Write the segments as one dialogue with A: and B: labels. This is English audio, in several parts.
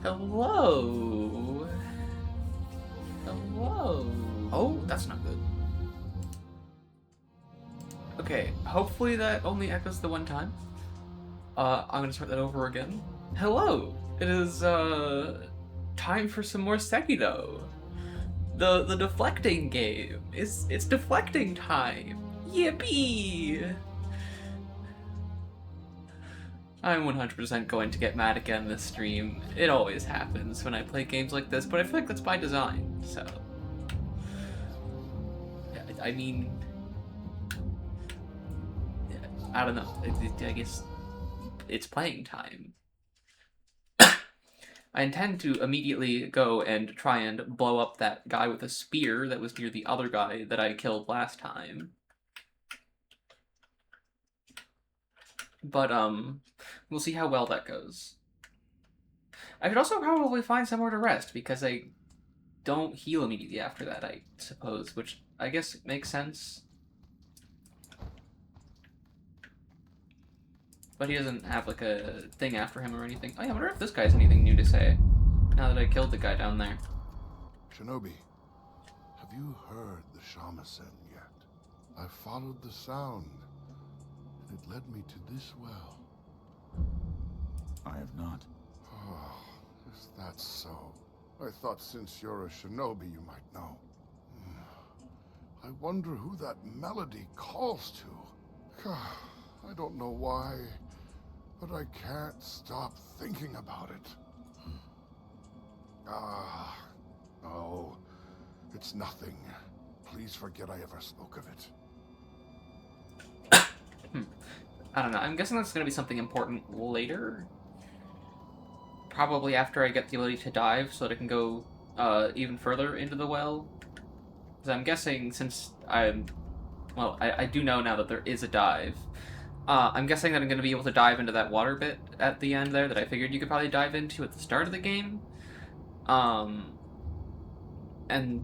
A: Hello. Hello. Oh, that's not good. Okay, hopefully that only echoes the one time. I'm gonna start that over again. Hello. It is time for some more SEKIRO. The deflecting game. It's deflecting time. Yippee! I'm 100% going to get mad again this stream. It always happens when I play games like this, but I feel like that's by design, so... I mean... I don't know. I guess it's playing time. I intend to immediately go and try and blow up that guy with a spear that was near the other guy that I killed last time. But, we'll see how well that goes. I should also probably find somewhere to rest, because I don't heal immediately after that, I suppose, which I guess makes sense. But he doesn't have, like, a thing after him or anything. Oh yeah, I wonder if this guy has anything new to say, now that I killed the guy down there.
B: Shinobi, have you heard the shamisen yet? I followed the sound, and it led me to this well.
C: I have not.
B: Oh, is that so? I thought since you're a shinobi you might know. I wonder who that melody calls to. I don't know why, but I can't stop thinking about it. Oh, it's nothing. Please forget I ever spoke of it.
A: I don't know, I'm guessing that's gonna be something important later. Probably after I get the ability to dive so that I can go even further into the well. Because I'm guessing since I'm... Well, I do know now that there is a dive. I'm guessing that I'm going to be able to dive into that water bit at the end there that I figured you could probably dive into at the start of the game. And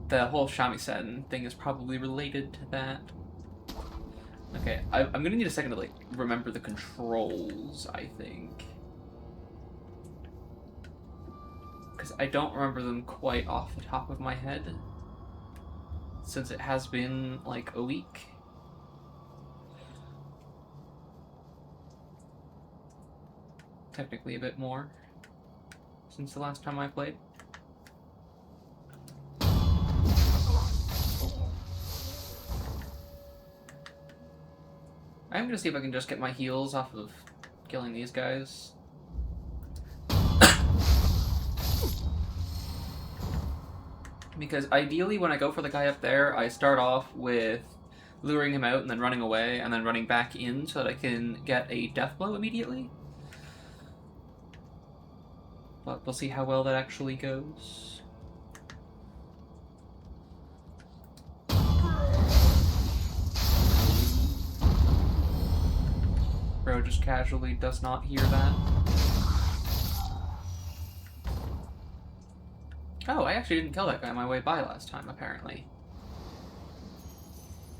A: the whole shamisen thing is probably related to that. Okay, I'm going to need a second to, like, remember the controls, I think. Because I don't remember them quite off the top of my head. Since it has been, like, a week. Technically a bit more since the last time I played. I'm gonna see if I can just get my heals off of killing these guys. Because ideally when I go for the guy up there, I start off with luring him out and then running away and then running back in so that I can get a death blow immediately. But we'll see how well that actually goes. Bro just casually does not hear that. Oh, I actually didn't kill that guy on my way by last time, apparently.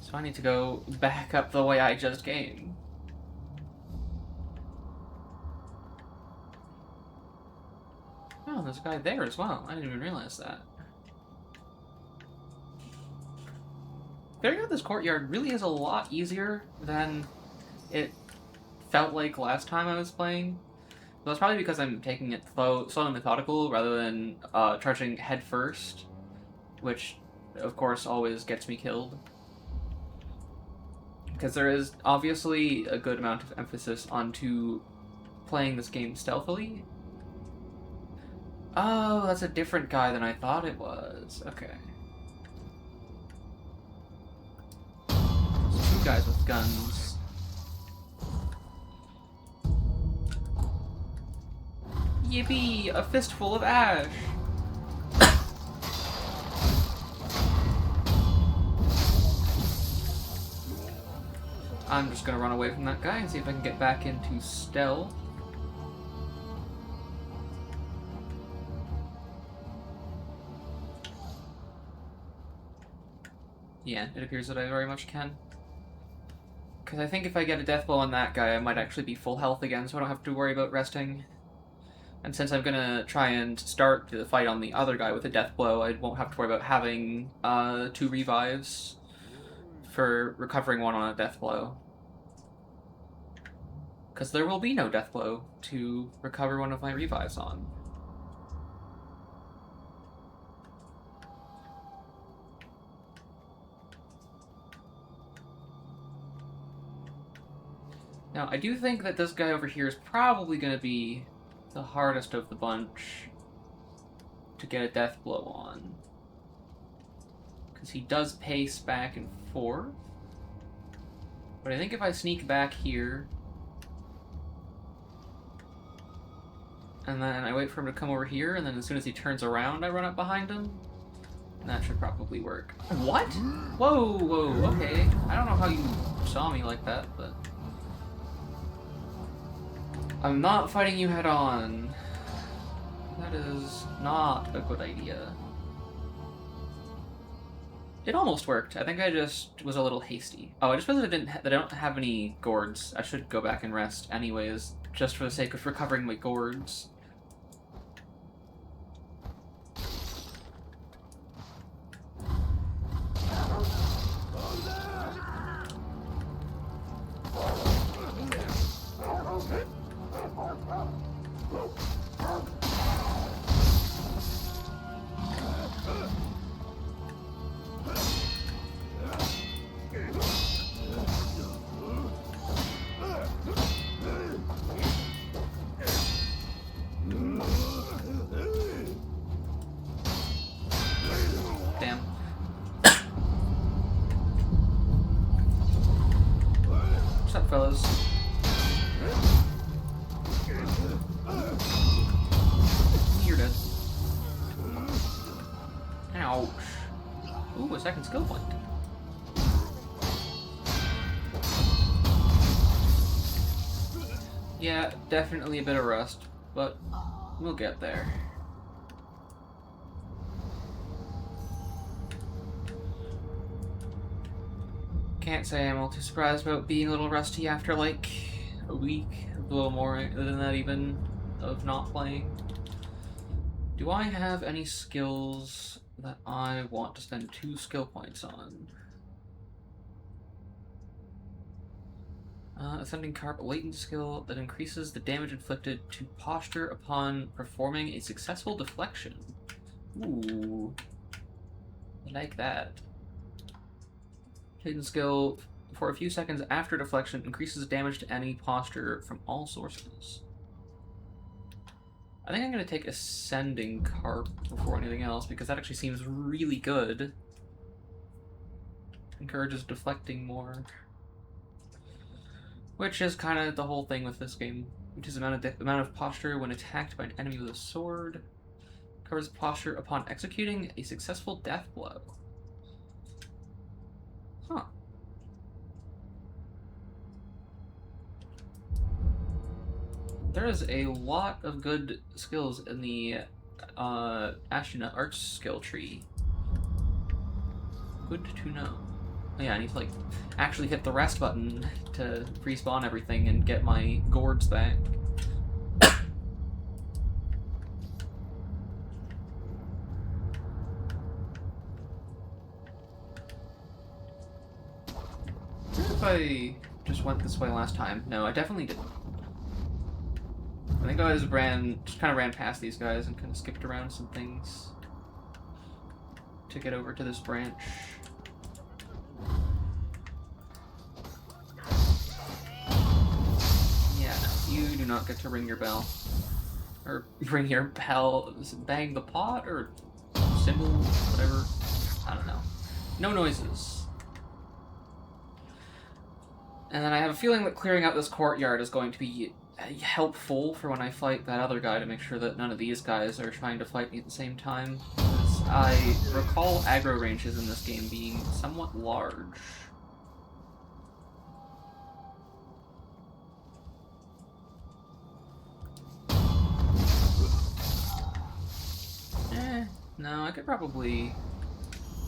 A: So I need to go back up the way I just came. Oh, there's a guy there as well. I didn't even realize that. Clearing out this courtyard really is a lot easier than it felt like last time I was playing. That's probably because I'm taking it slow and methodical rather than charging head first, which, of course, always gets me killed. Because there is obviously a good amount of emphasis onto playing this game stealthily. Oh, that's a different guy than I thought it was. Okay. There's two guys with guns. Yippee! A fistful of ash! I'm just gonna run away from that guy and see if I can get back into stealth. Yeah, it appears that I very much can. Because I think if I get a death blow on that guy, I might actually be full health again, so I don't have to worry about resting. And since I'm gonna try and start the fight on the other guy with a death blow, I won't have to worry about having 2 revives for recovering one on a death blow. Because there will be no death blow to recover one of my revives on. Now, I do think that this guy over here is probably going to be the hardest of the bunch to get a death blow on. Because he does pace back and forth. But I think if I sneak back here, and then I wait for him to come over here, and then as soon as he turns around, I run up behind him, that should probably work. What? Whoa, whoa, okay. I don't know how you saw me like that, but... I'm not fighting you head on. That is not a good idea. It almost worked. I think I just was a little hasty. Oh, I just realized that I don't have any gourds. I should go back and rest anyways, just for the sake of recovering my gourds. Damn. What's up, fellas? You're dead. Ouch. Ooh, a second skill point. Yeah, definitely a bit of rust, but we'll get there. Can't say I'm all too surprised about being a little rusty after like a week, a little more than that even, of not playing. Do I have any skills that I want to spend 2 skill points on? Ascending Carp, a latent skill that increases the damage inflicted to posture upon performing a successful deflection. Ooh. I like that. Hidden skill, for a few seconds after deflection, increases damage to any posture from all sources. I think I'm going to take Ascending Carp before anything else, because that actually seems really good. Encourages deflecting more. Which is kind of the whole thing with this game. Which is the amount of posture when attacked by an enemy with a sword. Covers posture upon executing a successful death blow. Huh. There is a lot of good skills in the Astronaut Arts skill tree. Good to know. Oh yeah, I need to like actually hit the rest button to respawn everything and get my gourds back. If I just went this way last time. No, I definitely didn't. I think I just kind of ran past these guys and kind of skipped around some things to get over to this branch. Yeah, no, you do not get to ring your bell. Or ring your bell, bang the pot, or cymbal, whatever. I don't know. No noises. And then I have a feeling that clearing out this courtyard is going to be helpful for when I fight that other guy, to make sure that none of these guys are trying to fight me at the same time. Because I recall aggro ranges in this game being somewhat large. No, I could probably...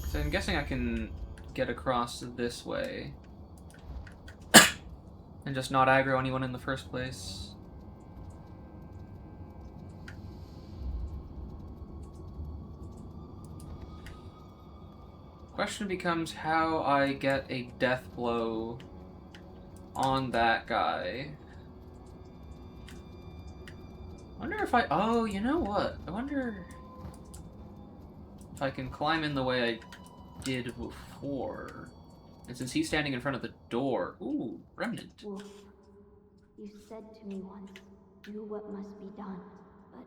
A: So I'm guessing I can get across this way. And just not aggro anyone in the first place. Question becomes how I get a death blow on that guy. Wonder if I... Oh, you know what? I wonder if I can climb in the way I did before. And since he's standing in front of the door... Ooh, remnant.
D: Wolf, you said to me once, do what must be done, but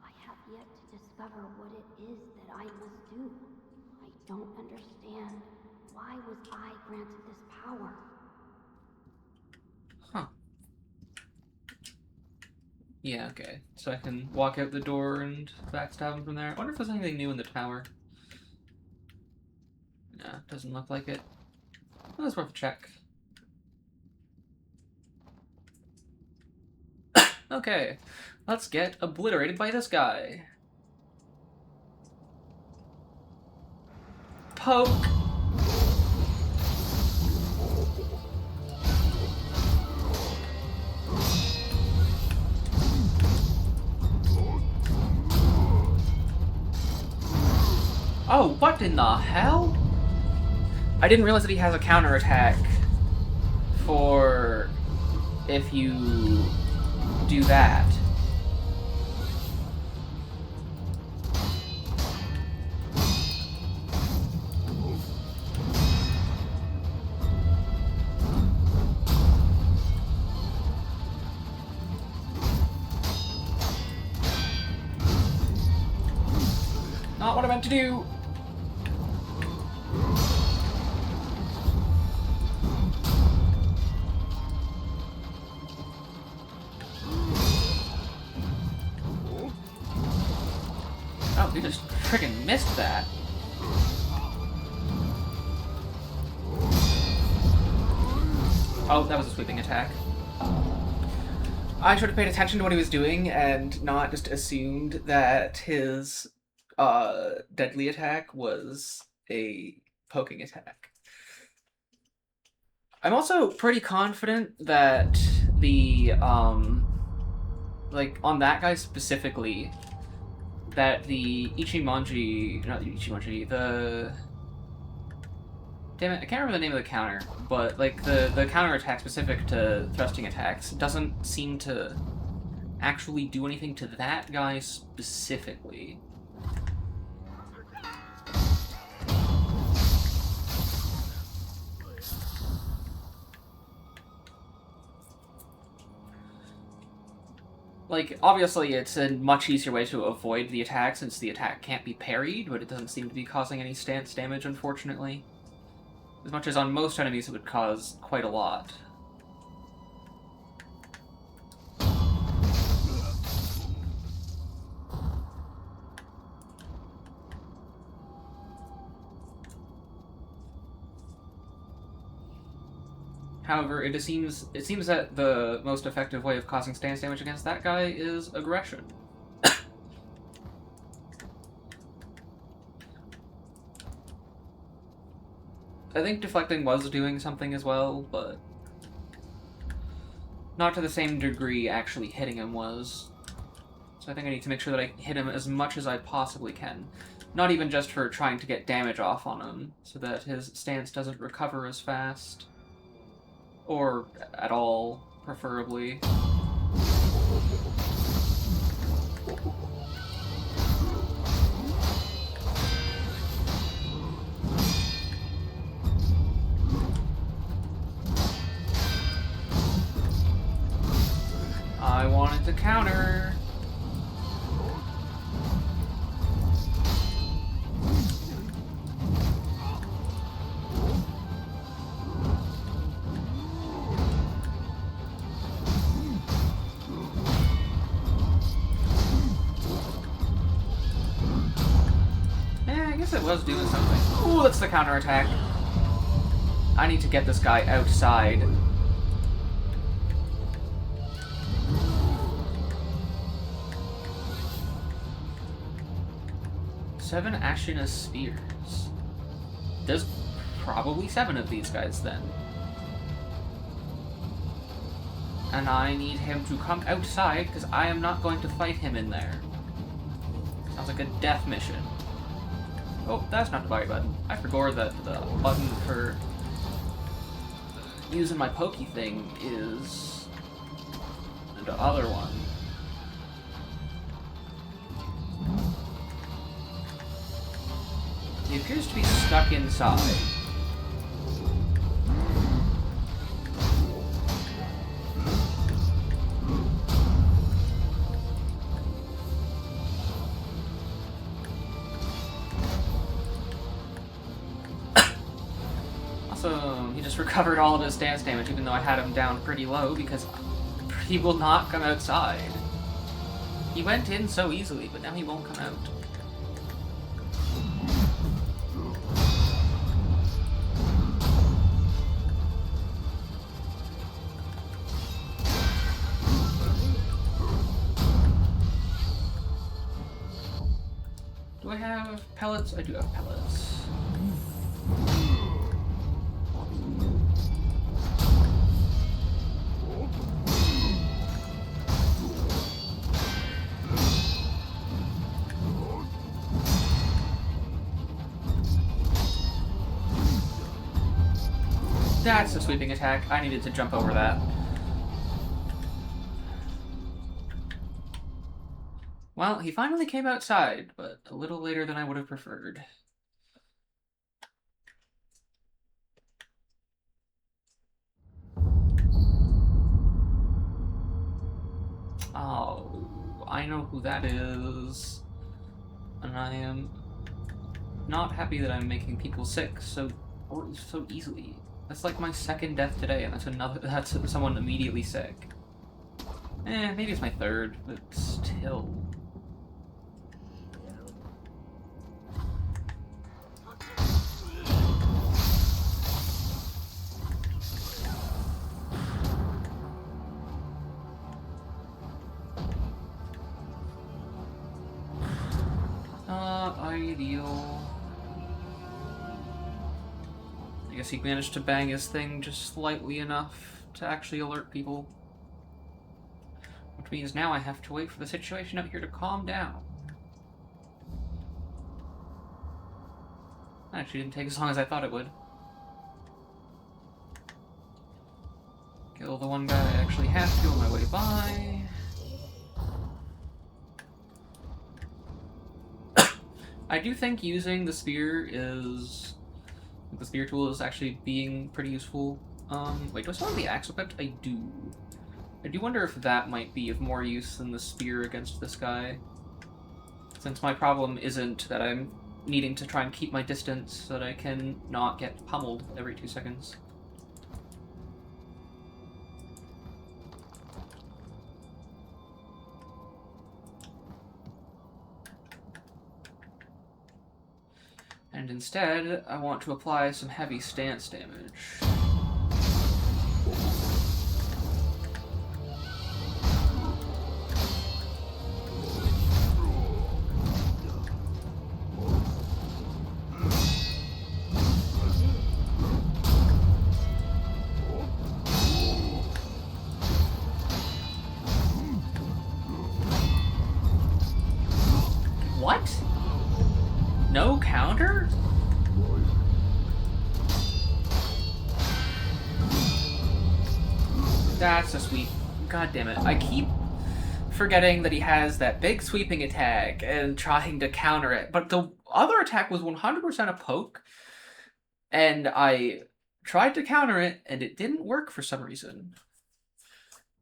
D: I have yet to discover what it is that I must do. I don't understand. Why was I granted this power?
A: Huh. Yeah, okay. So I can walk out the door and backstab him from there. I wonder if there's anything new in the tower. Nah, doesn't look like it. Well, that's worth a check. Okay, let's get obliterated by this guy. Poke! Oh, what in the hell? I didn't realize that he has a counterattack for if you do that. Not what I meant to do. Oh, you just freaking missed that. Oh, that was a sweeping attack. I should have paid attention to what he was doing and not just assumed that his deadly attack was a poking attack. I'm also pretty confident that the, like, on that guy specifically, that the Ichimonji, not Ichimonji, the... Damn it, I can't remember the name of the counter, but, like, the counter attack specific to thrusting attacks doesn't seem to actually do anything to that guy specifically. Like, obviously it's a much easier way to avoid the attack since the attack can't be parried, but it doesn't seem to be causing any stance damage, unfortunately. As much as on most enemies it would cause quite a lot. However, it seems that the most effective way of causing stance damage against that guy is aggression. I think deflecting was doing something as well, but not to the same degree actually hitting him was. So I think I need to make sure that I hit him as much as I possibly can. Not even just for trying to get damage off on him, so that his stance doesn't recover as fast. Or at all, preferably. I wanted to counter. I guess it was doing something. Ooh, that's the counterattack. I need to get this guy outside. Seven Ashina Spears. There's probably 7 of these guys then. And I need him to come outside because I am not going to fight him in there. Sounds like a death mission. Oh, that's not the buy button. I forgot that the button for using my pokey thing is the other one. He appears to be stuck inside. Also, he just recovered all of his stance damage, even though I had him down pretty low, because he will not come outside. He went in so easily, but now he won't come out. Do I have pellets? I do have pellets. That's a sweeping attack. I needed to jump over that. Well, he finally came outside, but a little later than I would have preferred. Oh, I know who that is. And I am not happy that I'm making people sick so easily. That's like my second death today, and that's someone immediately sick. Maybe it's my third, but still. Not ideal. I guess he managed to bang his thing just slightly enough to actually alert people. Which means now I have to wait for the situation out here to calm down. That actually didn't take as long as I thought it would. Kill the one guy I actually have to on my way by. I do think using the spear tool is actually being pretty useful. Wait, do I still have the axe equipped? I do. I do wonder if that might be of more use than the spear against this guy. Since my problem isn't that I'm needing to try and keep my distance so that I can not get pummeled every 2 seconds. And instead, I want to apply some heavy stance damage. What? No counter? That's a sweep. God damn it. I keep forgetting that he has that big sweeping attack and trying to counter it. But the other attack was 100% a poke. And I tried to counter it, and it didn't work for some reason.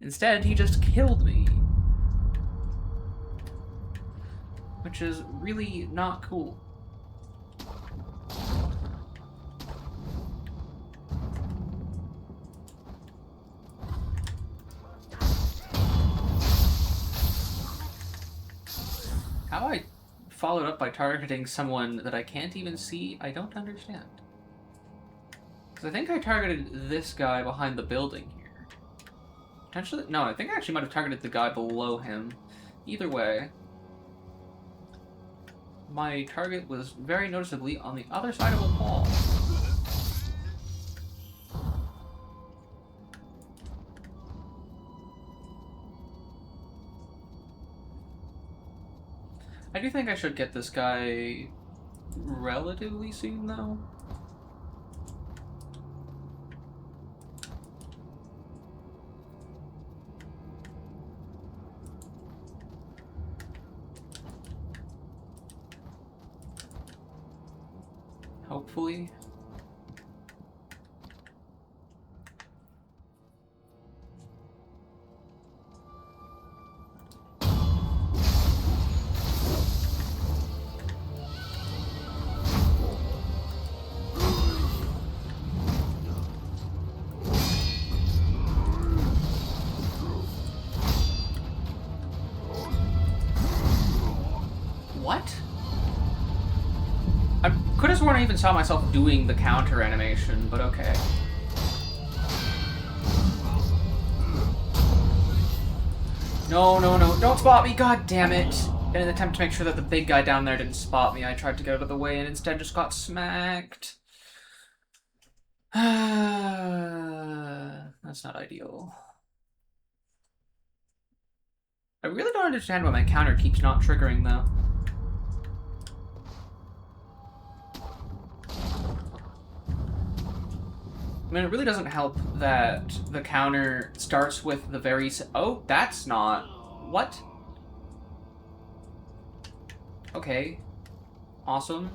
A: Instead, he just killed me. Which is really not cool. How I followed up by targeting someone that I can't even see, I don't understand. Because I think I targeted this guy behind the building here. Potentially, no, I think I actually might have targeted the guy below him. Either way, my target was very noticeably on the other side of a wall. I do think I should get this guy relatively soon, though. Hopefully. What? I could have sworn I even saw myself doing the counter animation, but okay. No, no, no, don't spot me, god damn it! In an attempt to make sure that the big guy down there didn't spot me, I tried to get out of the way and instead just got smacked. That's not ideal. I really don't understand why my counter keeps not triggering, though. I mean, it really doesn't help that the counter starts with the very... Oh, that's not... What? Okay. Awesome.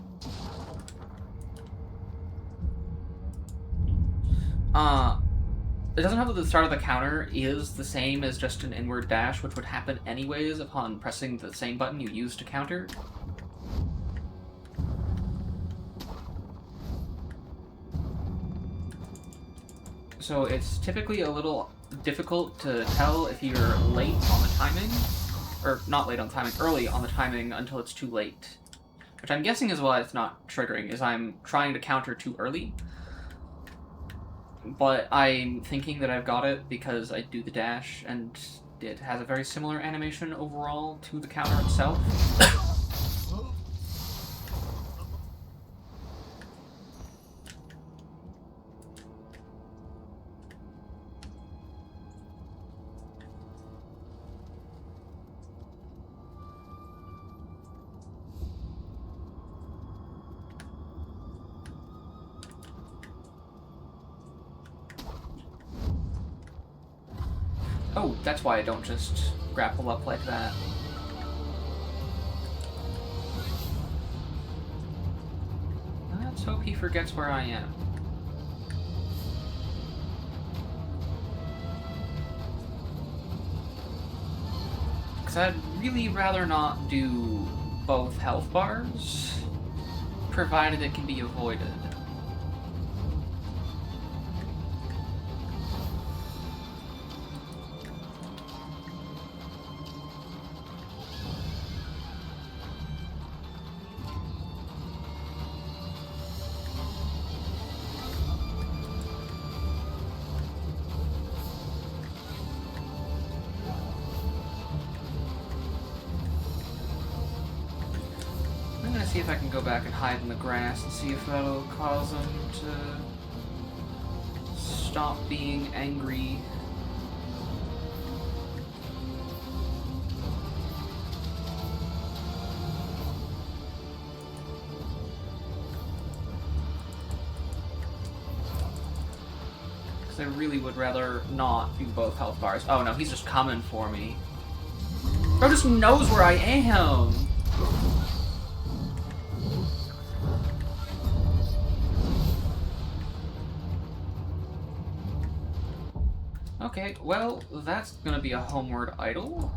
A: It doesn't help that the start of the counter is the same as just an inward dash, which would happen anyways upon pressing the same button you used to counter. So it's typically a little difficult to tell if you're late on the timing, or not late on the timing, early on the timing until it's too late. Which I'm guessing is why it's not triggering, is I'm trying to counter too early. But I'm thinking that I've got it because I do the dash, and it has a very similar animation overall to the counter itself. Oh, that's why I don't just grapple up like that. Let's hope he forgets where I am. Because I'd really rather not do both health bars, provided it can be avoided. See if I can go back and hide in the grass and see if that'll cause him to stop being angry. Because I really would rather not do both health bars. Oh no, he's just coming for me. Bro just knows where I am! Okay, well, that's gonna be a homeward idol.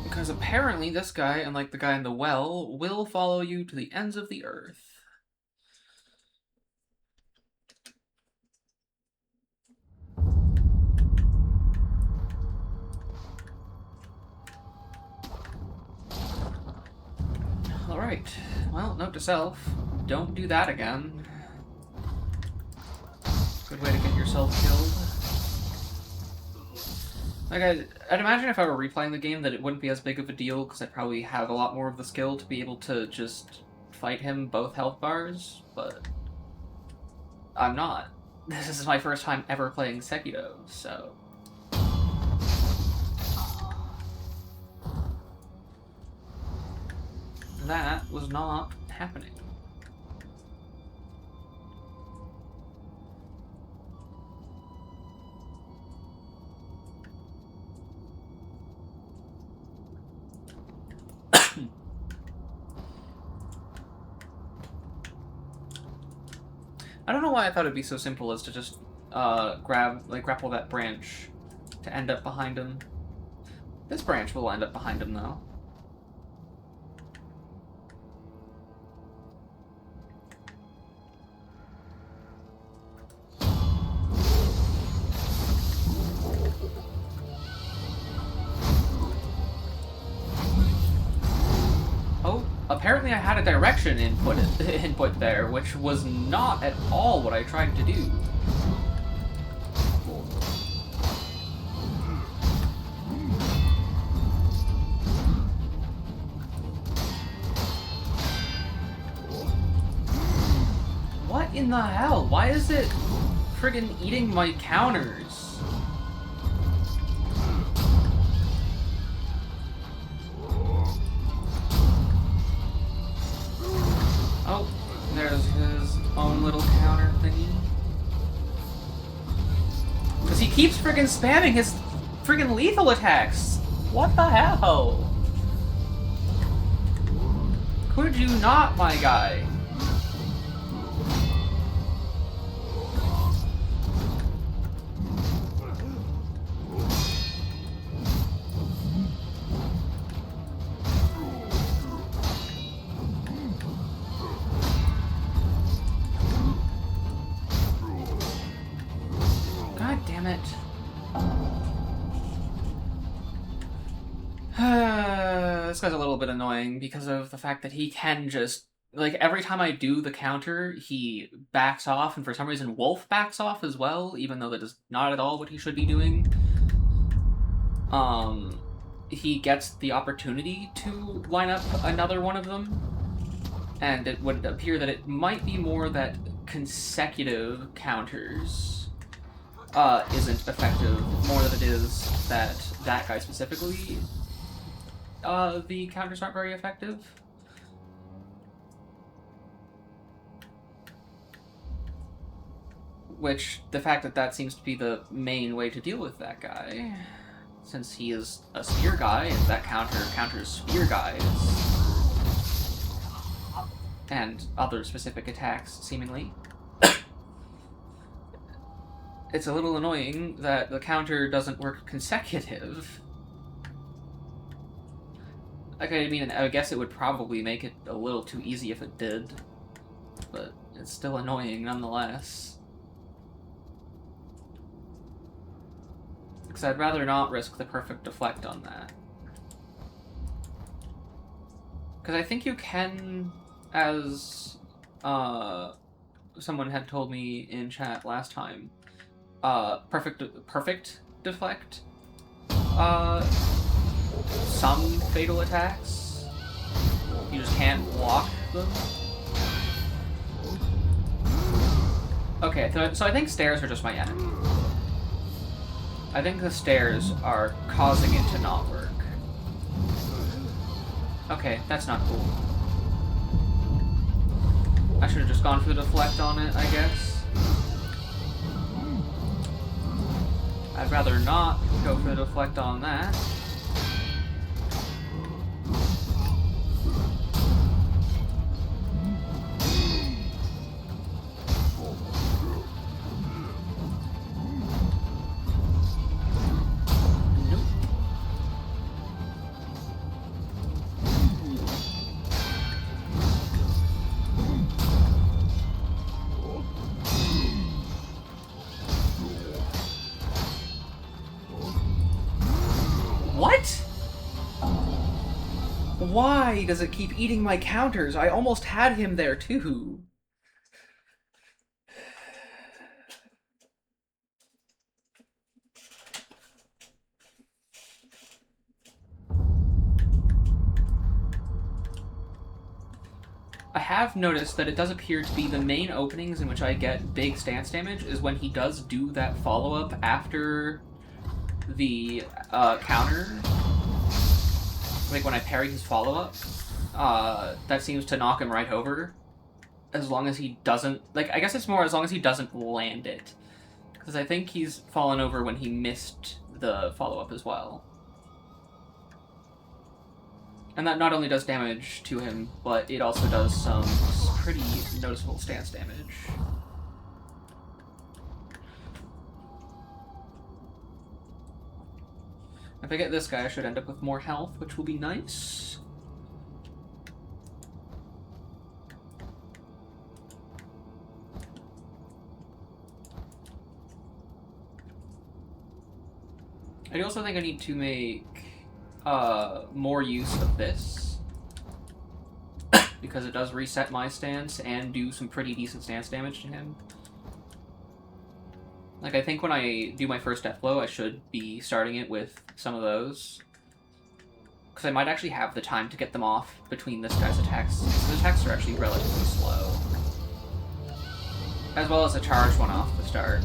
A: Because apparently this guy, unlike the guy in the well, will follow you to the ends of the earth. Alright, well, note to self, don't do that again. Good way to get yourself killed. Like, I'd imagine if I were replaying the game that it wouldn't be as big of a deal, because I'd probably have a lot more of the skill to be able to just fight him both health bars, but I'm not. This is my first time ever playing Sekiro, so... that was not happening. I don't know why I thought it'd be so simple as to just grapple that branch to end up behind him. This branch will end up behind him, though. Oh, apparently I had a direction input there, which was not at all what I tried to do. What in the hell? Why is it friggin' eating my counters? Oh, there's his own little counter thingy. Because he keeps friggin' spamming his friggin' lethal attacks. What the hell? Could you not, my guy? God damn it. This guy's a little bit annoying because of the fact that he can just, like, every time I do the counter, he backs off, and for some reason Wolf backs off as well, even though that is not at all what he should be doing. He gets the opportunity to line up another one of them, and it would appear that it might be more that consecutive counters isn't effective, more than it is that guy specifically, the counters aren't very effective. Which, the fact that that seems to be the main way to deal with that guy, since he is a spear guy, and that counters spear guys, and other specific attacks, seemingly. It's a little annoying that the counter doesn't work consecutive. Like, I mean, I guess it would probably make it a little too easy if it did, but it's still annoying nonetheless. Because I'd rather not risk the perfect deflect on that. Because I think you can, as someone had told me in chat last time, perfect deflect some fatal attacks. You just can't block them. Okay, so I think stairs are just my enemy. I think the stairs are causing it to not work. Okay, that's not cool. I should have just gone for the deflect on it, I guess. I'd rather not go for the deflect on that. Why does it keep eating my counters? I almost had him there too. I have noticed that it does appear to be the main openings in which I get big stance damage is when he does do that follow-up after the counter. Like when I parry his follow-up, that seems to knock him right over. As long as he doesn't... Like, I guess it's more as long as he doesn't land it. Because I think he's fallen over when he missed the follow-up as well. And that not only does damage to him, but it also does some pretty noticeable stance damage. If I get this guy, I should end up with more health, which will be nice. I also think I need to make more use of this. Because it does reset my stance and do some pretty decent stance damage to him. Like, I think when I do my first death blow, I should be starting it with some of those. Because I might actually have the time to get them off between this guy's attacks. His attacks are actually relatively slow. As well as a charged one off the start.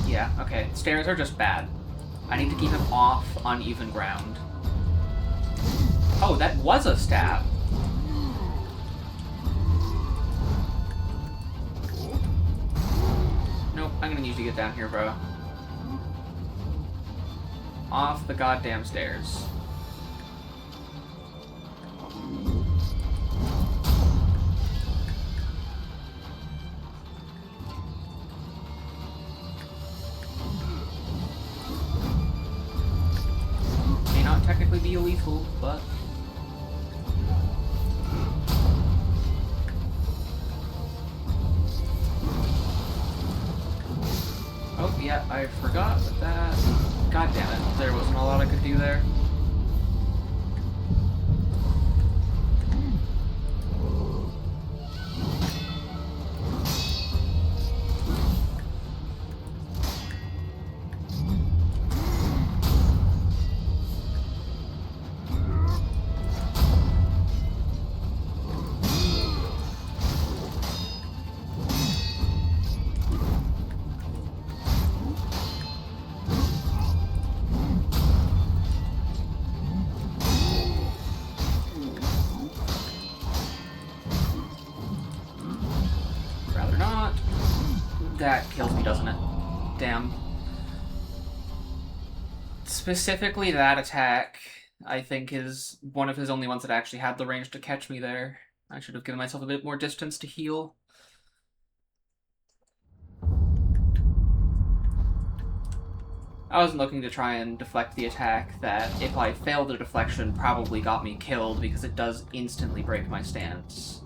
A: Yeah, okay. Stairs are just bad. I need to keep him off uneven ground. Oh, that was a stab. Nope, I'm gonna need you to get down here, bro. Off the goddamn stairs. May not technically be lethal, but... Oh, yeah, I forgot that... God damn it, there wasn't a lot I could do there. That kills me, doesn't it? Damn. Specifically that attack, I think, is one of his only ones that actually had the range to catch me there. I should have given myself a bit more distance to heal. I wasn't looking to try and deflect the attack that, if I failed the deflection, probably got me killed because it does instantly break my stance.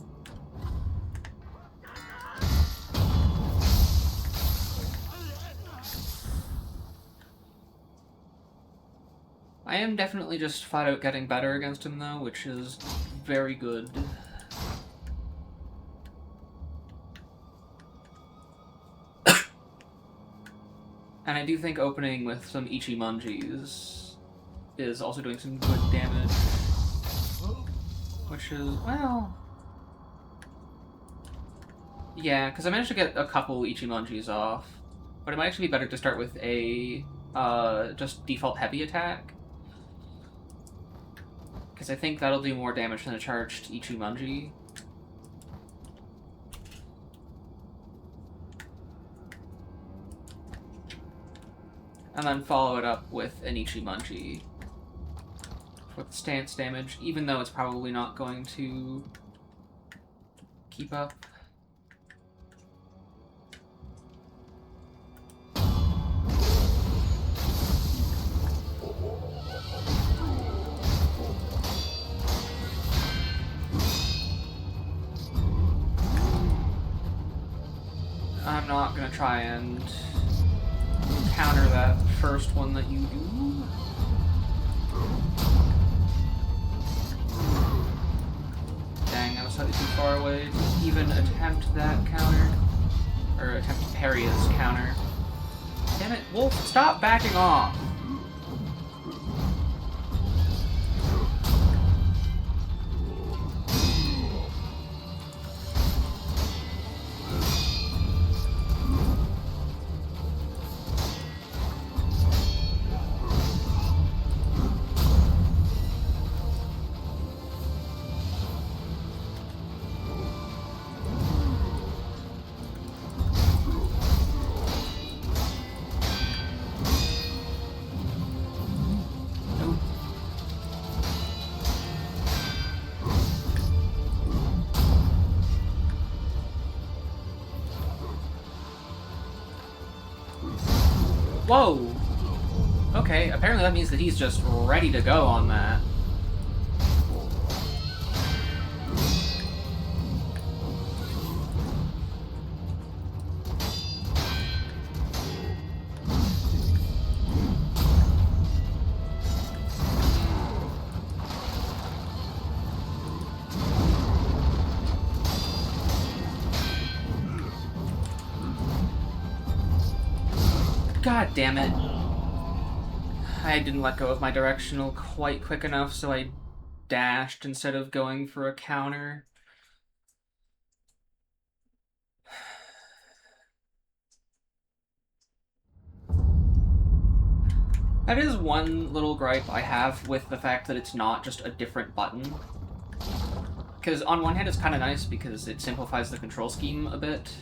A: I am definitely just flat out getting better against him though, which is very good. And I do think opening with some Ichimangis is also doing some good damage. Which is, well... Yeah, because I managed to get a couple Ichimangis off. But it might actually be better to start with a just default heavy attack. Because I think that'll do more damage than a charged Ichimonji. And then follow it up with an Ichimonji for the stance damage, even though it's probably not going to keep up. I'm not gonna try and counter that first one that you do. Dang, I was slightly too far away to even attempt that counter. Or attempt to parry his counter. Damn it, Wolf, stop backing off! Whoa! Okay, apparently that means that he's just ready to go on that. God damn it. I didn't let go of my directional quite quick enough, so I dashed instead of going for a counter. That is one little gripe I have with the fact that it's not just a different button. Because on one hand it's kind of nice because it simplifies the control scheme a bit.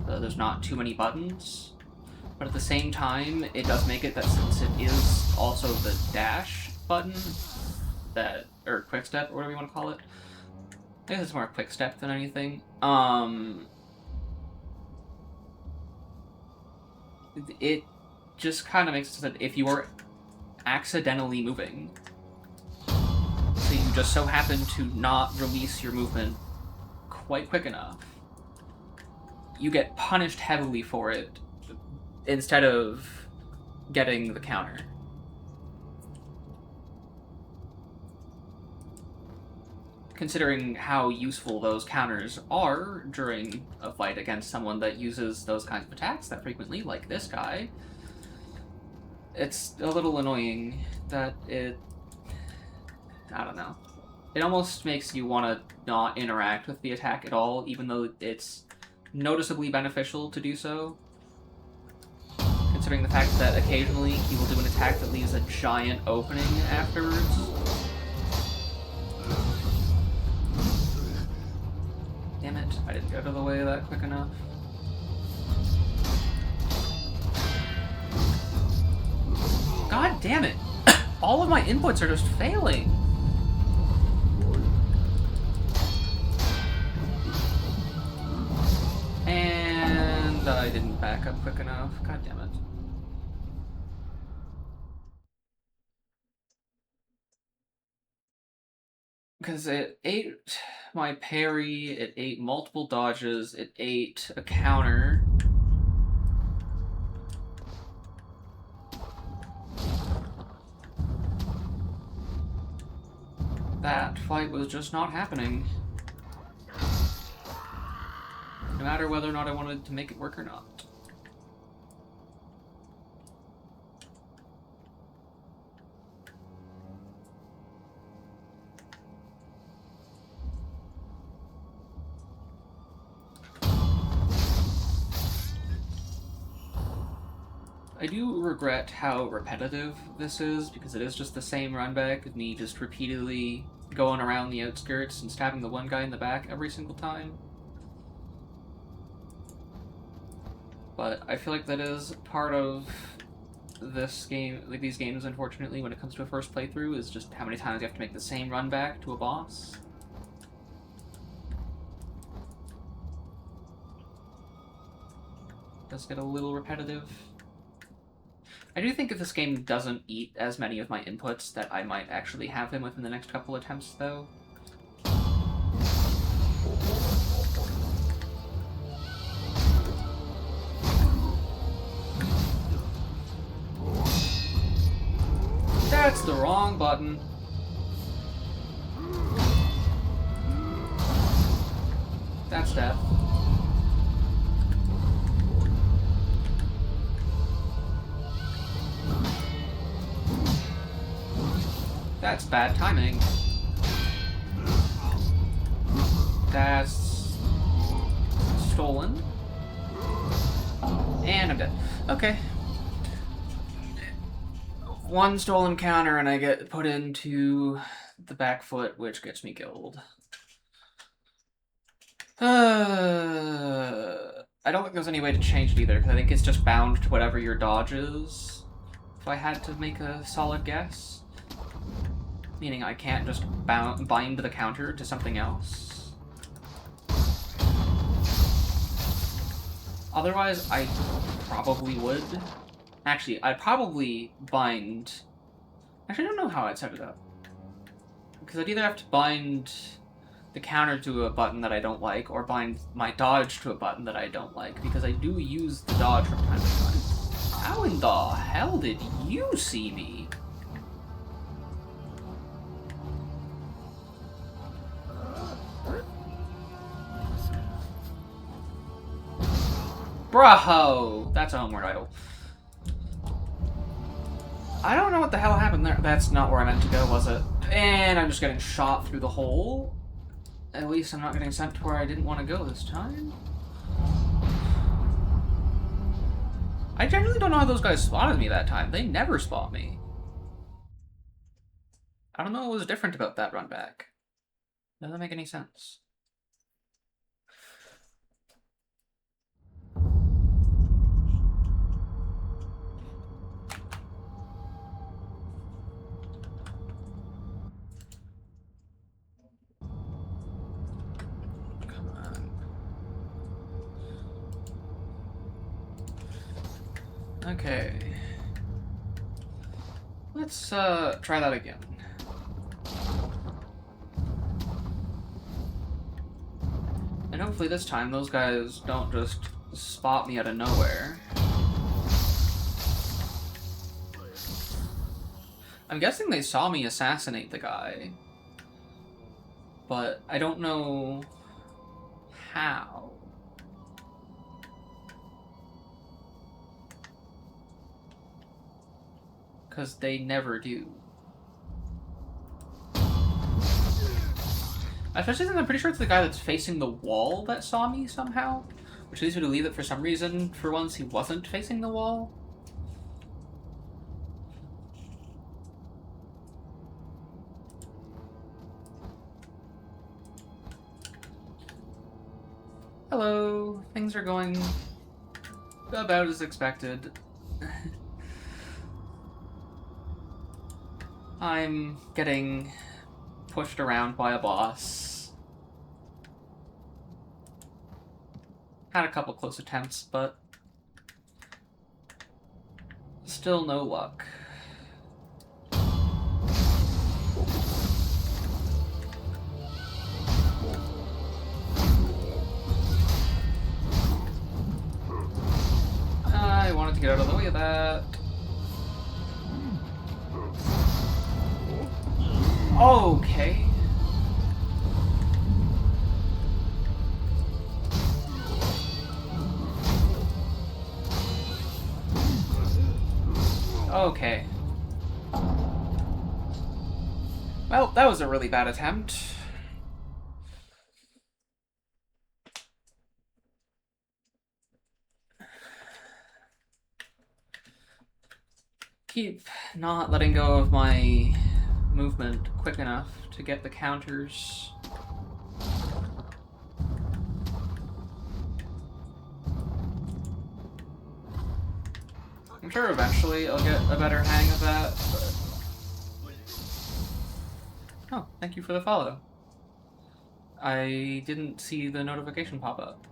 A: There's not too many buttons. But at the same time, it does make it that since it is also the dash button, or quick step, or whatever you want to call it. I guess it's more quick step than anything. It just kind of makes it so that if you are accidentally moving, so you just so happen to not release your movement quite quick enough, you get punished heavily for it instead of getting the counter. Considering how useful those counters are during a fight against someone that uses those kinds of attacks that frequently, like this guy, it's a little annoying that I don't know. It almost makes you want to not interact with the attack at all, even though it's noticeably beneficial to do so. Considering the fact that occasionally he will do an attack that leaves a giant opening afterwards. Damn it, I didn't get out of the way of that quick enough. God damn it! All of my inputs are just failing! And I didn't back up quick enough. God damn it. Because it ate my parry, it ate multiple dodges, it ate a counter. That fight was just not happening. No matter whether or not I wanted to make it work or not. I do regret how repetitive this is, because it is just the same run back of me just repeatedly going around the outskirts and stabbing the one guy in the back every single time. But I feel like that is part of this game, like these games, unfortunately, when it comes to a first playthrough, is just how many times you have to make the same run back to a boss. It does get a little repetitive. I do think if this game doesn't eat as many of my inputs, that I might actually have him within the next couple attempts, though. That's the wrong button. That's death. That's bad timing. That's stolen. And I'm dead. Okay. One stolen counter and I get put into the back foot, which gets me killed. I don't think there's any way to change it either, because I think it's just bound to whatever your dodge is, if I had to make a solid guess. Meaning I can't just bind the counter to something else. Otherwise, I probably would. Actually, I'd probably bind... Actually, I don't know how I'd set it up. Because I'd either have to bind the counter to a button that I don't like, or bind my dodge to a button that I don't like, because I do use the dodge from time to time. How in the hell did you see me? Bro! That's a homeward idol. I don't know what the hell happened there. That's not where I meant to go, was it? And I'm just getting shot through the hole. At least I'm not getting sent to where I didn't want to go this time. I genuinely don't know how those guys spotted me that time. They never spot me. I don't know what was different about that run back. Doesn't make any sense. Come on. Okay. Let's try that again. And hopefully this time those guys don't just spot me out of nowhere. I'm guessing they saw me assassinate the guy, but I don't know how. Because they never do. Especially since I'm pretty sure it's the guy that's facing the wall that saw me somehow. Which leads me to believe that for some reason, for once, he wasn't facing the wall. Hello. Things are going about as expected. I'm getting pushed around by a boss. Had a couple close attempts, but still no luck. I wanted to get out of the way of that. Okay. Okay. Well, that was a really bad attempt. Keep not letting go of my movement quick enough to get the counters. I'm sure eventually I'll get a better hang of that, but... Oh, thank you for the follow. I didn't see the notification pop up.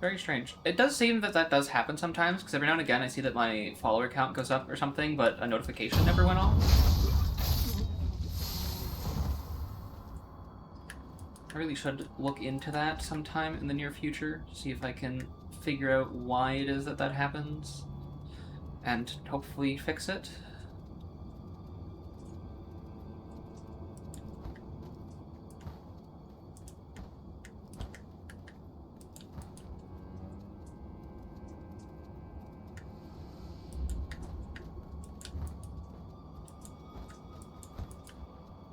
A: Very strange. It does seem that that does happen sometimes, because every now and again I see that my follower count goes up or something, but a notification never went off. I really should look into that sometime in the near future, see if I can figure out why it is that that happens, and hopefully fix it.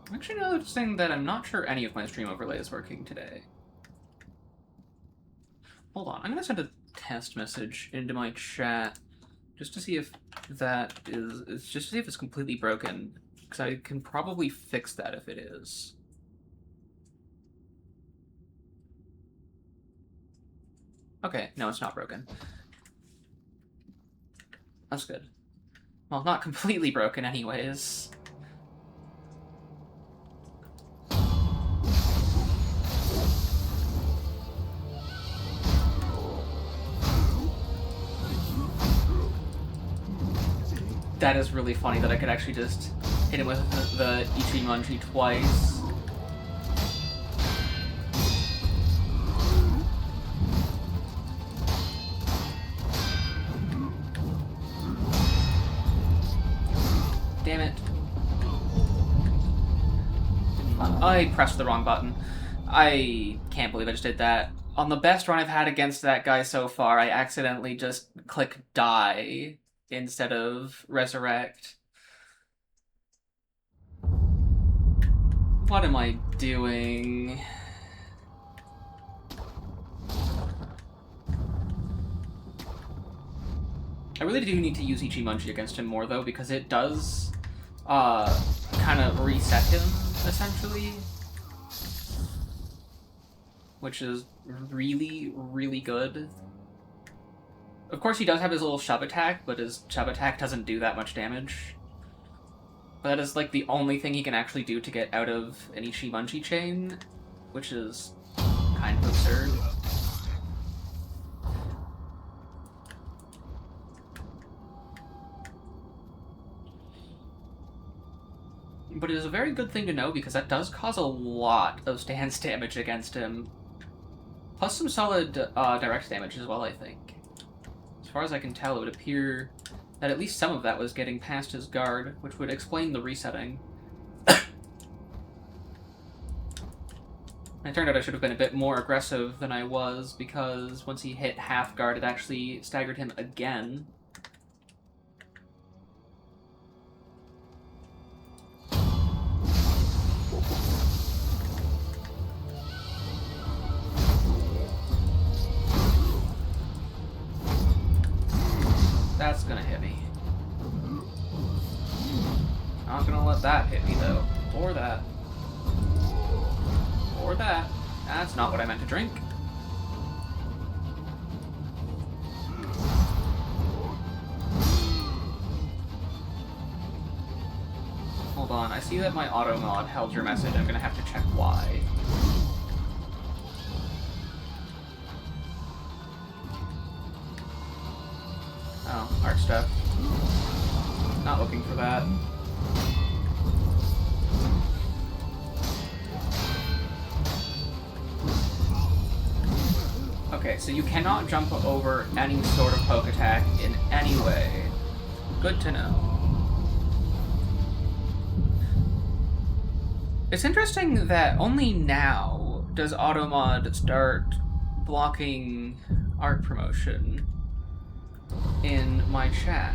A: I'm actually noticing that I'm not sure any of my stream overlay is working today. Hold on, I'm gonna send a test message into my chat just to see if that is just to see if it's completely broken, because I can probably fix that if it is. Okay, no, it's not broken. That's good. Well, not completely broken anyways. That is really funny that I could actually just hit him with the Ichimonji twice. Damn it. I pressed the wrong button. I can't believe I just did that. On the best run I've had against that guy so far, I accidentally just click die instead of resurrect. What am I doing? I really do need to use Ichimonji against him more, though, because it does kind of reset him, essentially. Which is really, really good. Of course, he does have his little shove attack, but his shove attack doesn't do that much damage. But that is, like, the only thing he can actually do to get out of an Ichimonji chain, which is kind of absurd. But it is a very good thing to know, because that does cause a lot of stance damage against him. Plus some solid direct damage as well, I think. As far as I can tell, it would appear that at least some of that was getting past his guard, which would explain the resetting. It turned out I should have been a bit more aggressive than I was, because once he hit half guard, it actually staggered him again. That's gonna hit me. Not gonna let that hit me, though. Or that. Or that. That's not what I meant to drink. Hold on, I see that my auto mod held your message. I'm gonna have to check why. Oh, art stuff. Not looking for that. Okay, so you cannot jump over any sort of poke attack in any way. Good to know. It's interesting that only now does Automod start blocking art promotion in my chat.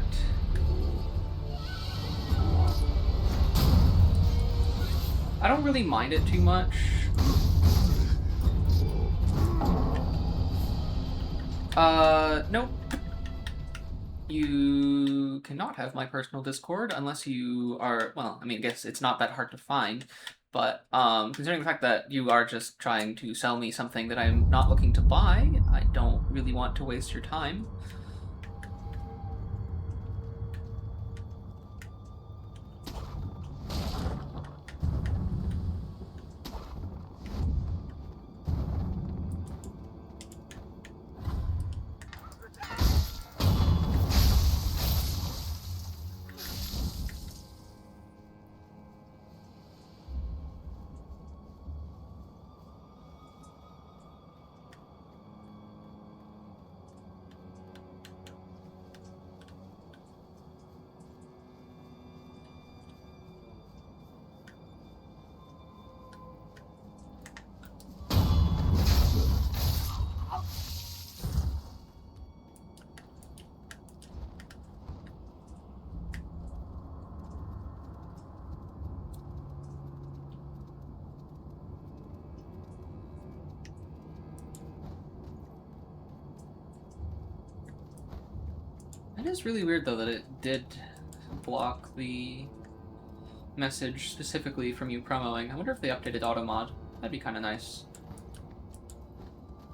A: I don't really mind it too much. Nope. You cannot have my personal Discord unless you are, well, I mean, I guess it's not that hard to find, but considering the fact that you are just trying to sell me something that I'm not looking to buy, I don't really want to waste your time. It is really weird, though, that it did block the message specifically from you promoing. I wonder if they updated Automod. That'd be kind of nice.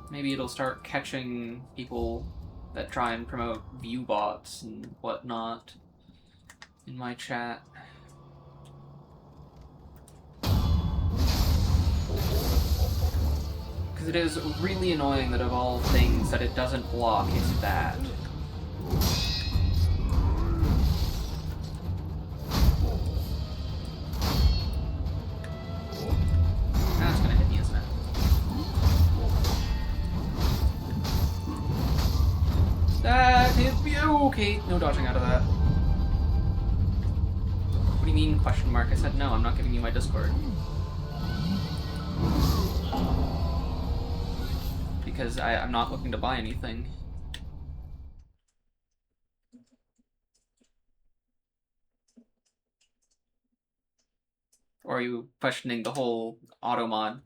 A: Maybe it'll start catching people that try and promote view bots and whatnot in my chat. Because it is really annoying that of all things that it doesn't block is that. Okay, no dodging out of that. What do you mean, question mark? I said no, I'm not giving you my Discord. Because I'm not looking to buy anything. Or are you questioning the whole auto-mod,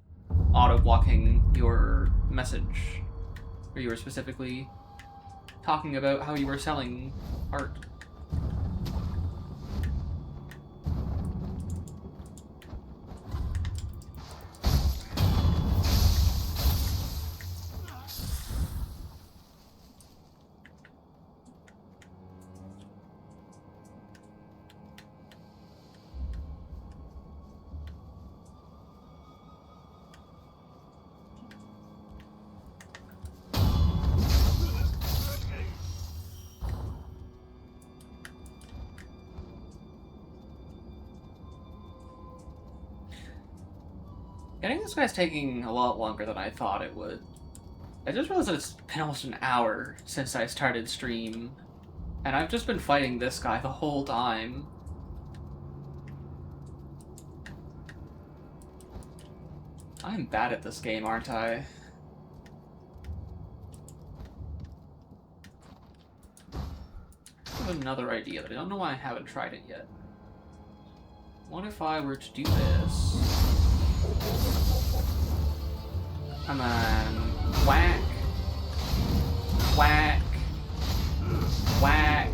A: auto-blocking your message? Or you were specifically talking about how you were selling art? Getting this guy's taking a lot longer than I thought it would. I just realized that it's been almost an hour since I started stream, and I've just been fighting this guy the whole time. I'm bad at this game, aren't I? I have another idea, but I don't know why I haven't tried it yet. What if I were to do this? Come on. Whack. Whack. Whack.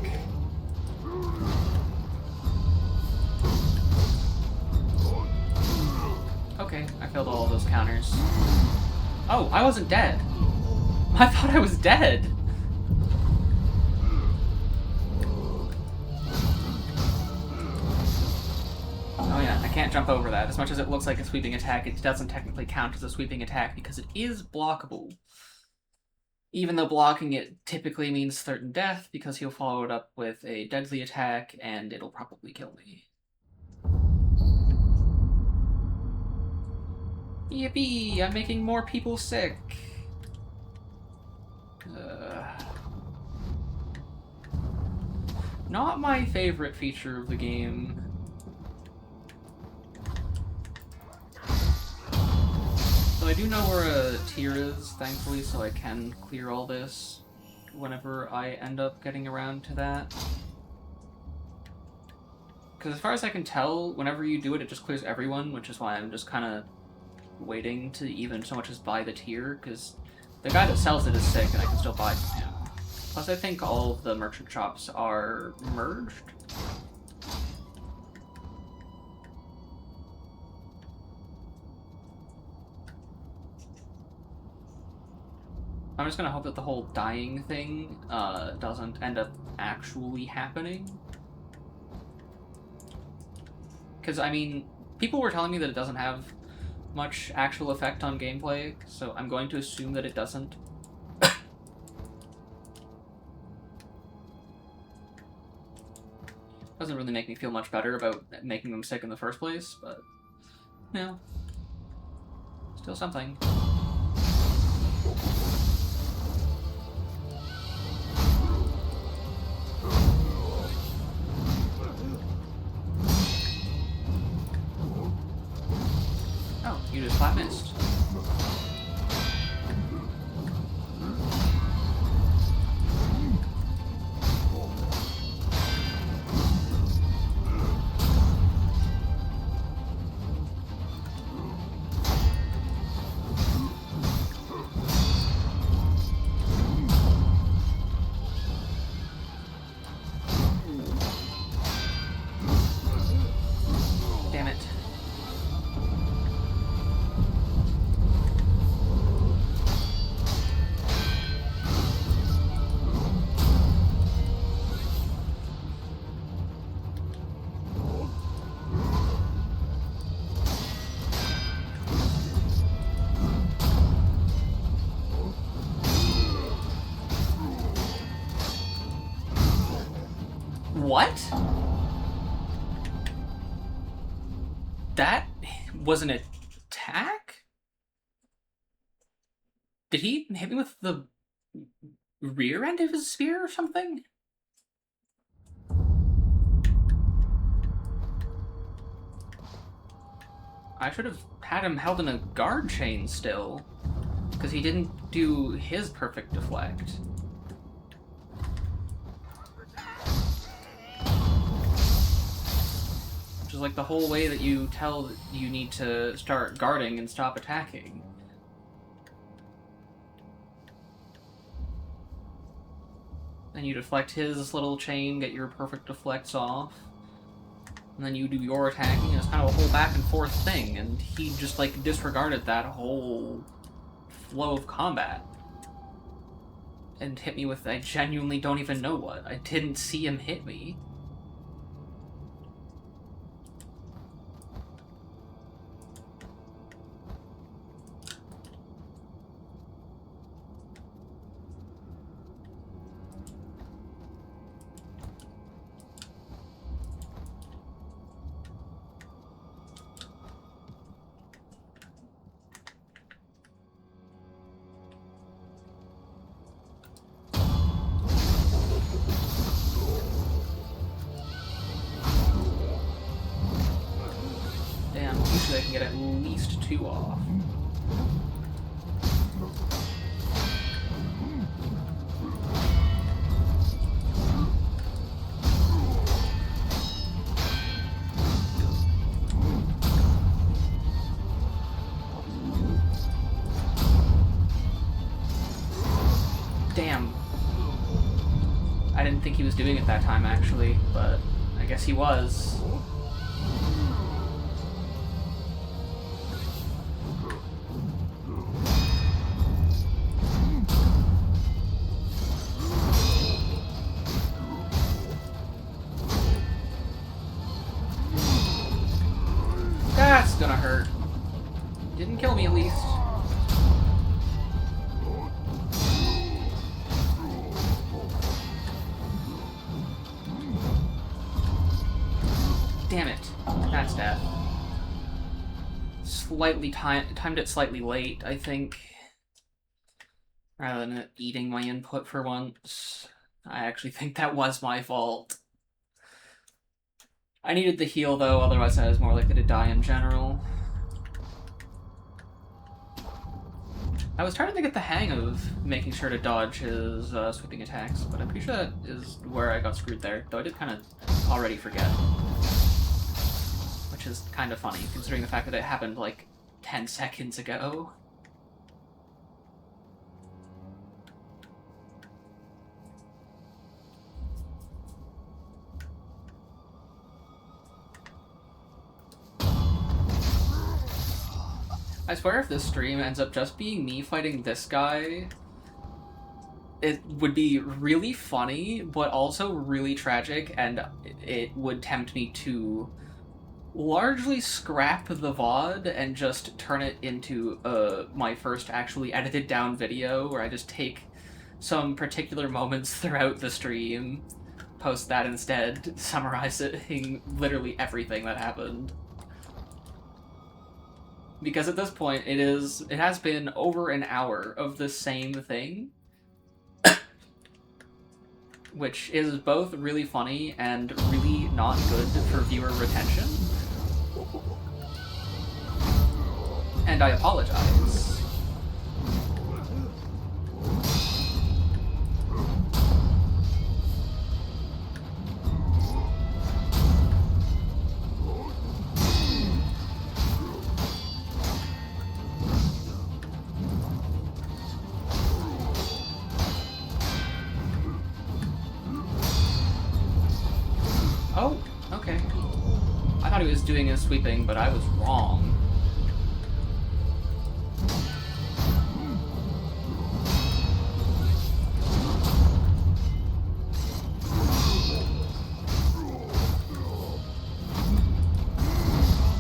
A: Okay, I failed all of those counters. Oh, I wasn't dead. I thought I was dead. Oh yeah, I can't jump over that. As much as it looks like a sweeping attack, it doesn't technically count as a sweeping attack because it is blockable. Even though blocking it typically means certain death, because he'll follow it up with a deadly attack, and it'll probably kill me. Yippee! I'm making more people sick! Not my favorite feature of the game. So I do know where a tier is, thankfully, so I can clear all this whenever I end up getting around to that. Because as far as I can tell, whenever you do it, it just clears everyone, which is why I'm just kind of waiting to even so much as buy the tier, because the guy that sells it is sick and I can still buy from him. Plus I think all of the merchant shops are merged. I'm just gonna hope that the whole dying thing doesn't end up actually happening. Because, I mean, people were telling me that it doesn't have much actual effect on gameplay, so I'm going to assume that it doesn't. Doesn't really make me feel much better about making them sick in the first place, but, you know, still something. Oh, you just flat missed. Damn it. What? That was an attack? Did he hit me with the rear end of his spear or something? I should have had him held in a guard chain still, because he didn't do his perfect deflect. Which is like the whole way that you tell that you need to start guarding and stop attacking. Then you deflect his little chain, get your perfect deflects off. And then you do your attacking, and it's kind of a whole back and forth thing, and he just, like, disregarded that whole flow of combat. And hit me with, I genuinely don't even know what. I didn't see him hit me. Usually I can get at least 2 off. Damn. I didn't think he was doing it that time, actually, but I guess he was. That's gonna hurt. Didn't kill me, at least. Damn it. That's death. Slightly timed it slightly late, I think. Rather than it eating my input for once. I actually think that was my fault. I needed the heal, though, otherwise I was more likely to die in general. I was trying to get the hang of making sure to dodge his sweeping attacks, but I'm pretty sure that is where I got screwed there, though I did kind of already forget. Which is kind of funny, considering the fact that it happened, like, 10 seconds ago. I swear if this stream ends up just being me fighting this guy, it would be really funny, but also really tragic, and it would tempt me to largely scrap the VOD and just turn it into my first actually edited down video, where I just take some particular moments throughout the stream, post that instead, summarizing literally everything that happened. Because at this point, it has been over an hour of the same thing, which is both really funny and really not good for viewer retention. And I apologize. Oh, okay. I thought he was doing his sweeping, but I was wrong.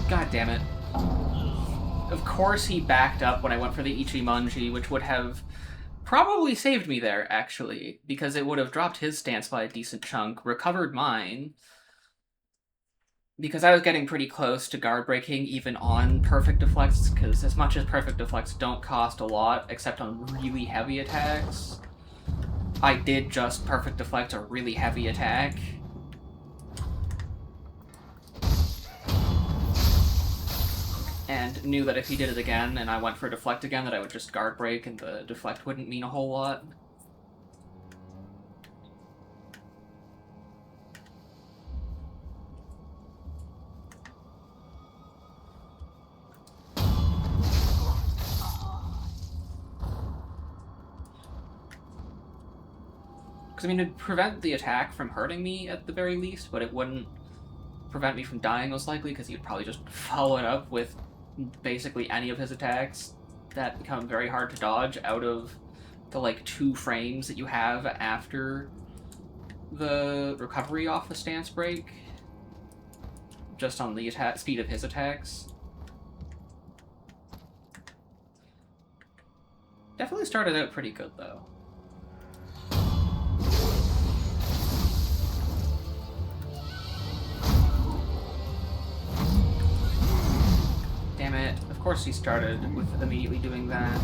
A: God damn it. Of course he backed up when I went for the Ichimonji, which would have probably saved me there, actually, because it would have dropped his stance by a decent chunk, recovered mine, because I was getting pretty close to guard breaking even on perfect deflects, because as much as perfect deflects don't cost a lot, except on really heavy attacks, I did just perfect deflect a really heavy attack. and knew that if he did it again and I went for a deflect again, that I would just guard break and the deflect wouldn't mean a whole lot. Because, I mean, it'd prevent the attack from hurting me at the very least, but it wouldn't prevent me from dying, most likely, because he'd probably just follow it up with basically any of his attacks that become very hard to dodge out of the, like, 2 frames that you have after the recovery off the stance break, just on the speed of his attacks. Definitely started out pretty good, though. Damn it. Of course he started with immediately doing that.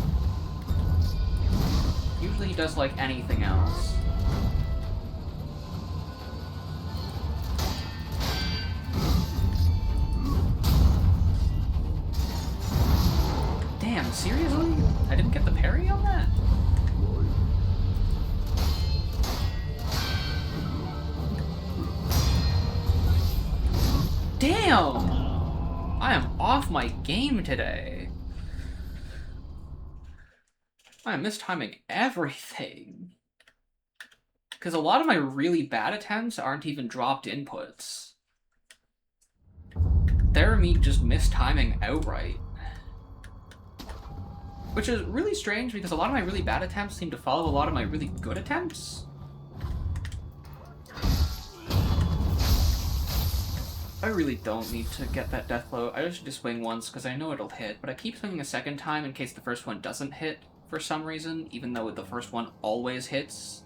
A: Usually he does, like, anything else. Damn, seriously? I didn't get the parry on that? Damn! I am off my game today. I am mistiming everything. Because a lot of my really bad attempts aren't even dropped inputs. They're me just mistiming outright. Which is really strange because a lot of my really bad attempts seem to follow a lot of my really good attempts. I really don't need to get that death blow. I just swing once because I know it'll hit, but I keep swinging a second time in case the first one doesn't hit for some reason, even though the first one always hits.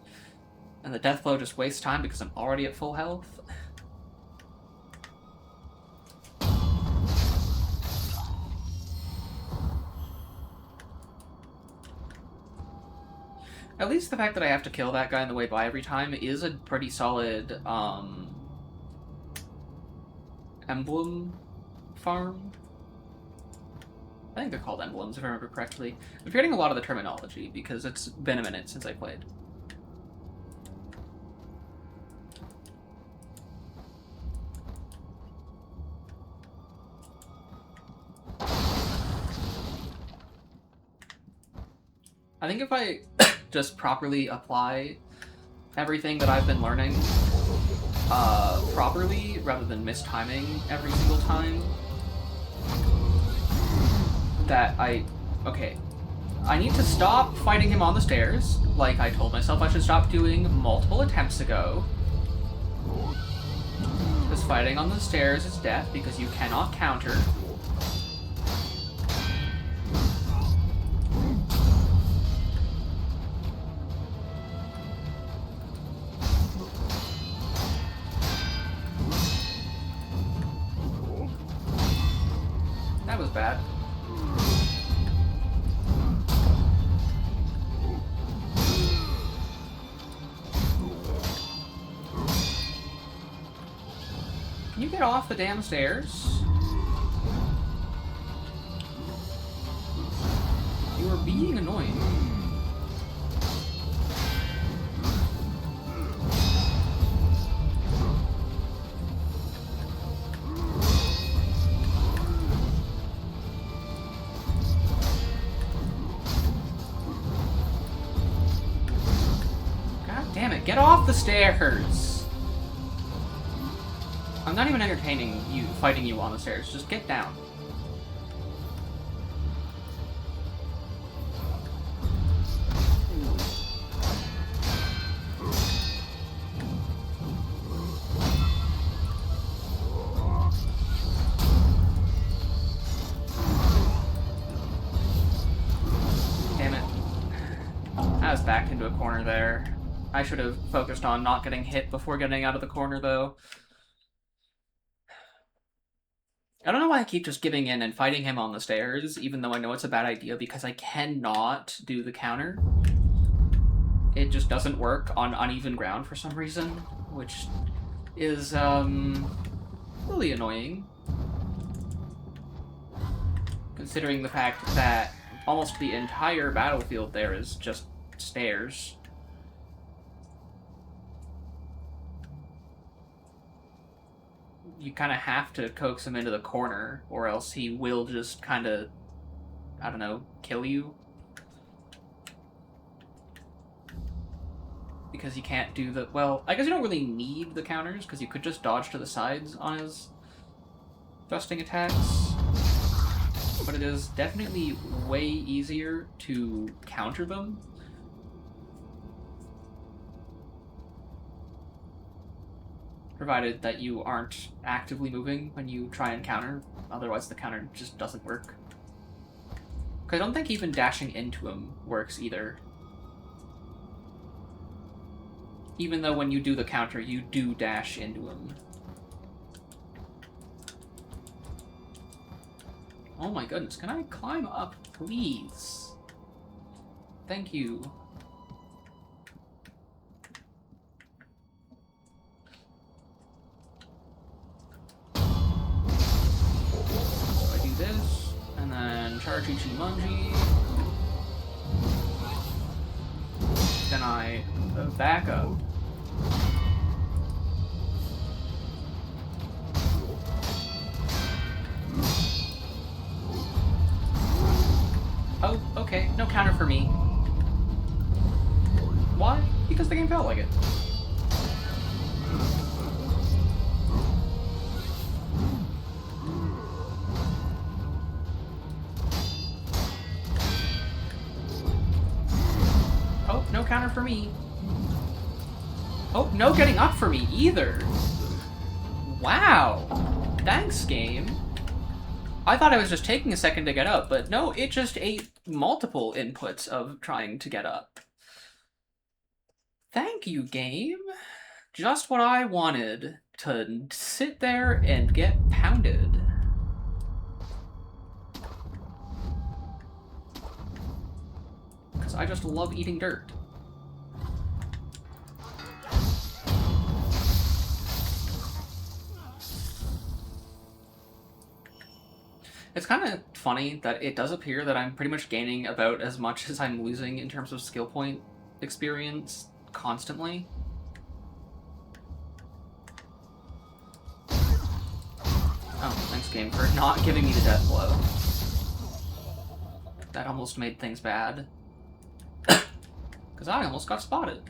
A: And the death blow just wastes time because I'm already at full health. At least the fact that I have to kill that guy on the way by every time is a pretty solid, emblem farm? I think they're called emblems, if I remember correctly. I'm forgetting a lot of the terminology, because it's been a minute since I played. I think if I just properly apply everything that I've been learning properly, rather than mistiming every single time, that okay, I need to stop fighting him on the stairs, like I told myself I should stop doing multiple attempts ago. Because fighting on the stairs is death, because you cannot counter. That was bad. Can you get off the damn stairs? You are being annoying. Damn it, get off the stairs! I'm not even entertaining you, fighting you on the stairs, just get down. Damn it. I was backed into a corner there. I should have focused on not getting hit before getting out of the corner, though. I don't know why I keep just giving in and fighting him on the stairs, even though I know it's a bad idea, because I cannot do the counter. It just doesn't work on uneven ground for some reason, which is, really annoying. considering the fact that almost the entire battlefield there is just stairs. You kind of have to coax him into the corner, or else he will just kind of, I don't know, kill you. Because you can't do the... Well, I guess you don't really need the counters, because you could just dodge to the sides on his thrusting attacks. But it is definitely way easier to counter them. Provided that you aren't actively moving when you try and counter, otherwise the counter just doesn't work. Because I don't think even dashing into him works either. Even though when you do the counter, you do dash into him. Oh my goodness, can I climb up, please? Thank you. This, and then charge Ichimonji. Then I back up. Oh, okay, no counter for me. Why? Because the game felt like it. No counter for me. Oh, no getting up for me either. Wow. Thanks, game. I thought I was just taking a second to get up, but no, it just ate multiple inputs of trying to get up. Thank you, game. Just what I wanted. To sit there and get pounded. Because I just love eating dirt. It's kind of funny that it does appear that I'm pretty much gaining about as much as I'm losing in terms of skill point experience constantly. Oh, thanks game for not giving me the death blow. That almost made things bad. Because I almost got spotted.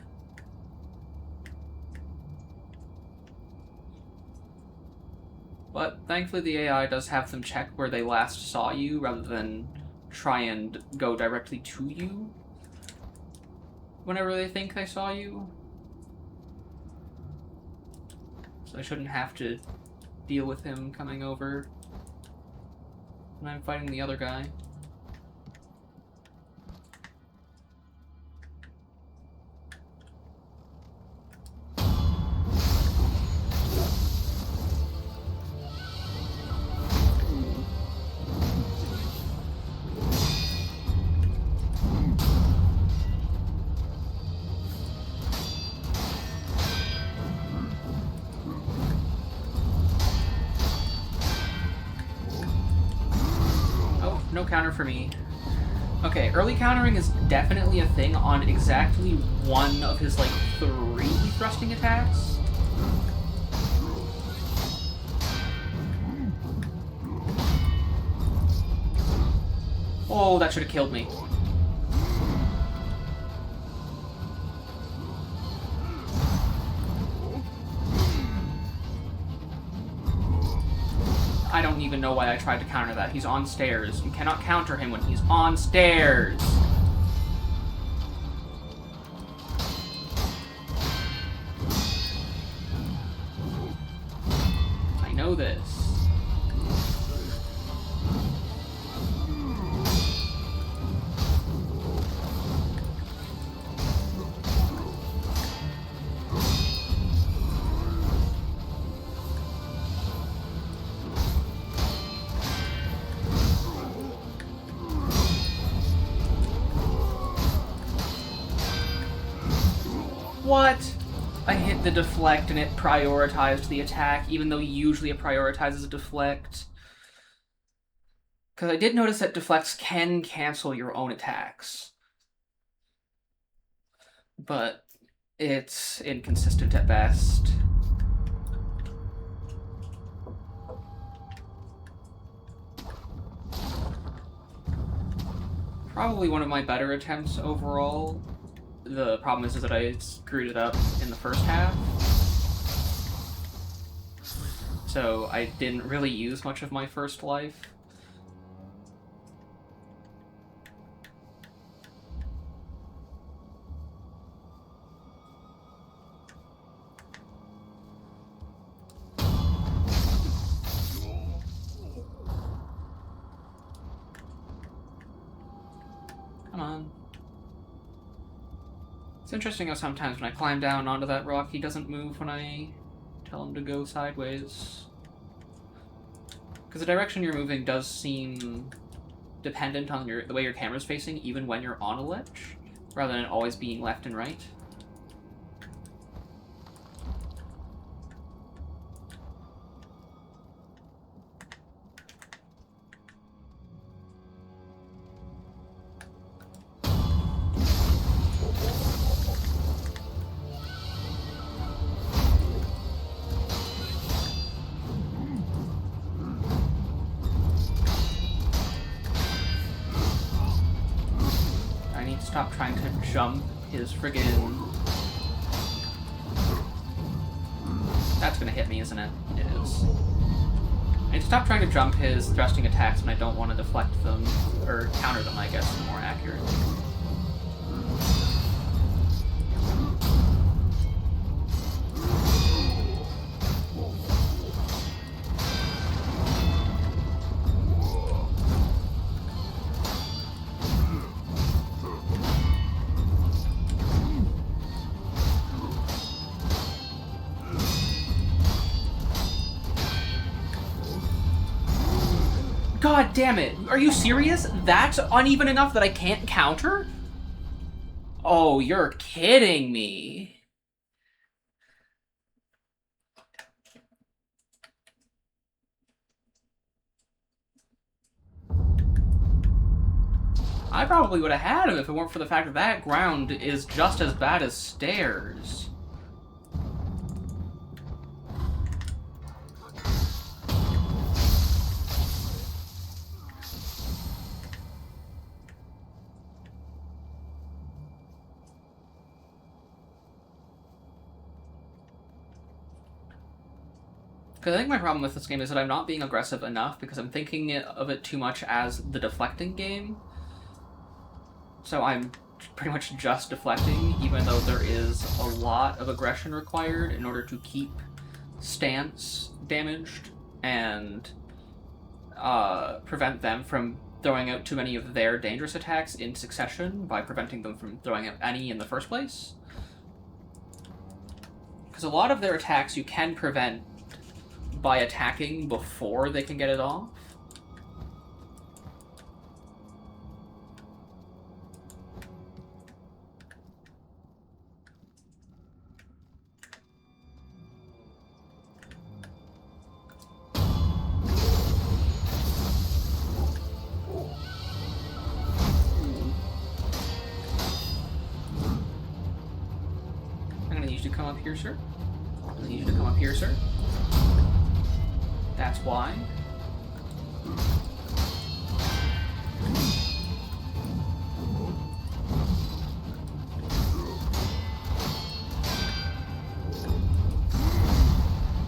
A: But thankfully the AI does have them check where they last saw you rather than try and go directly to you whenever they think they saw you. So I shouldn't have to deal with him coming over when I'm fighting the other guy. No counter for me. Okay, early countering is definitely a thing on exactly one of his, like, 3 thrusting attacks. Oh, that should have killed me. I don't even know why I tried to counter that. He's on stairs. You cannot counter him when he's on stairs. I know this. What? I hit the deflect and it prioritized the attack, even though usually it prioritizes a deflect. Because I did notice that deflects can cancel your own attacks. But it's inconsistent at best. Probably one of my better attempts overall. The problem is that I screwed it up in the first half. So I didn't really use much of my first life. Come on. It's interesting how sometimes when I climb down onto that rock, he doesn't move when I tell him to go sideways. Because the direction you're moving does seem dependent on the way your camera's facing, even when you're on a ledge, rather than always being left and right. Stop trying to jump his friggin'... That's gonna hit me, isn't it? It is. I need to stop trying to jump his thrusting attacks when I don't want to deflect them, or counter them, I guess, more accurately. God damn it! Are you serious? That's uneven enough that I can't counter? Oh, you're kidding me. I probably would have had him if it weren't for the fact that that ground is just as bad as stairs. Because I think my problem with this game is that I'm not being aggressive enough because I'm thinking of it too much as the deflecting game. So I'm pretty much just deflecting, even though there is a lot of aggression required in order to keep stance damaged and prevent them from throwing out too many of their dangerous attacks in succession by preventing them from throwing out any in the first place. Because a lot of their attacks you can prevent by attacking before they can get it off. I'm gonna need you to come up here, sir. I'm gonna need you to come up here, sir. That's why.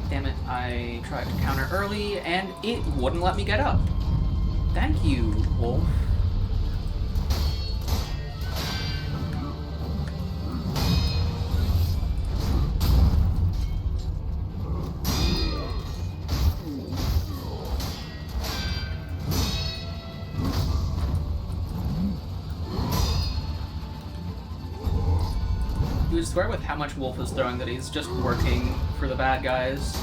A: Damn it, I tried to counter early and it wouldn't let me get up. Thank you, Wolf. You would swear with how much Wolf is throwing that he's just working for the bad guys.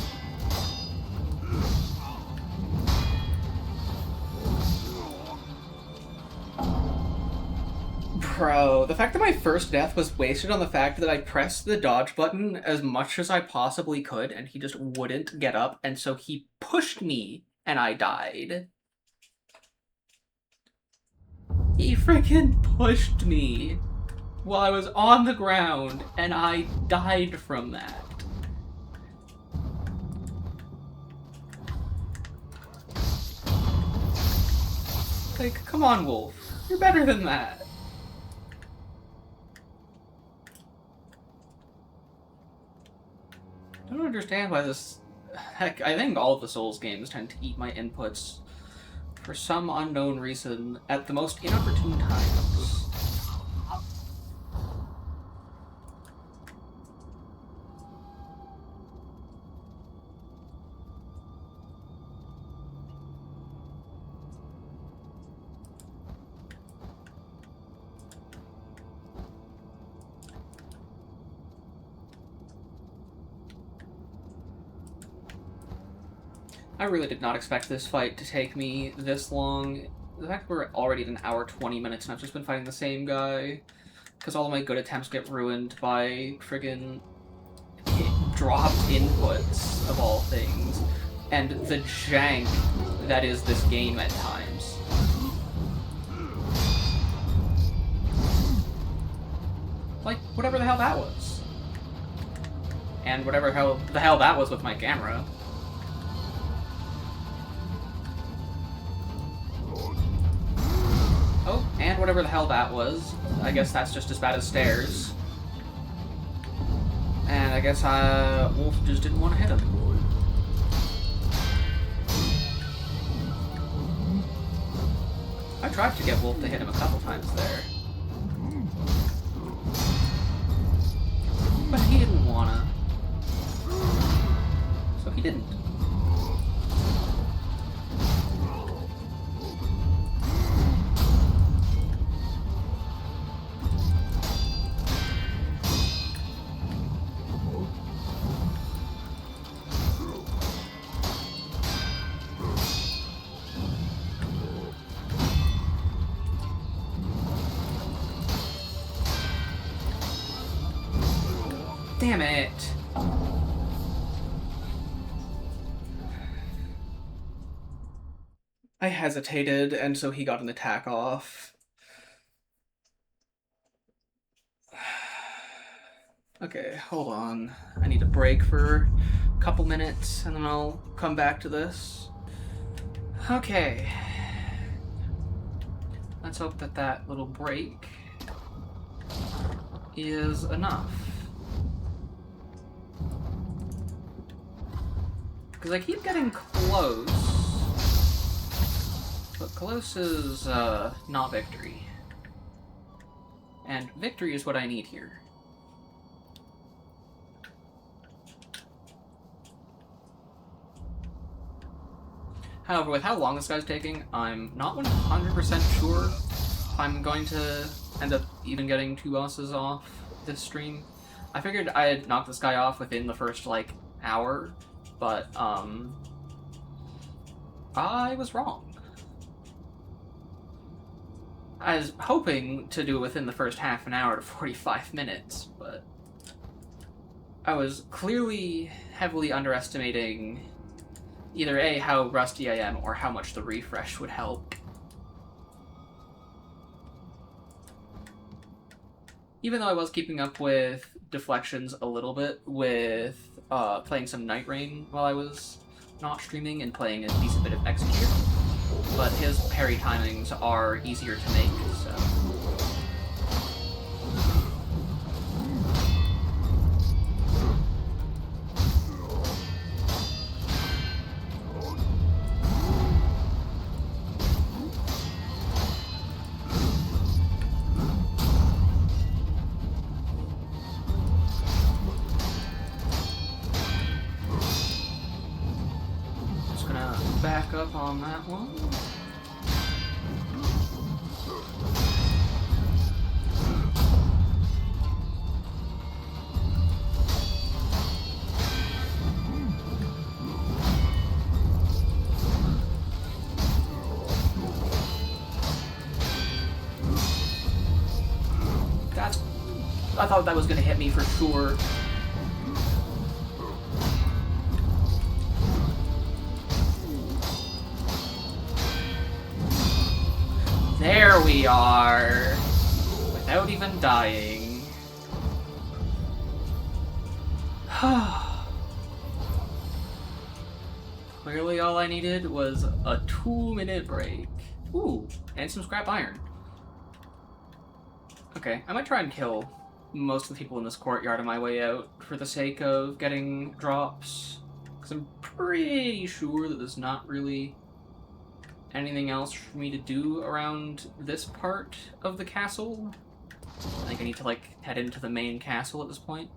A: Bro, the fact that my first death was wasted on the fact that I pressed the dodge button as much as I possibly could and he just wouldn't get up, and so he pushed me and I died. He freaking pushed me while I was on the ground, and I died from that. Like, come on, Wolf. You're better than that. I don't understand why this... Heck, I think all of the Souls games tend to eat my inputs for some unknown reason at the most inopportune times. I really did not expect this fight to take me this long. The fact we're already at an hour 20 minutes and I've just been fighting the same guy because all of my good attempts get ruined by friggin' dropped inputs of all things and the jank that is this game at times. Like, whatever the hell that was. And whatever the hell that was with my camera. Oh, and whatever the hell that was. I guess that's just as bad as stairs. And I guess Wolf just didn't want to hit him. I tried to get Wolf to hit him a couple times there. But he didn't wanna. So he didn't. Damn it. I hesitated, and so he got an attack off. Okay, hold on. I need a break for a couple minutes, and then I'll come back to this. Okay. Let's hope that that little break is enough. Because I keep getting close, but close is not victory. And victory is what I need here. However, with how long this guy's taking, I'm not 100% sure if I'm going to end up even getting 2 bosses off this stream. I figured I'd knock this guy off within the first, like, hour. But, I was wrong. I was hoping to do it within the first half an hour to 45 minutes, but I was clearly heavily underestimating either A, how rusty I am, or how much the refresh would help. Even though I was keeping up with deflections a little bit with playing some Night Rain while I was not streaming and playing a decent bit of Execute, but his parry timings are easier to make, so... back up on that one. I thought that was gonna hit me for sure. There we are! Without even dying. Clearly all I needed was a 2-minute break. Ooh, and some scrap iron. Okay, I might try and kill most of the people in this courtyard on my way out for the sake of getting drops. Because I'm pretty sure that there's not really anything else for me to do around this part of the castle. I think I need to, like, head into the main castle at this point.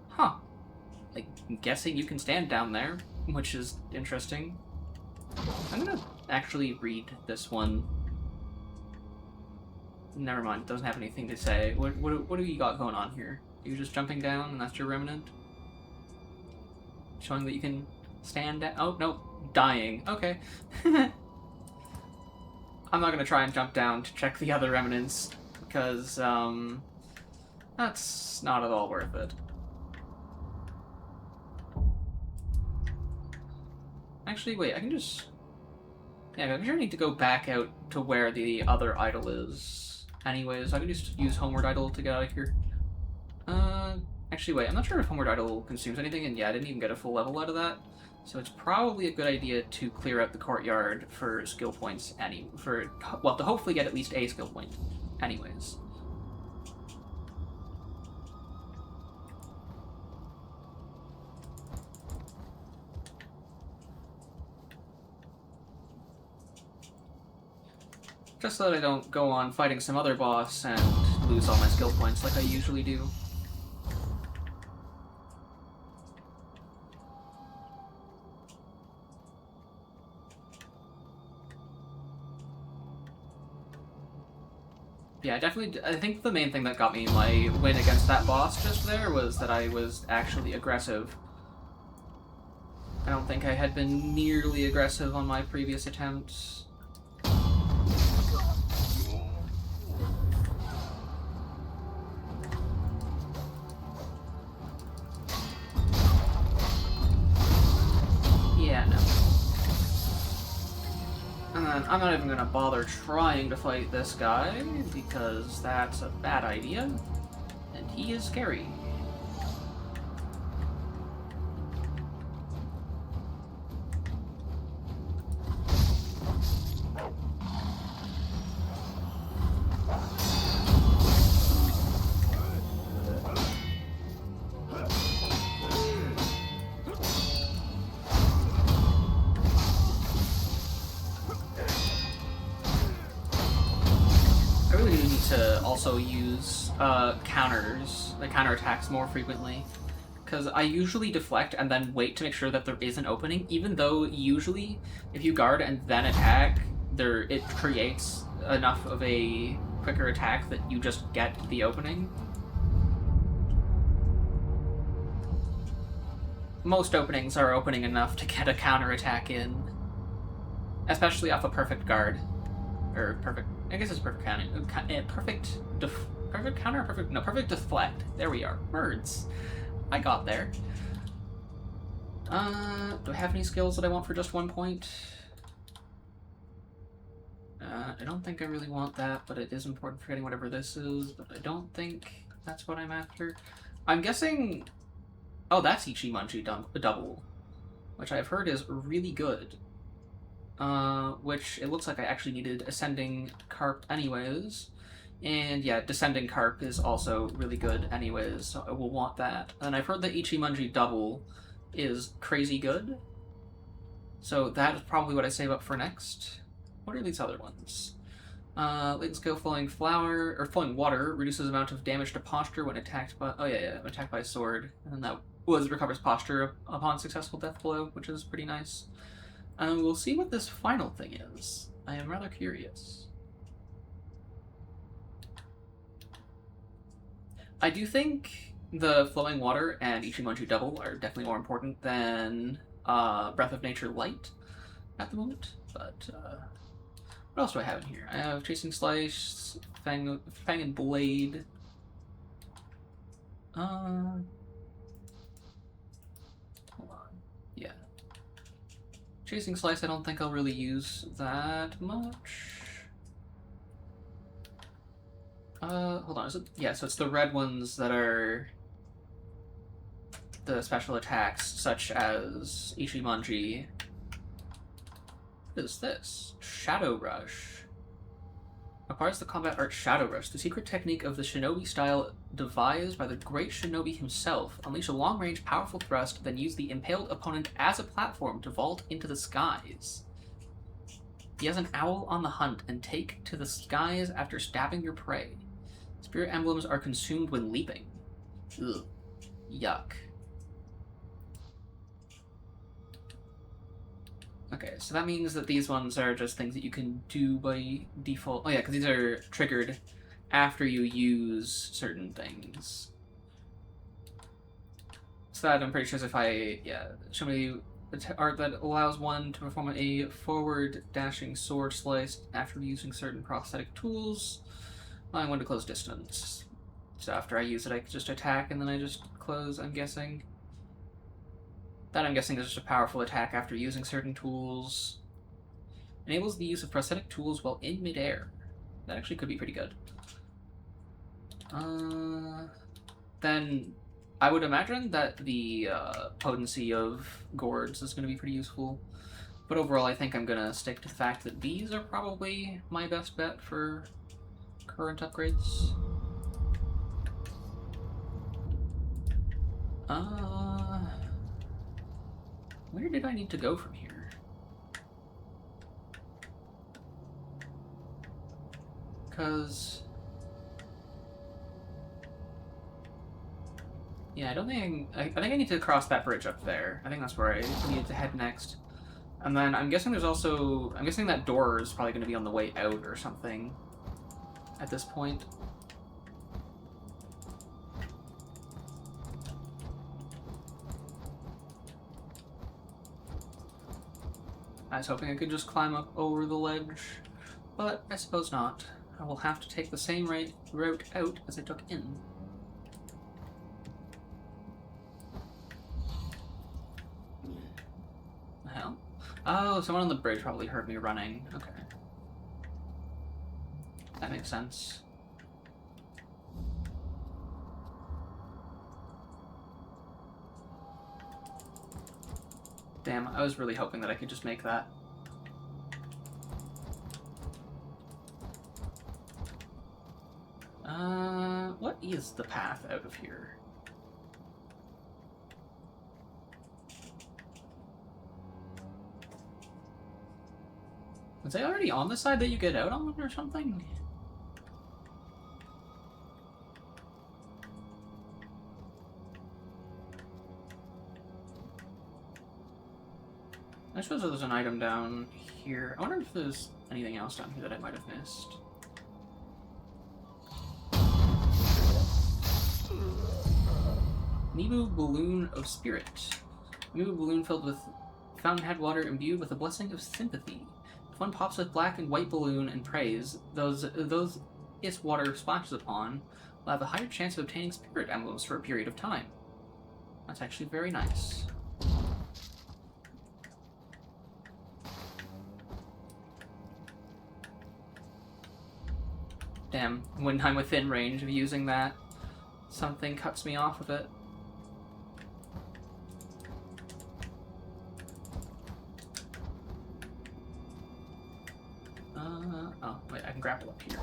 A: Huh. Like, I'm guessing you can stand down there, which is interesting. I'm gonna actually read this one. Never mind, it doesn't have anything to say. What do you got going on here? You're just jumping down and that's your remnant? Showing that you can stand down? Oh, no, dying. Okay. I'm not gonna try and jump down to check the other remnants, because, that's not at all worth it. Actually, wait, I can just... Yeah, I'm sure I need to go back out to where the other idol is. Anyways, I can just use Homeward Idol to get out of here. Actually, wait, I'm not sure if Homeward Idol consumes anything, and yeah, I didn't even get a full level out of that. So it's probably a good idea to clear out the courtyard for skill points well, to hopefully get at least a skill point. Anyways. Just so that I don't go on fighting some other boss and lose all my skill points like I usually do. Yeah, definitely. I think the main thing that got me my win against that boss just there was that I was actually aggressive. I don't think I had been nearly aggressive on my previous attempts. Yeah, no. And then I'm not even gonna bother trying to fight this guy, because that's a bad idea. And he is scary. Also use counterattacks more frequently, because I usually deflect and then wait to make sure that there is an opening, even though usually if you guard and then attack, it creates enough of a quicker attack that you just get the opening. Most openings are opening enough to get a counterattack in, especially off a perfect guard. Or perfect, I guess it's perfect counter. Perfect counter? Perfect deflect. There we are. Words. I got there. Do I have any skills that I want for just 1 point? I don't think I really want that, but it is important for getting whatever this is, but I don't think that's what I'm after. I'm guessing... Oh, that's Ichimonji double, which I've heard is really good. Which it looks like I actually needed Ascending Carp anyways. And yeah, Descending Carp is also really good anyways, so I will want that. And I've heard that Ichimonji double is crazy good. So that is probably what I save up for next. What are these other ones? Latent skill Flowing Flower, or Flowing Water, reduces amount of damage to posture when attacked by... Oh yeah, attacked by a sword. And that recovers posture upon successful death blow, which is pretty nice. We'll see what this final thing is. I am rather curious. I do think the Flowing Water and Ichimonji double are definitely more important than Breath of Nature Light at the moment, but what else do I have in here? I have Chasing Slice, Fang and Blade. Hold on. Yeah. Chasing Slice, I don't think I'll really use that much. Hold on, is it? Yeah, so it's the red ones that are the special attacks, such as Ichimonji. What is this? Shadow Rush. Acquires the combat art Shadow Rush, the secret technique of the shinobi style devised by the great shinobi himself. Unleash a long-range, powerful thrust, then use the impaled opponent as a platform to vault into the skies. He has an owl on the hunt and take to the skies after stabbing your prey. Spirit emblems are consumed when leaping. Ugh. Yuck. Okay, so that means that these ones are just things that you can do by default. Oh yeah, because these are triggered after you use certain things. So that I'm pretty sure is if I, show me art that allows one to perform a forward dashing sword slice after using certain prosthetic tools, allowing one to close distance. So after I use it, I just attack and then I just close, I'm guessing. That, I'm guessing, is just a powerful attack after using certain tools. Enables the use of prosthetic tools while in midair. That actually could be pretty good. Then I would imagine that the potency of gourds is going to be pretty useful. But overall, I think I'm going to stick to the fact that these are probably my best bet for current upgrades. Where did I need to go from here? Because... yeah, I don't think... I think I need to cross that bridge up there. I think that's where I need to head next. And then I'm guessing there's also... I'm guessing that door is probably going to be on the way out or something at this point. I was hoping I could just climb up over the ledge, but I suppose not. I will have to take the same route out as I took in. The hell? Oh, someone on the bridge probably heard me running. Okay. That makes sense. Damn, I was really hoping that I could just make that. What is the path out of here? Was I already on the side that you get out on or something? I suppose there's an item down here. I wonder if there's anything else down here that I might have missed. Nibu Balloon of Spirit. Nibu balloon filled with fountainhead water imbued with a blessing of sympathy. If one pops with black and white balloon and prays, those its water splashes upon will have a higher chance of obtaining spirit emblems for a period of time. That's actually very nice. Damn, when I'm within range of using that, something cuts me off of it. Oh, wait, I can grapple up here.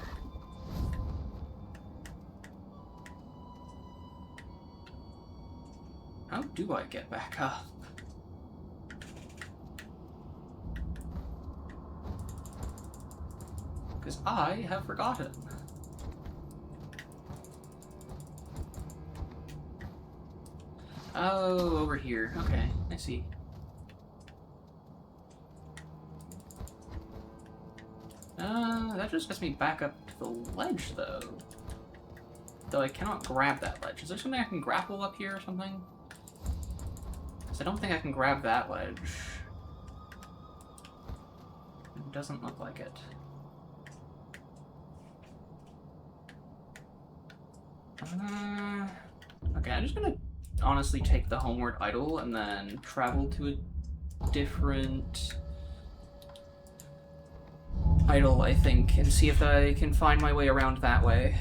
A: How do I get back up? Because I have forgotten. Oh, over here. Okay, I see. That just gets me back up to the ledge, though. Though I cannot grab that ledge. Is there something I can grapple up here or something? Because I don't think I can grab that ledge. It doesn't look like it. Okay, I'm just gonna honestly take the homeward idol and then travel to a different idol, I think, and see if I can find my way around that way.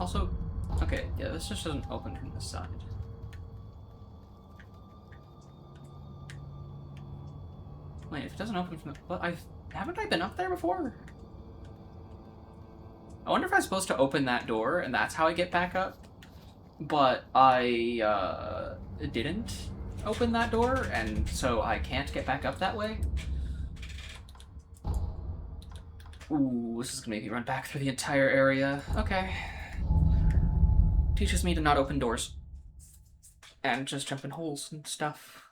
A: Also, okay, yeah, this just doesn't open from this side. Wait, if it doesn't open from the... Well, haven't I been up there before? I wonder if I'm supposed to open that door, and that's how I get back up. But I, didn't open that door, and so I can't get back up that way. Ooh, this is gonna make me run back through the entire area. Okay. Teaches me to not open doors. And just jump in holes and stuff.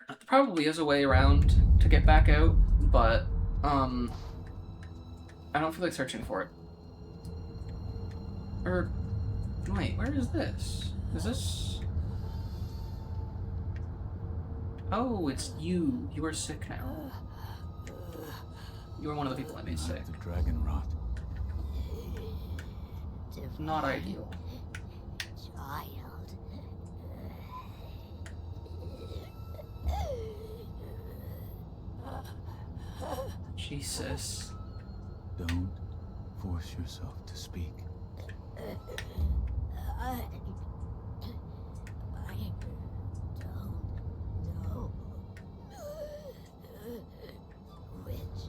A: There probably is a way around to get back out, but, I don't feel like searching for it. Or, wait, where is this? Is this... Oh, it's you. You are sick now. You are one of the people I made sick.
C: The dragon rot.
A: Not ideal.
E: Child.
A: Jesus.
C: Don't force yourself to speak.
E: I don't know which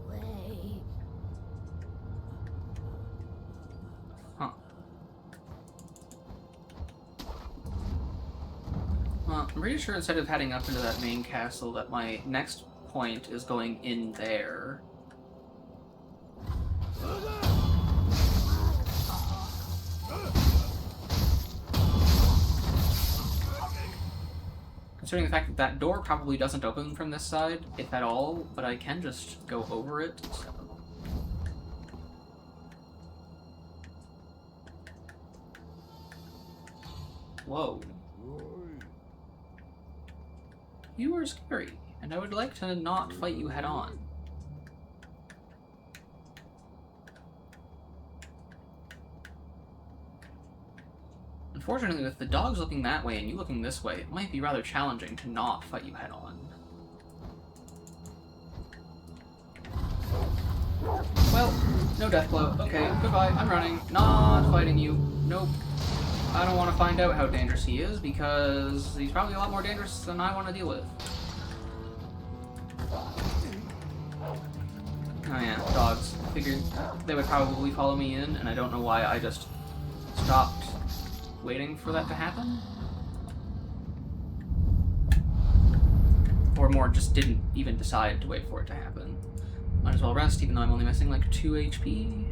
E: way.
A: Huh. Well, I'm pretty sure instead of heading up into that main castle that my next point is going in there. Considering the fact that that door probably doesn't open from this side, if at all, but I can just go over it. So. Whoa. You are scary, and I would like to not fight you head on. Unfortunately, with the dogs looking that way and you looking this way, it might be rather challenging to not fight you head on. Well, no death blow. Okay, goodbye. I'm running. Not fighting you. Nope. I don't want to find out how dangerous he is, because he's probably a lot more dangerous than I want to deal with. Oh yeah, dogs. I figured they would probably follow me in, and I don't know why I just stopped waiting for that to happen. Or more, just didn't even decide to wait for it to happen. Might as well rest, even though I'm only missing like 2 HP.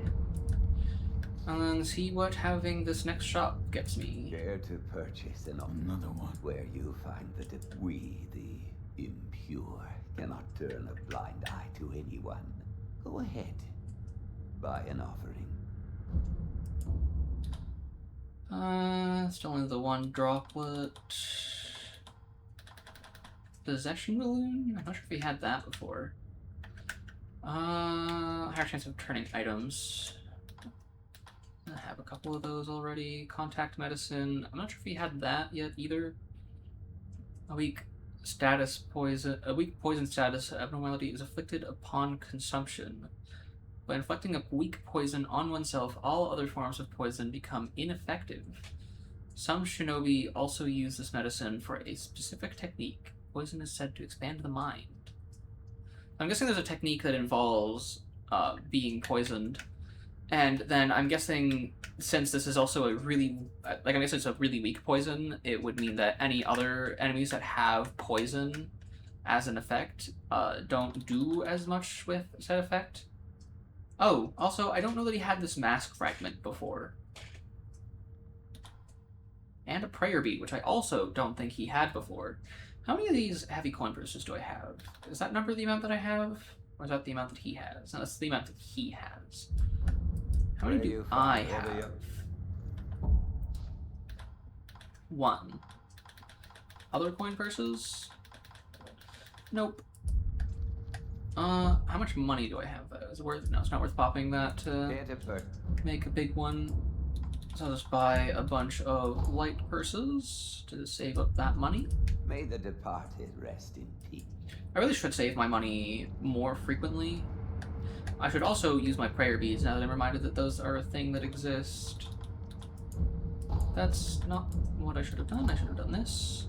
A: And then see what having this next shop gets me.
F: Dare to purchase
C: Another one.
F: where you find that we, the impure, cannot turn a blind eye to anyone. Go ahead. Buy an offering.
A: Still only the one droplet. Possession balloon? I'm not sure if we had that before. Higher chance of turning items. I have a couple of those already. Contact medicine. I'm not sure if we had that yet either. A weak poison status abnormality is afflicted upon consumption. By inflicting a weak poison on oneself, all other forms of poison become ineffective. Some shinobi also use this medicine for a specific technique. Poison is said to expand the mind. I'm guessing there's a technique that involves being poisoned. And then I'm guessing, since this is also a really, I guess it's a really weak poison, it would mean that any other enemies that have poison as an effect don't do as much with said effect. Oh, also, I don't know that he had this mask fragment before. And a prayer bead, which I also don't think he had before. How many of these heavy coin purses do I have? Is that number the amount that I have? Or is that the amount that he has? No, that's the amount that he has. How many do I have? 1. Other coin purses? Nope. How much money do I have? Is it worth? No, it's not worth popping that to make a big one. So I'll just buy a bunch of light purses to save up that money.
F: May the departed rest in peace.
A: I really should save my money more frequently. I should also use my prayer beads now that I'm reminded that those are a thing that exist. That's not what I should have done. I should have done this.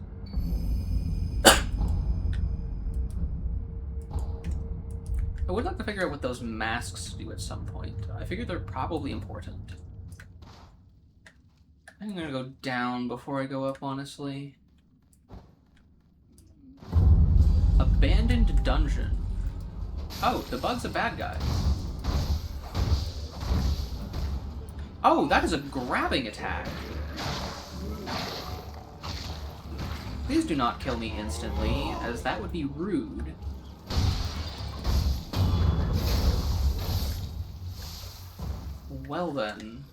A: I would like to figure out what those masks do at some point. I figure they're probably important. I'm gonna go down before I go up, honestly. Abandoned dungeon. Oh, the bug's a bad guy. Oh, that is a grabbing attack. Please do not kill me instantly, as that would be rude. Well then.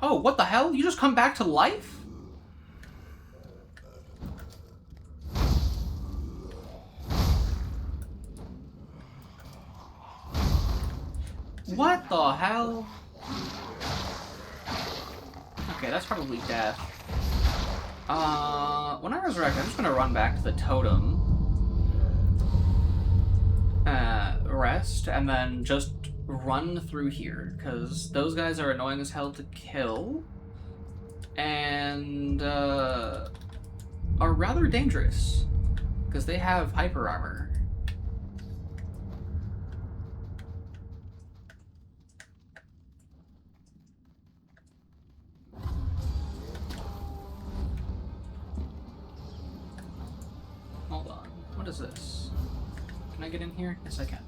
A: Oh, what the hell? You just come back to life? What the hell? Okay, that's probably death. When I resurrect, I'm just gonna run back to the totem. Rest, and then just run through here, because those guys are annoying as hell to kill, and are rather dangerous, because they have hyper armor. Hold on, what is this? Can I get in here? Yes, I can.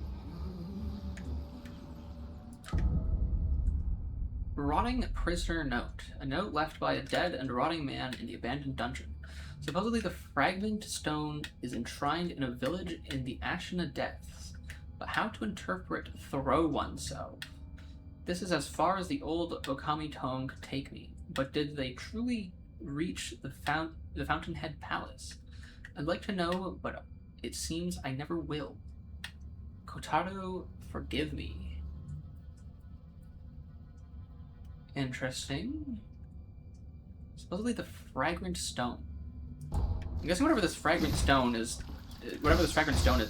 A: Rotting prisoner note. A note left by a dead and rotting man in the abandoned dungeon. Supposedly the fragment stone is enshrined in a village in the Ashina Depths. But how to interpret throw oneself? This is as far as the old Okami tome could take me. But did they truly reach the Fountainhead Palace? I'd like to know, but it seems I never will. Kotaro, forgive me. Interesting. Supposedly the fragrant stone. I'm guessing whatever this fragrant stone is...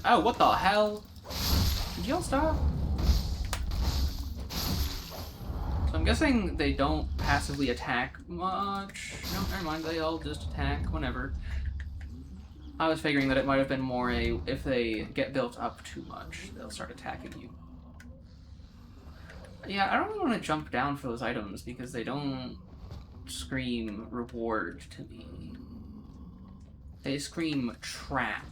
A: Oh, what the hell? Did y'all stop? So I'm guessing they don't passively attack much. No, never mind. They all just attack whenever. I was figuring that it might have been more a... If they get built up too much, they'll start attacking you. Yeah, I don't really want to jump down for those items because they don't scream reward to me. They scream trap.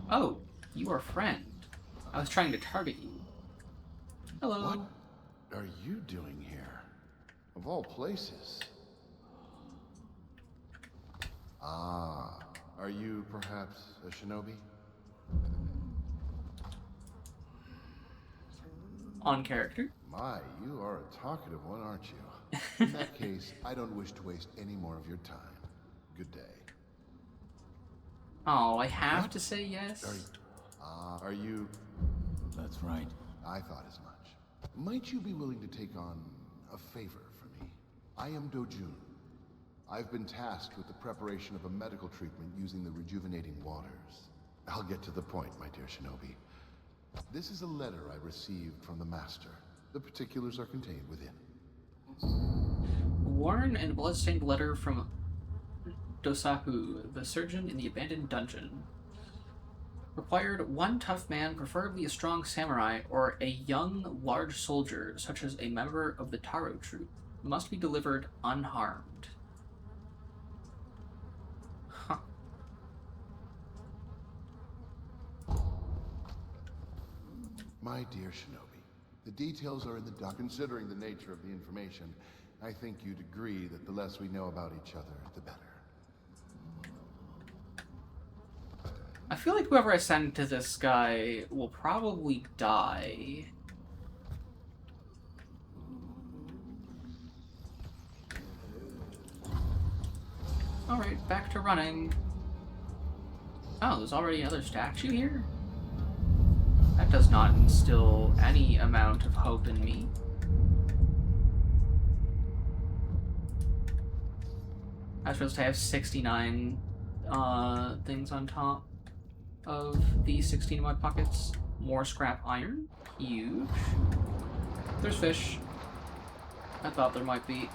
A: Oh, you are a friend. I was trying to target you. Hello.
B: What are you doing here? Of all places. Ah, are you perhaps a shinobi?
A: On character.
B: My, you are a talkative one, aren't you? In that case, I don't wish to waste any more of your time. Good day.
A: Oh, I have to say yes?
B: Are you...
C: That's right.
B: I thought as much. Might you be willing to take on a favor for me? I am Dojun. I've been tasked with the preparation of a medical treatment using the rejuvenating waters. I'll get to the point, my dear shinobi. This is a letter I received from the Master. The particulars are contained within.
A: Worn and blood-stained letter from Dosaku, the surgeon in the abandoned dungeon. Required one tough man, preferably a strong samurai, or a young, large soldier, such as a member of the Taro troop. Must be delivered unharmed. Huh.
B: My dear shinobi, the details are in the doc. Considering the nature of the information, I think you'd agree that the less we know about each other, the better.
A: I feel like whoever I send to this guy will probably die. Alright, back to running. Oh, there's already another statue here? That does not instill any amount of hope in me. I suppose I have 69 things on top of the 16 in my pockets. More scrap iron. Huge. There's fish. I thought there might be.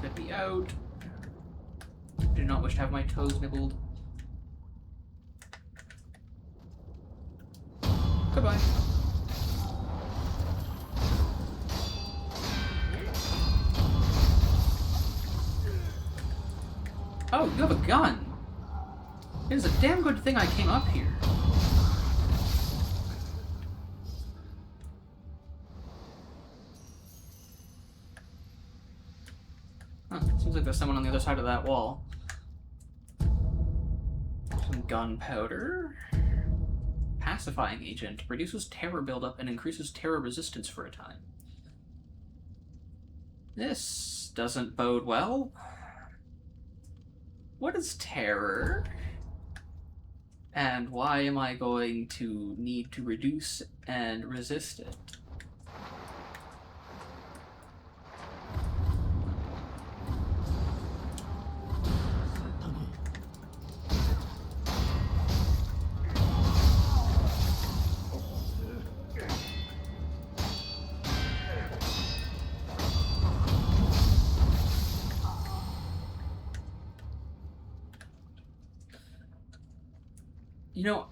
A: Get me out. Do not wish to have my toes nibbled. Goodbye. Oh, you have a gun. It is a damn good thing I came up here. Huh, seems like there's someone on the other side of that wall. Some gunpowder. Pacifying agent. Reduces terror buildup and increases terror resistance for a time. This doesn't bode well. What is terror? And why am I going to need to reduce and resist it? You know,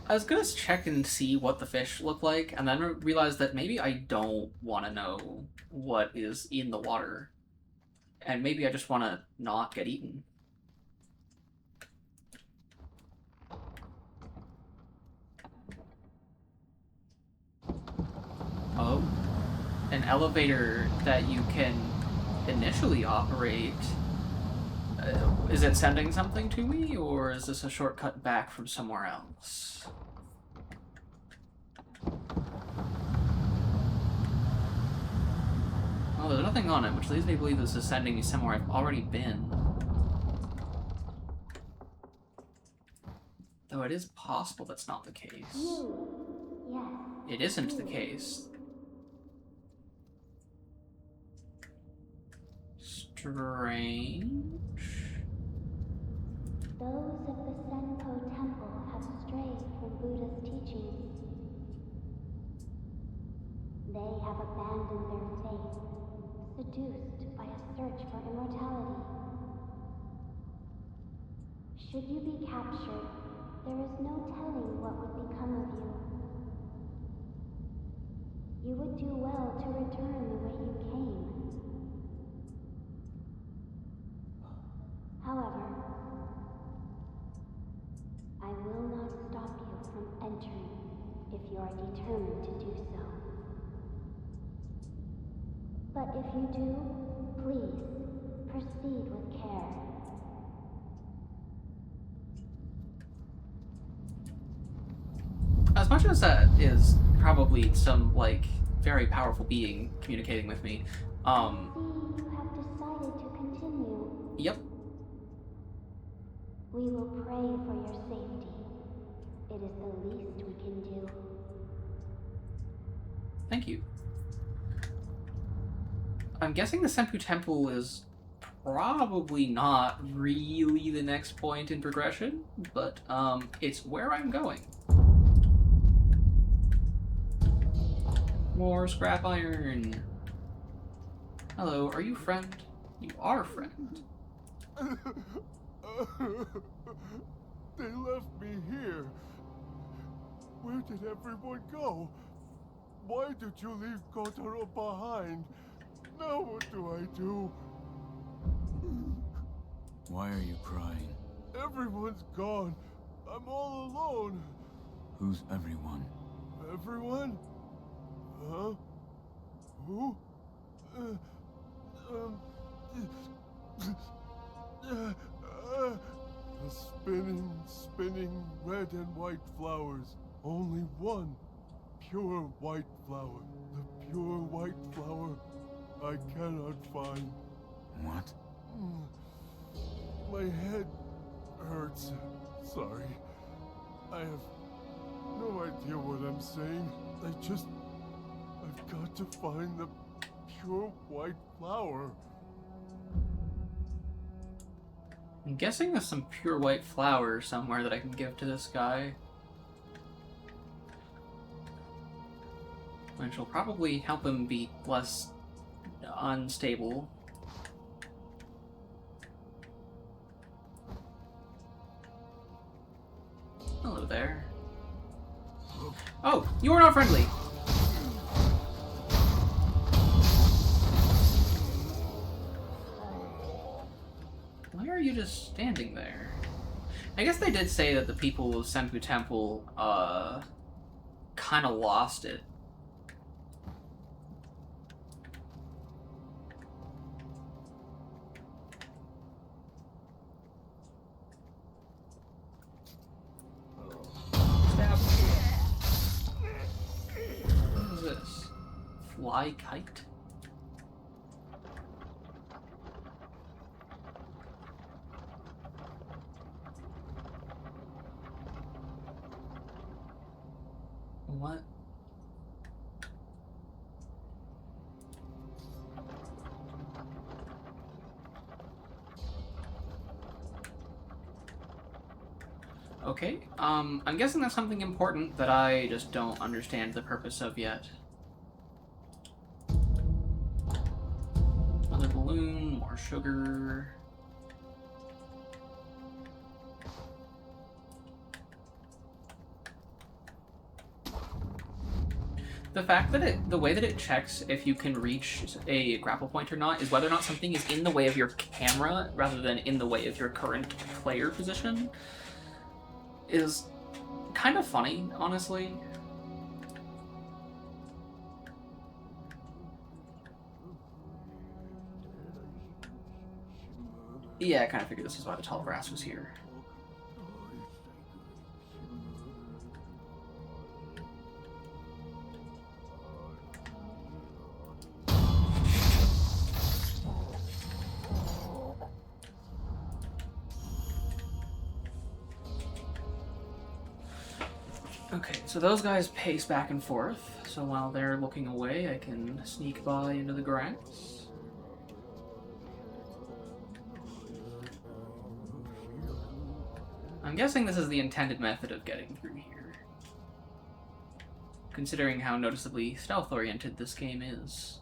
A: I was gonna check and see what the fish look like, and then realized that maybe I don't want to know what is in the water. And maybe I just want to not get eaten. Oh. An elevator that you can initially operate. Is it sending something to me, or is this a shortcut back from somewhere else? Oh, there's nothing on it, which leads me to believe this is sending me somewhere I've already been. Though it is possible that's not the case.
D: Yes.
A: It isn't the case. Strange.
D: Those of the Senko Temple have strayed from Buddha's teachings. They have abandoned their faith, seduced by a search for immortality. Should you be captured, there is no telling what would become of you. You would do well to return the way you came. However, I will not stop you from entering if you are determined to do so. But if you do, please proceed with care.
A: As much as that is probably some, like, very powerful being communicating with me,
D: I see you have decided to continue.
A: Yep.
D: We will pray for your safety. It is the least we can do.
A: Thank you. I'm guessing the Senpu Temple is probably not really the next point in progression, but it's where I'm going. More scrap iron. Hello, are you friend? You are friend.
B: They left me here. Where did everyone go? Why did you leave Kotaro behind? Now what do I do?
C: Why are you crying?
B: Everyone's gone. I'm all alone.
C: Who's everyone?
B: Everyone? Huh? Who? The spinning red and white flowers. Only one pure white flower. The pure white flower I cannot find.
C: What?
B: My head hurts. Sorry. I have no idea what I'm saying. I've got to find the pure white flower.
A: I'm guessing there's some pure white flour somewhere that I can give to this guy. Which will probably help him be less unstable. Hello there. Oh, you are not friendly! Why are you just standing there? I guess they did say that the people of Senpu Temple, kinda lost it. Stab. What is this? Fly kite? What? Okay, I'm guessing that's something important that I just don't understand the purpose of yet. Another balloon, more sugar. The fact that the way that it checks if you can reach a grapple point or not is whether or not something is in the way of your camera rather than in the way of your current player position is kind of funny, honestly. Yeah, I kind of figured this is why the tall grass was here. Okay, so those guys pace back and forth, so while they're looking away, I can sneak by into the grass. I'm guessing this is the intended method of getting through here, considering how noticeably stealth-oriented this game is.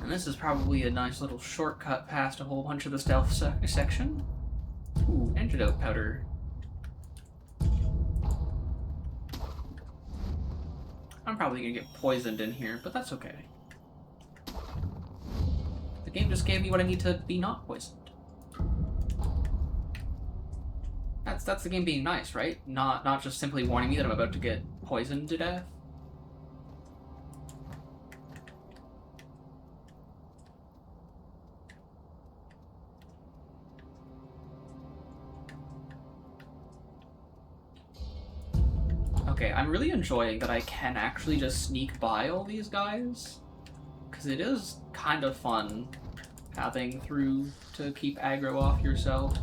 A: And this is probably a nice little shortcut past a whole bunch of the stealth section. Ooh, antidote powder. I'm probably gonna get poisoned in here, but that's okay. The game just gave me what I need to be not poisoned. That's the game being nice, right? Not just simply warning me that I'm about to get poisoned to death. Okay, I'm really enjoying that I can actually just sneak by all these guys, because it is kind of fun having through to keep aggro off yourself.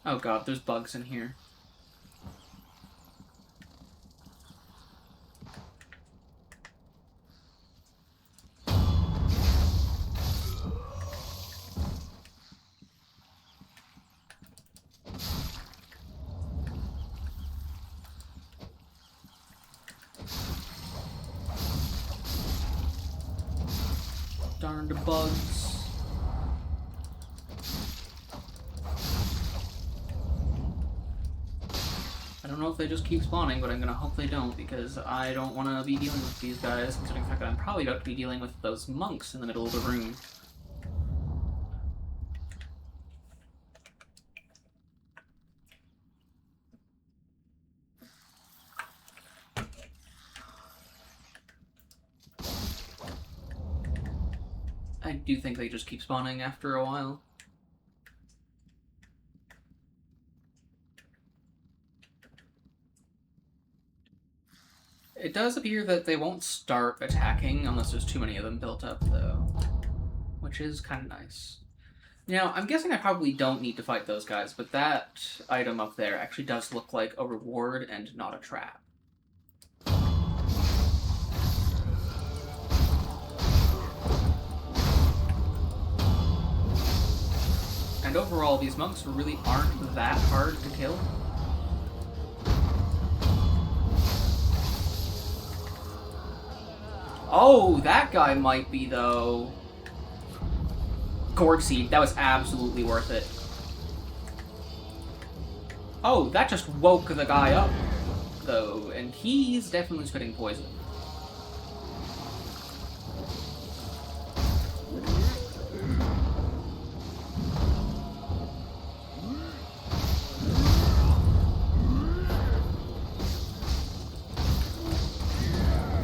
A: Oh god, there's bugs in here. Darned bugs. I don't know if they just keep spawning, but I'm gonna hope they don't, because I don't want to be dealing with these guys, considering the fact that I'm probably about to be dealing with those monks in the middle of the room. I do think they just keep spawning after a while. It does appear that they won't start attacking unless there's too many of them built up, though, which is kind of nice. Now, I'm guessing I probably don't need to fight those guys, but that item up there actually does look like a reward and not a trap. And overall, these monks really aren't that hard to kill. Oh, that guy might be, though. Gourd Seed, that was absolutely worth it. Oh, that just woke the guy up, though, and he's definitely spitting poison.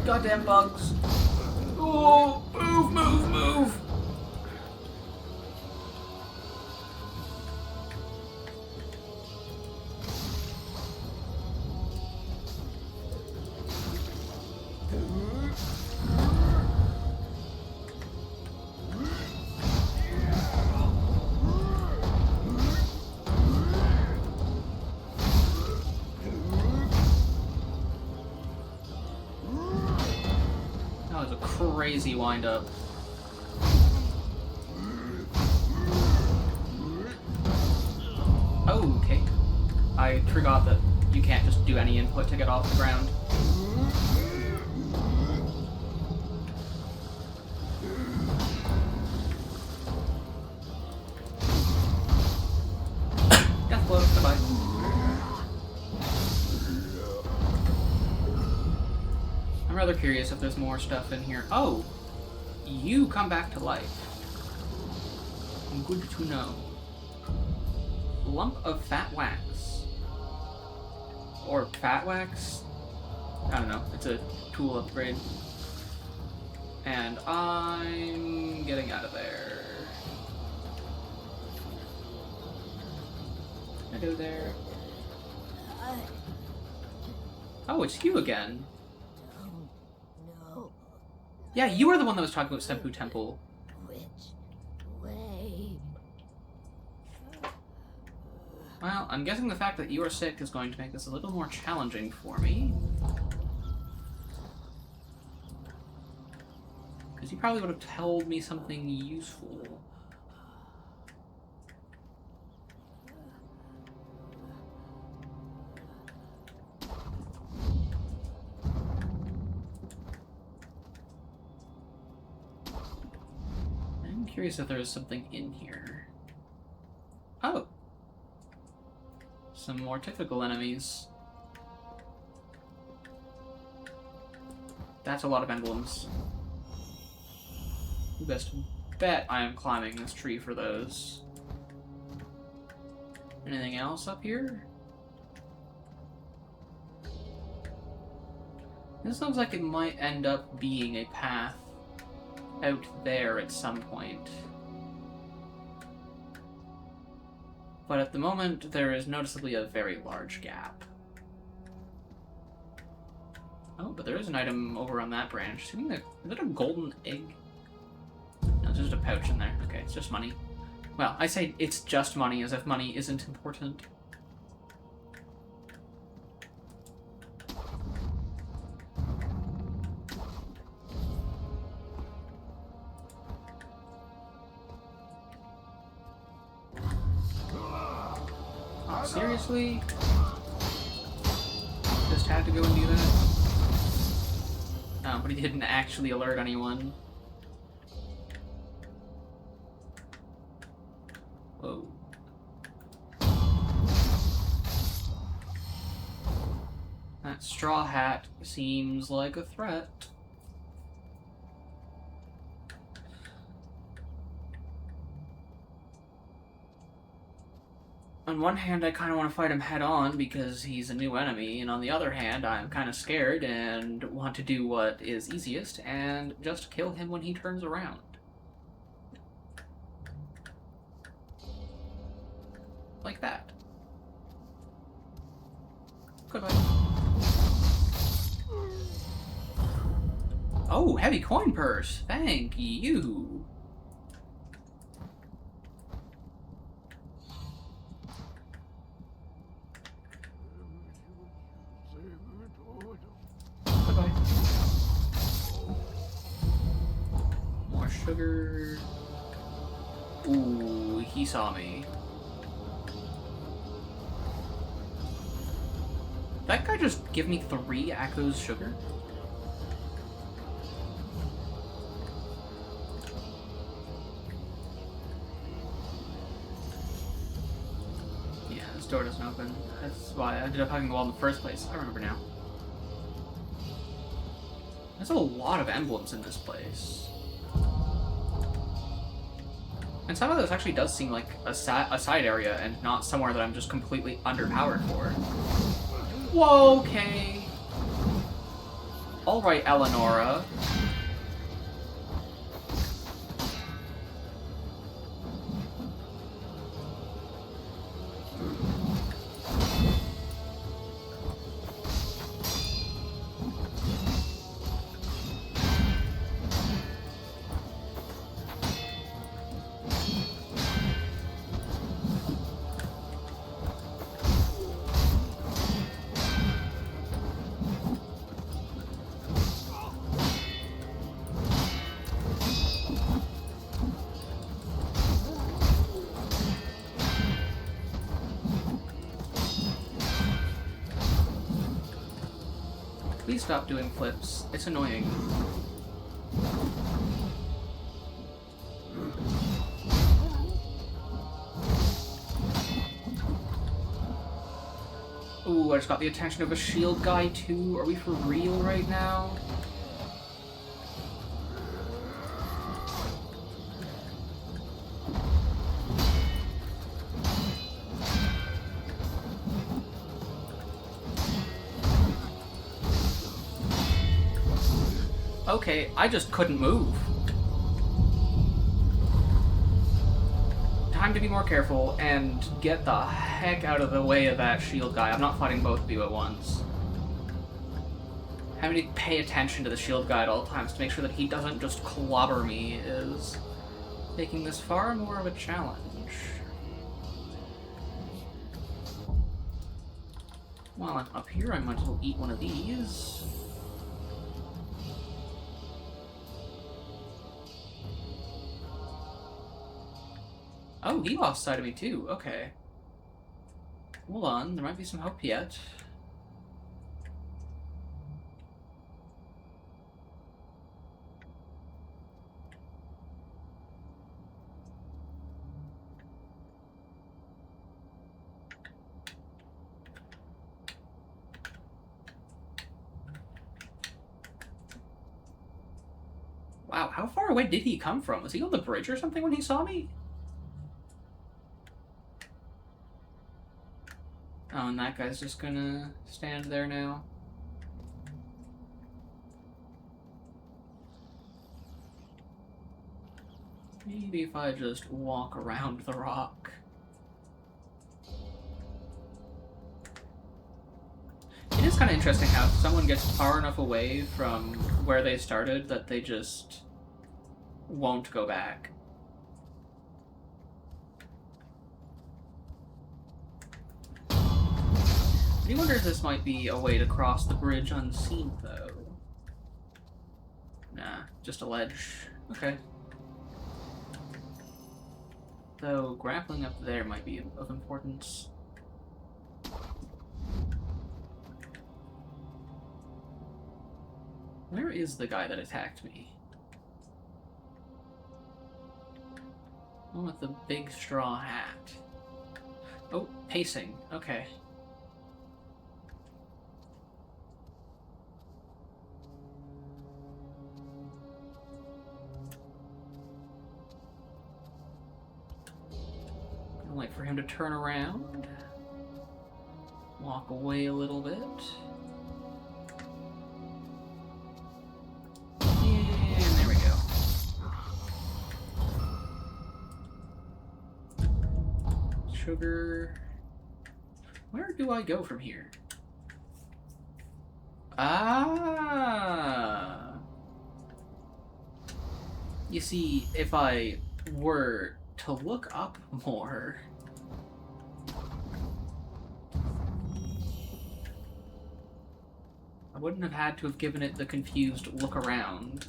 A: Goddamn bugs. Oh, move, move, move! That was a crazy wind-up. Oh, okay. I forgot that you can't just do any input to get off the ground. Death blow, goodbye. I'm rather curious if there's more stuff in here. Oh! You come back to life. Good to know. Lump of fat wax. Or fat wax? I don't know. It's a tool upgrade. And I'm getting out of there. Hello there. Oh, it's you again.
E: No.
A: Yeah, you were the one that was talking about Senpu Temple.
E: Which way?
A: Well, I'm guessing the fact that you are sick is going to make this a little more challenging for me. Because you probably would have told me something useful. I'm curious if there is something in here. Oh! Some more typical enemies. That's a lot of emblems. You best bet I am climbing this tree for those. Anything else up here? This looks like it might end up being a path out there at some point. But at the moment, there is noticeably a very large gap. Oh, but there is an item over on that branch. Is that a golden egg? No, it's just a pouch in there. Okay, it's just money. Well, I say it's just money as if money isn't important. Oh, seriously? Just had to go and do that? Oh, but he didn't actually alert anyone. Whoa. That straw hat seems like a threat. On one hand, I kind of want to fight him head on because he's a new enemy, and on the other hand, I'm kind of scared and want to do what is easiest and just kill him when he turns around. Like that. Goodbye. Oh, heavy coin purse! Thank you! Bye-bye. More sugar. Ooh, he saw me. That guy just give me 3 Akko's sugar? Yeah, this door doesn't open. That's why I ended up hugging the wall in the first place. I remember now. There's a lot of emblems in this place. And some of this actually does seem like a side area and not somewhere that I'm just completely underpowered for. Whoa, okay. Alright, Eleonora. Please stop doing flips. It's annoying. Ooh, I just got the attention of a shield guy too. Are we for real right now? Okay, I just couldn't move. Time to be more careful and get the heck out of the way of that shield guy. I'm not fighting both of you at once. Having to pay attention to the shield guy at all times to make sure that he doesn't just clobber me is making this far more of a challenge. While I'm up here, I might as well eat one of these. Oh, he lost sight of me too. Okay. Hold on, there might be some hope yet. Wow, how far away did he come from? Was he on the bridge or something when he saw me? Oh, and that guy's just gonna stand there now. Maybe if I just walk around the rock. It is kind of interesting how someone gets far enough away from where they started that they just won't go back. I do wonder if this might be a way to cross the bridge unseen, though. Nah, just a ledge. Okay. Though grappling up there might be of importance. Where is the guy that attacked me? One with the big straw hat. Oh, pacing. Okay. Wait for him to turn around. Walk away a little bit. And there we go. Sugar. Where do I go from here? Ah! You see, if I were to look up more... I wouldn't have had to have given it the confused look around.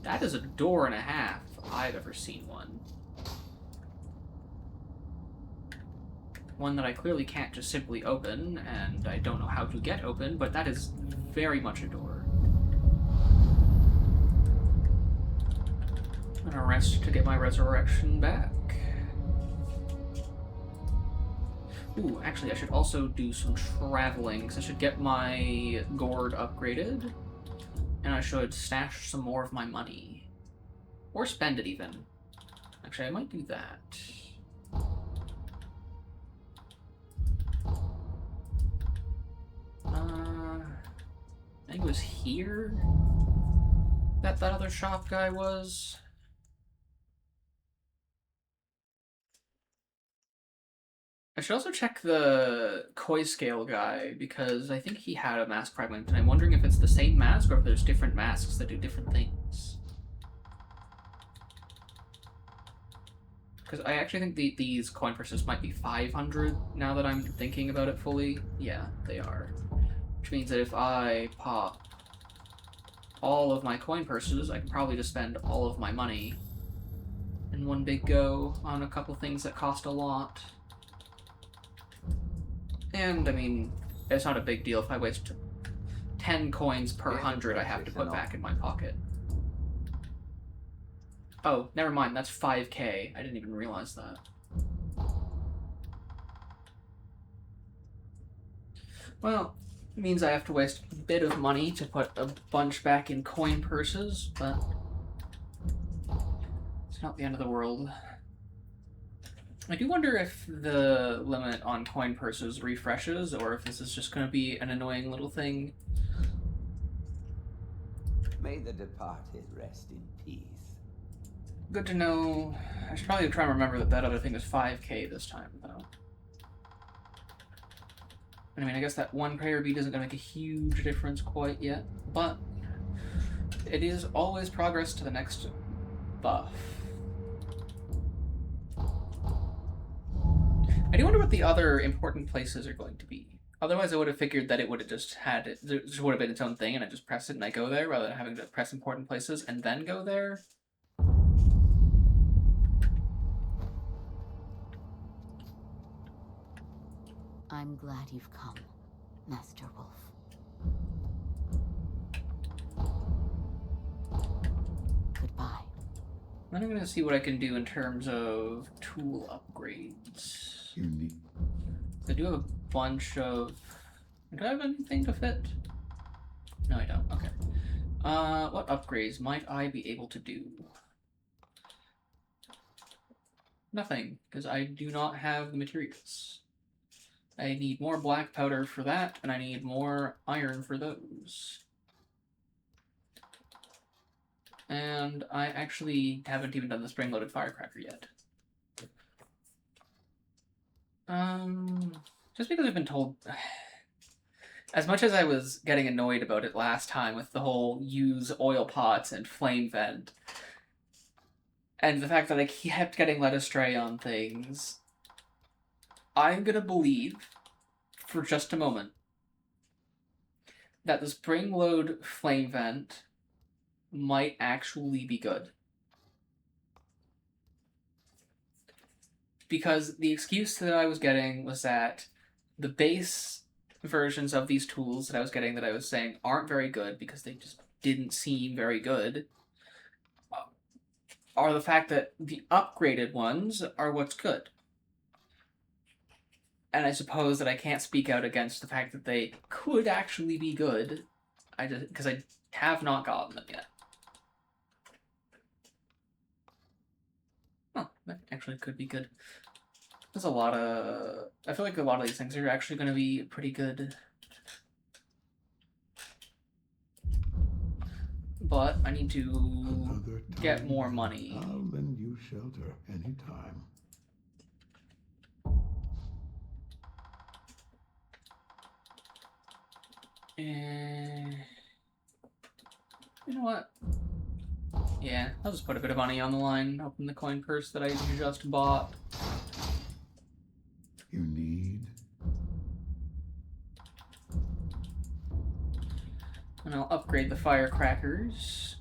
A: That is a door and a half if I've ever seen one. One that I clearly can't just simply open, and I don't know how to get open, but that is very much a door. I'm gonna rest to get my resurrection back. Ooh, actually, I should also do some traveling, because I should get my gourd upgraded, and I should stash some more of my money. Or spend it, even. Actually, I might do that. I think it was here that other shop guy was. I should also check the koi scale guy, because I think he had a mask fragment, and I'm wondering if it's the same mask or if there's different masks that do different things. Because I actually think these coin purses might be 500 now that I'm thinking about it fully. Yeah, they are. Which means that if I pop all of my coin purses, I can probably just spend all of my money in one big go on a couple things that cost a lot. And, I mean, it's not a big deal if I waste 10 coins per 100 I have to put back in my pocket. Oh, never mind, that's 5k. I didn't even realize that. Well, it means I have to waste a bit of money to put a bunch back in coin purses, but it's not the end of the world. I do wonder if the limit on coin purses refreshes, or if this is just going to be an annoying little thing.
F: May the departed rest in peace.
A: Good to know. I should probably try and remember that that other thing is 5k this time, though. I mean, I guess that one prayer bead isn't going to make a huge difference quite yet, but it is always progress to the next buff. I do wonder what the other important places are going to be. Otherwise, I would have figured that it would have just had it just would have been its own thing, and I just press it and I go there, rather than having to press important places and then go there.
E: I'm glad you've come, Master Wolf. Goodbye.
A: Then I'm going to see what I can do in terms of tool upgrades.
C: You need.
A: I do have a bunch of... Do I have anything to fit? No, I don't. Okay. What upgrades might I be able to do? Nothing, because I do not have the materials. I need more black powder for that, and I need more iron for those. And I actually haven't even done the spring-loaded firecracker yet. Just because I've been told... As much as I was getting annoyed about it last time with the whole use oil pots and flame vent, and the fact that I kept getting led astray on things, I'm gonna believe, for just a moment, that the spring-load flame vent might actually be good. Because the excuse that I was getting was that the base versions of these tools that I was getting that I was saying aren't very good because they just didn't seem very good, are the fact that the upgraded ones are what's good. And I suppose that I can't speak out against the fact that they could actually be good, because I have not gotten them yet. Oh, that actually could be good. There's a lot of... I feel like a lot of these things are actually going to be pretty good. But I need to get more money.
C: I'll lend you shelter anytime.
A: And... You know what? Yeah, I'll just put a bit of money on the line, open the coin purse that I just bought.
C: you need?
A: And I'll upgrade the firecrackers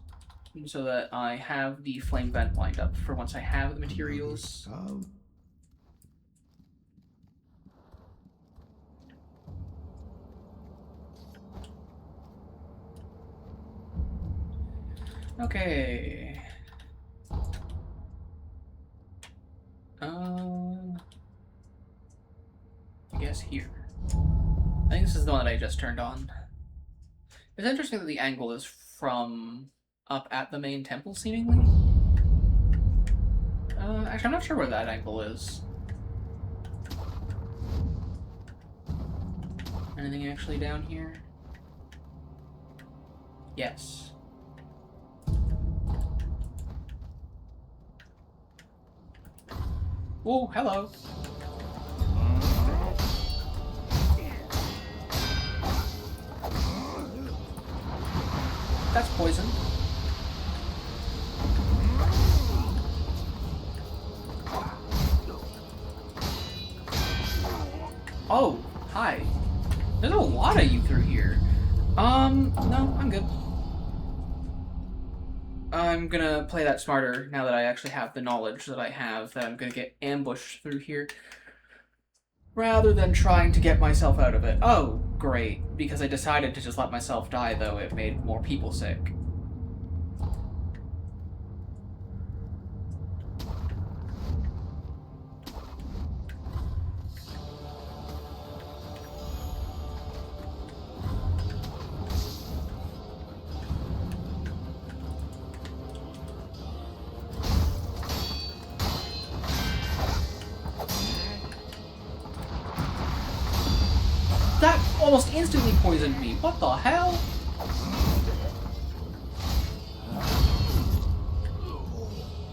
A: so that I have the flame vent lined up for once I have the materials. Okay. I guess here. I think this is the one that I just turned on. It's interesting that the angle is from up at the main temple, seemingly. Actually, I'm not sure where that angle is. Anything actually down here? Yes. Oh, hello. That's poison. Oh, hi. There's a lot of you through here. No, I'm good. I'm gonna play that smarter now that I actually have the knowledge that I have that I'm gonna get ambushed through here. Rather than trying to get myself out of it. Oh, great. Because I decided to just let myself die, though, it made more people sick. That almost instantly poisoned me. What the hell?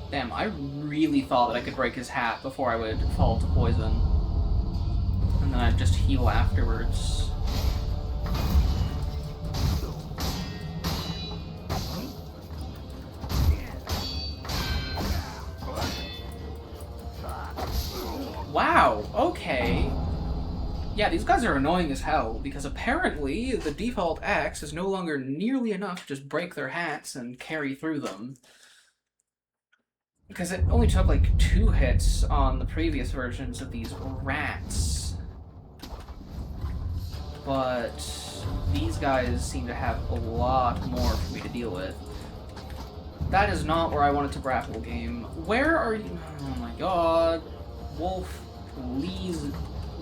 A: Damn, I really thought that I could break his hat before I would fall to poison. And then I'd just heal afterwards. Wow, okay. Yeah, these guys are annoying as hell, because apparently the default axe is no longer nearly enough to just break their hats and carry through them. Because it only took like 2 hits on the previous versions of these rats. But these guys seem to have a lot more for me to deal with. That is not where I wanted to grapple, game. Where are you? Oh my god. Wolf, please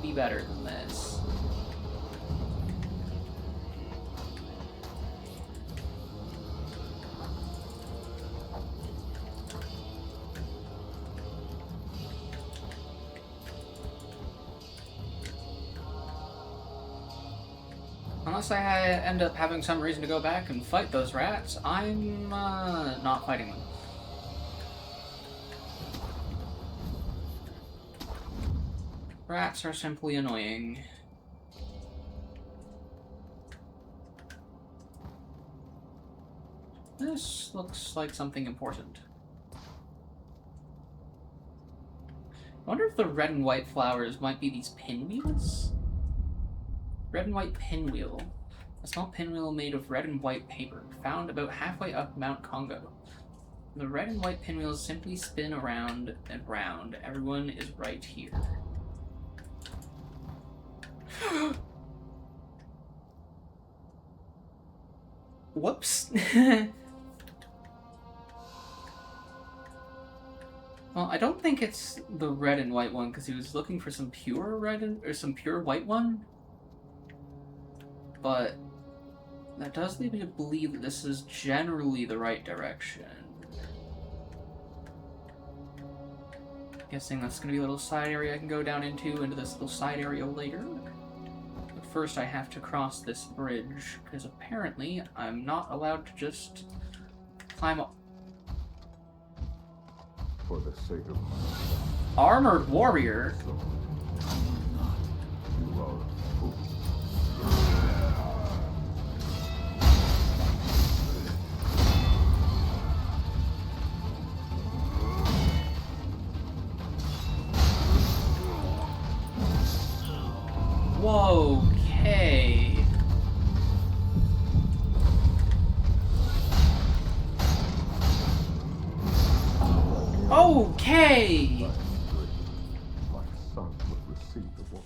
A: be better than this. Unless I end up having some reason to go back and fight those rats, I'm not fighting them. Rats are simply annoying. This looks like something important. I wonder if the red and white flowers might be these pinwheels? Red and white pinwheel. A small pinwheel made of red and white paper, found about halfway up Mount Congo. The red and white pinwheels simply spin around and round. Everyone is right here. Whoops. Well, I don't think it's the red and white one, because he was looking for some pure red or some pure white one. But that does lead me to believe that this is generally the right direction. Guessing that's going to be a little side area I can go down into this little side area later. But first I have to cross this bridge, because apparently I'm not allowed to just climb up.
B: For the sake of my
A: Armored warrior?
B: soul, you are a fool.
A: Whoa, okay. Okay!
B: My son will receive the water.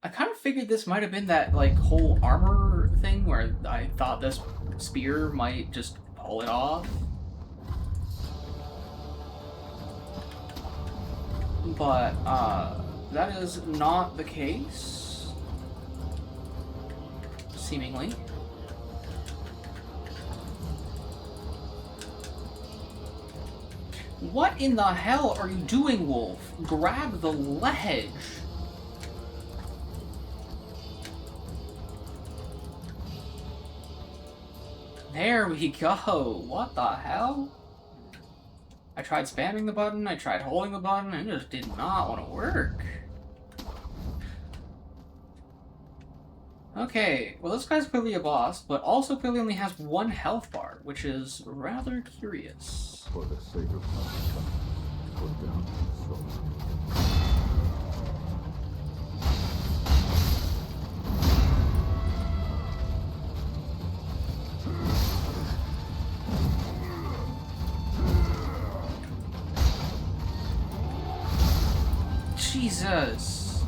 A: I kind of figured this might have been that, like, whole armor thing where I thought this spear might just pull it off. But, that is not the case. Seemingly. What in the hell are you doing, Wolf? Grab the ledge! There we go! What the hell? I tried spamming the button, I tried holding the button, and it just did not want to work. Okay, well this guy's clearly a boss, but also clearly only has 1 health bar, which is rather curious.
B: For the sake of my son, put down his soul.
A: Jesus!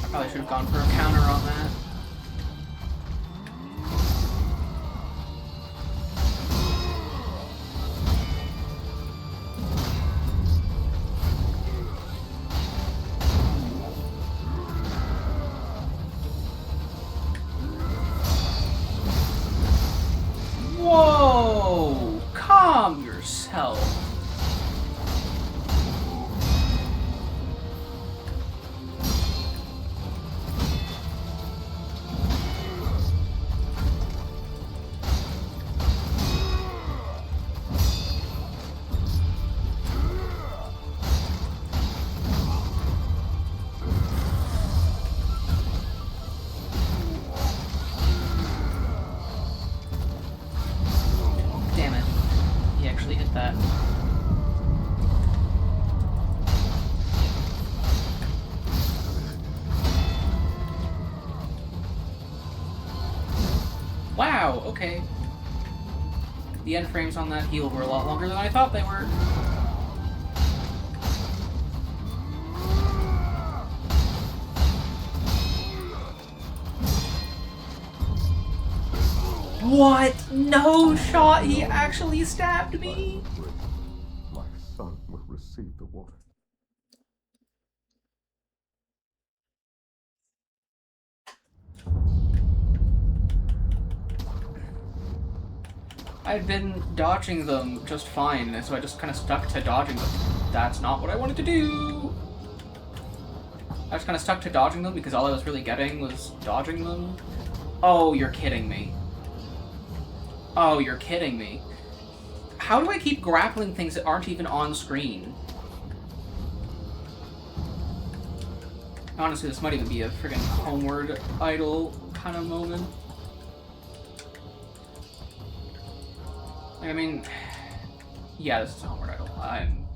A: I probably should have gone for a counter on that. Whoa! Calm yourself. Damn it. He actually hit that. Wow, okay. The end frames on that heal were a lot longer than I thought they were. What? No shot! He actually stabbed me!
B: My son will receive the water.
A: I'd been dodging them just fine, so I just kind of stuck to dodging them. That's not what I wanted to do! I just kind of stuck to dodging them because all I was really getting was dodging them. Oh, you're kidding me. Oh, you're kidding me. How do I keep grappling things that aren't even on screen? Honestly, this might even be a friggin' homeward idol kind of moment. I mean, yeah, this is a homeward idol. I'm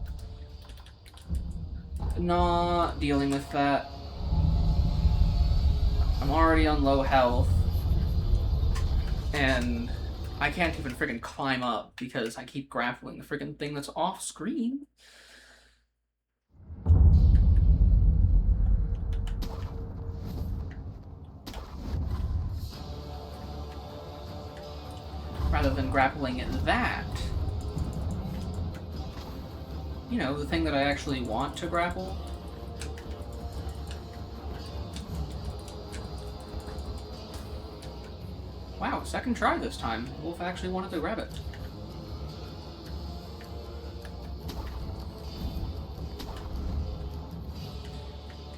A: not dealing with that. I'm already on low health. And I can't even friggin' climb up because I keep grappling the friggin' thing that's off screen. Rather than grappling at that. You know, the thing that I actually want to grapple. Wow, second try this time. Wolf actually wanted to grab it.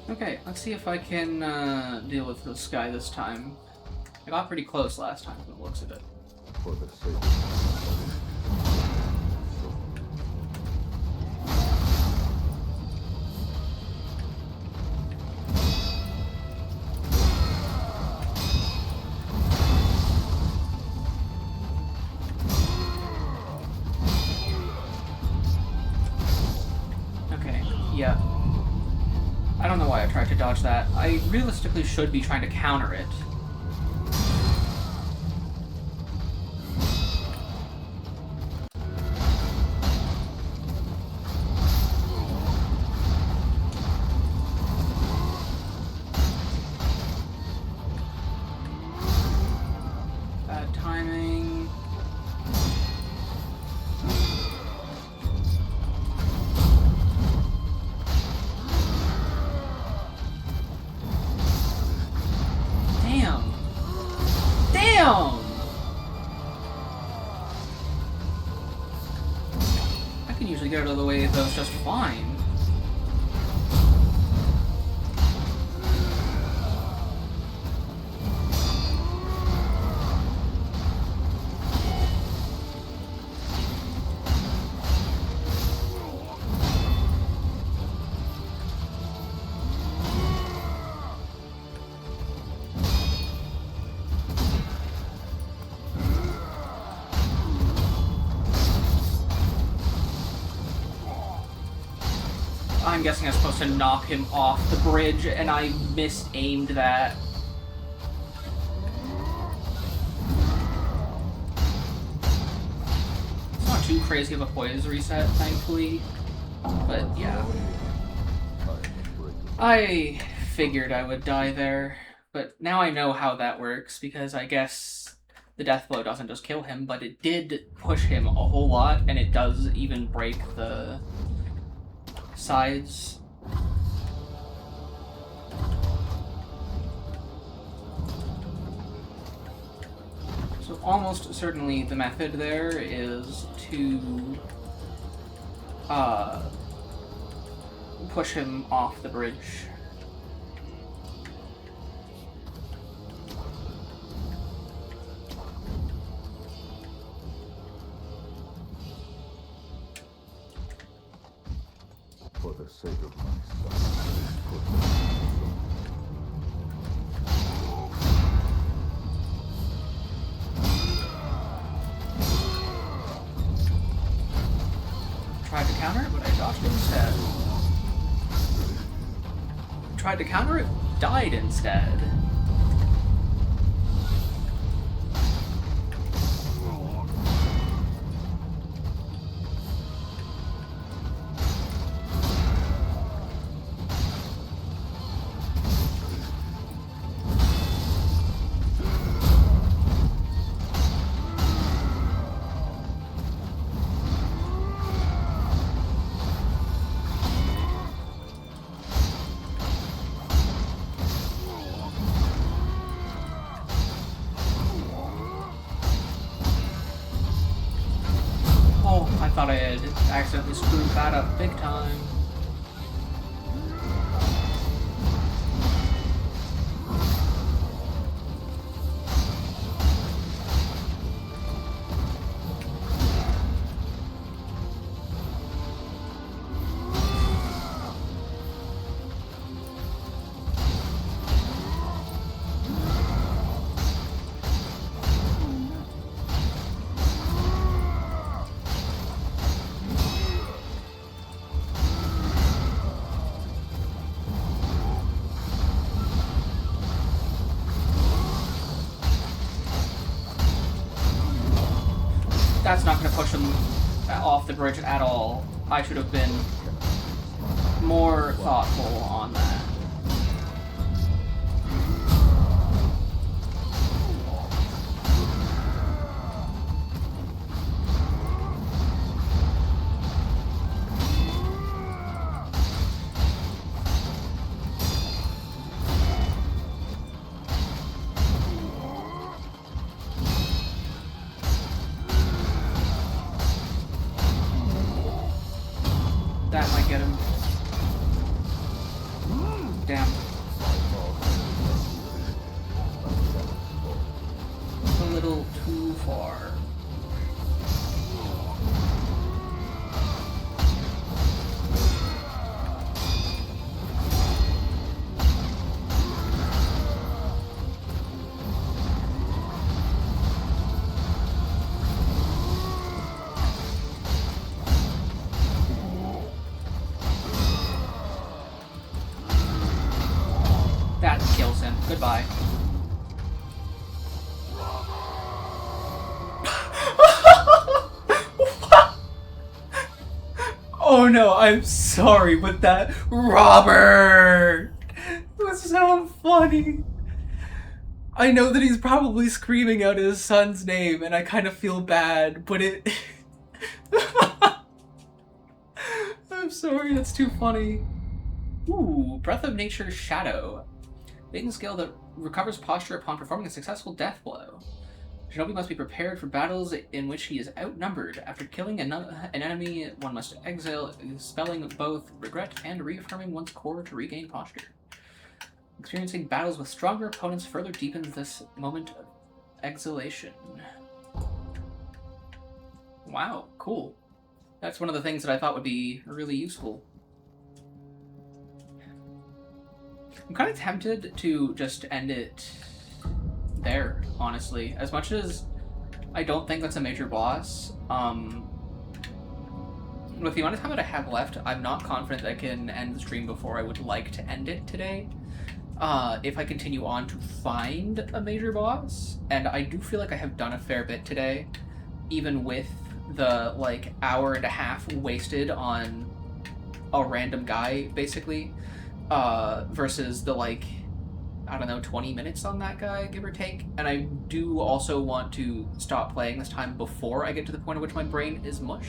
A: Okay, let's see if I can deal with this guy this time. I got pretty close last time from the looks of it.
B: For the sake of my son.
A: dodge that. I realistically should be trying to counter it. Bad timing. Damn. Damn! I can usually get out of the way of those just fine. I'm guessing I'm supposed to knock him off the bridge, and I misaimed that. It's not too crazy of a poise reset, thankfully. But yeah. I figured I would die there, but now I know how that works, because I guess the death blow doesn't just kill him, but it did push him a whole lot, and it does even break the sides. So almost certainly the method there is to push him off the bridge.
C: For the sake of my son,
A: Tried to counter it, but I dodged it instead. Tried to counter it, died instead. I thought I had accidentally screwed that up big time. That's not going to push him off the bridge at all. I should have been more thoughtful on that. That might get him. Damn. A little too far. Oh no, I'm sorry, but that Robert! It was so funny. I know that he's probably screaming out his son's name, and I kind of feel bad, but it... I'm sorry, that's too funny. Ooh, Breath of Nature's Shadow. Maiden skill that recovers posture upon performing a successful death blow. Shinobi must be prepared for battles in which he is outnumbered. After killing an enemy, one must exile, spelling both regret and reaffirming one's core to regain posture. Experiencing battles with stronger opponents further deepens this moment of exhalation. Wow, cool. That's one of the things that I thought would be really useful. I'm kind of tempted to just end it there, honestly. As much as I don't think that's a major boss, with the amount of time that I have left, I'm not confident that I can end the stream before I would like to end it today. If I continue on to find a major boss, and I do feel like I have done a fair bit today, even with the, like, hour and a half wasted on a random guy, basically, versus the, like, I don't know, 20 minutes on that guy, give or take. And I do also want to stop playing this time before I get to the point at which my brain is mush.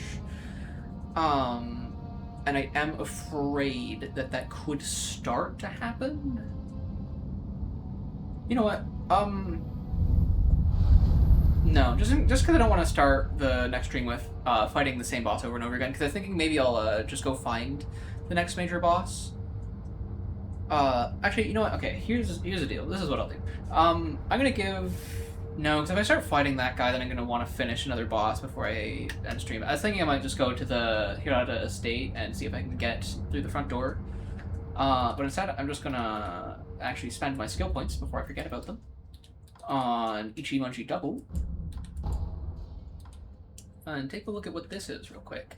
A: And I am afraid that that could start to happen. You know what? No, just because I don't want to start the next stream with fighting the same boss over and over again, because I'm thinking maybe I'll just go find the next major boss. Actually, you know what? Okay, here's the deal. This is what I'll do. I'm gonna give... No, because if I start fighting that guy, then I'm gonna want to finish another boss before I end stream. I was thinking I might just go to the Hirata estate and see if I can get through the front door. But instead, I'm just gonna actually spend my skill points before I forget about them on Ichimonji Double. And take a look at what this is real quick.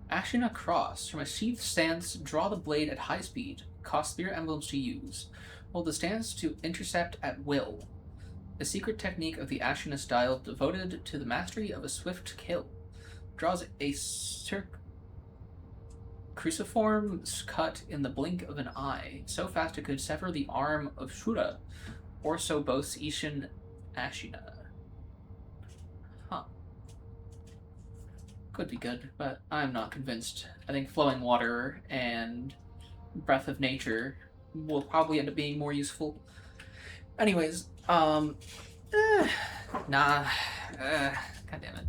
A: Ashina Cross. From a sheathed stance, draw the blade at high speed. Cost spirit emblems to use. Hold the stance to intercept at will. A secret technique of the Ashina style devoted to the mastery of a swift kill. Draws a cruciform cut in the blink of an eye, so fast it could sever the arm of Shura, or so boasts Ishin Ashina. Huh. Could be good, but I'm not convinced. I think Flowing Water and Breath of Nature will probably end up being more useful. Anyways, God damn it.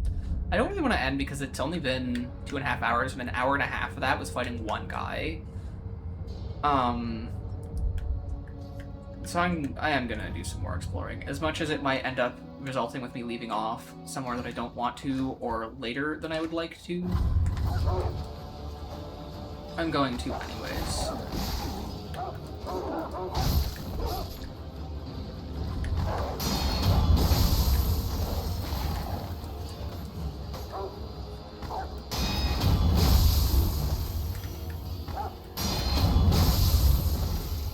A: I don't really want to end because it's only been 2.5 hours, and an hour and a half of that was fighting one guy. So I am gonna do some more exploring, as much as it might end up resulting with me leaving off somewhere that I don't want to, or later than I would like to. I'm going to anyways.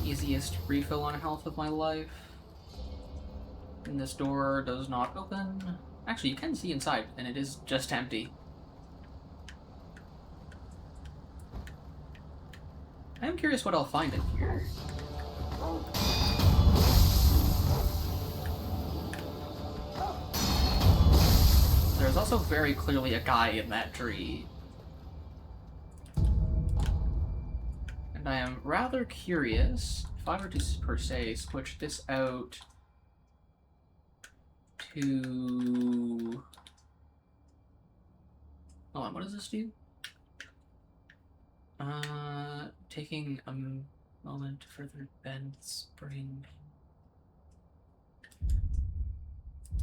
A: Easiest refill on health of my life. And this door does not open. Actually, you can see inside, and it is just empty. I'm curious what I'll find in here. There's also very clearly a guy in that tree. And I am rather curious, if I were to, per se, switch this out to... Hold on, what does this do? Taking a moment to further bend spring.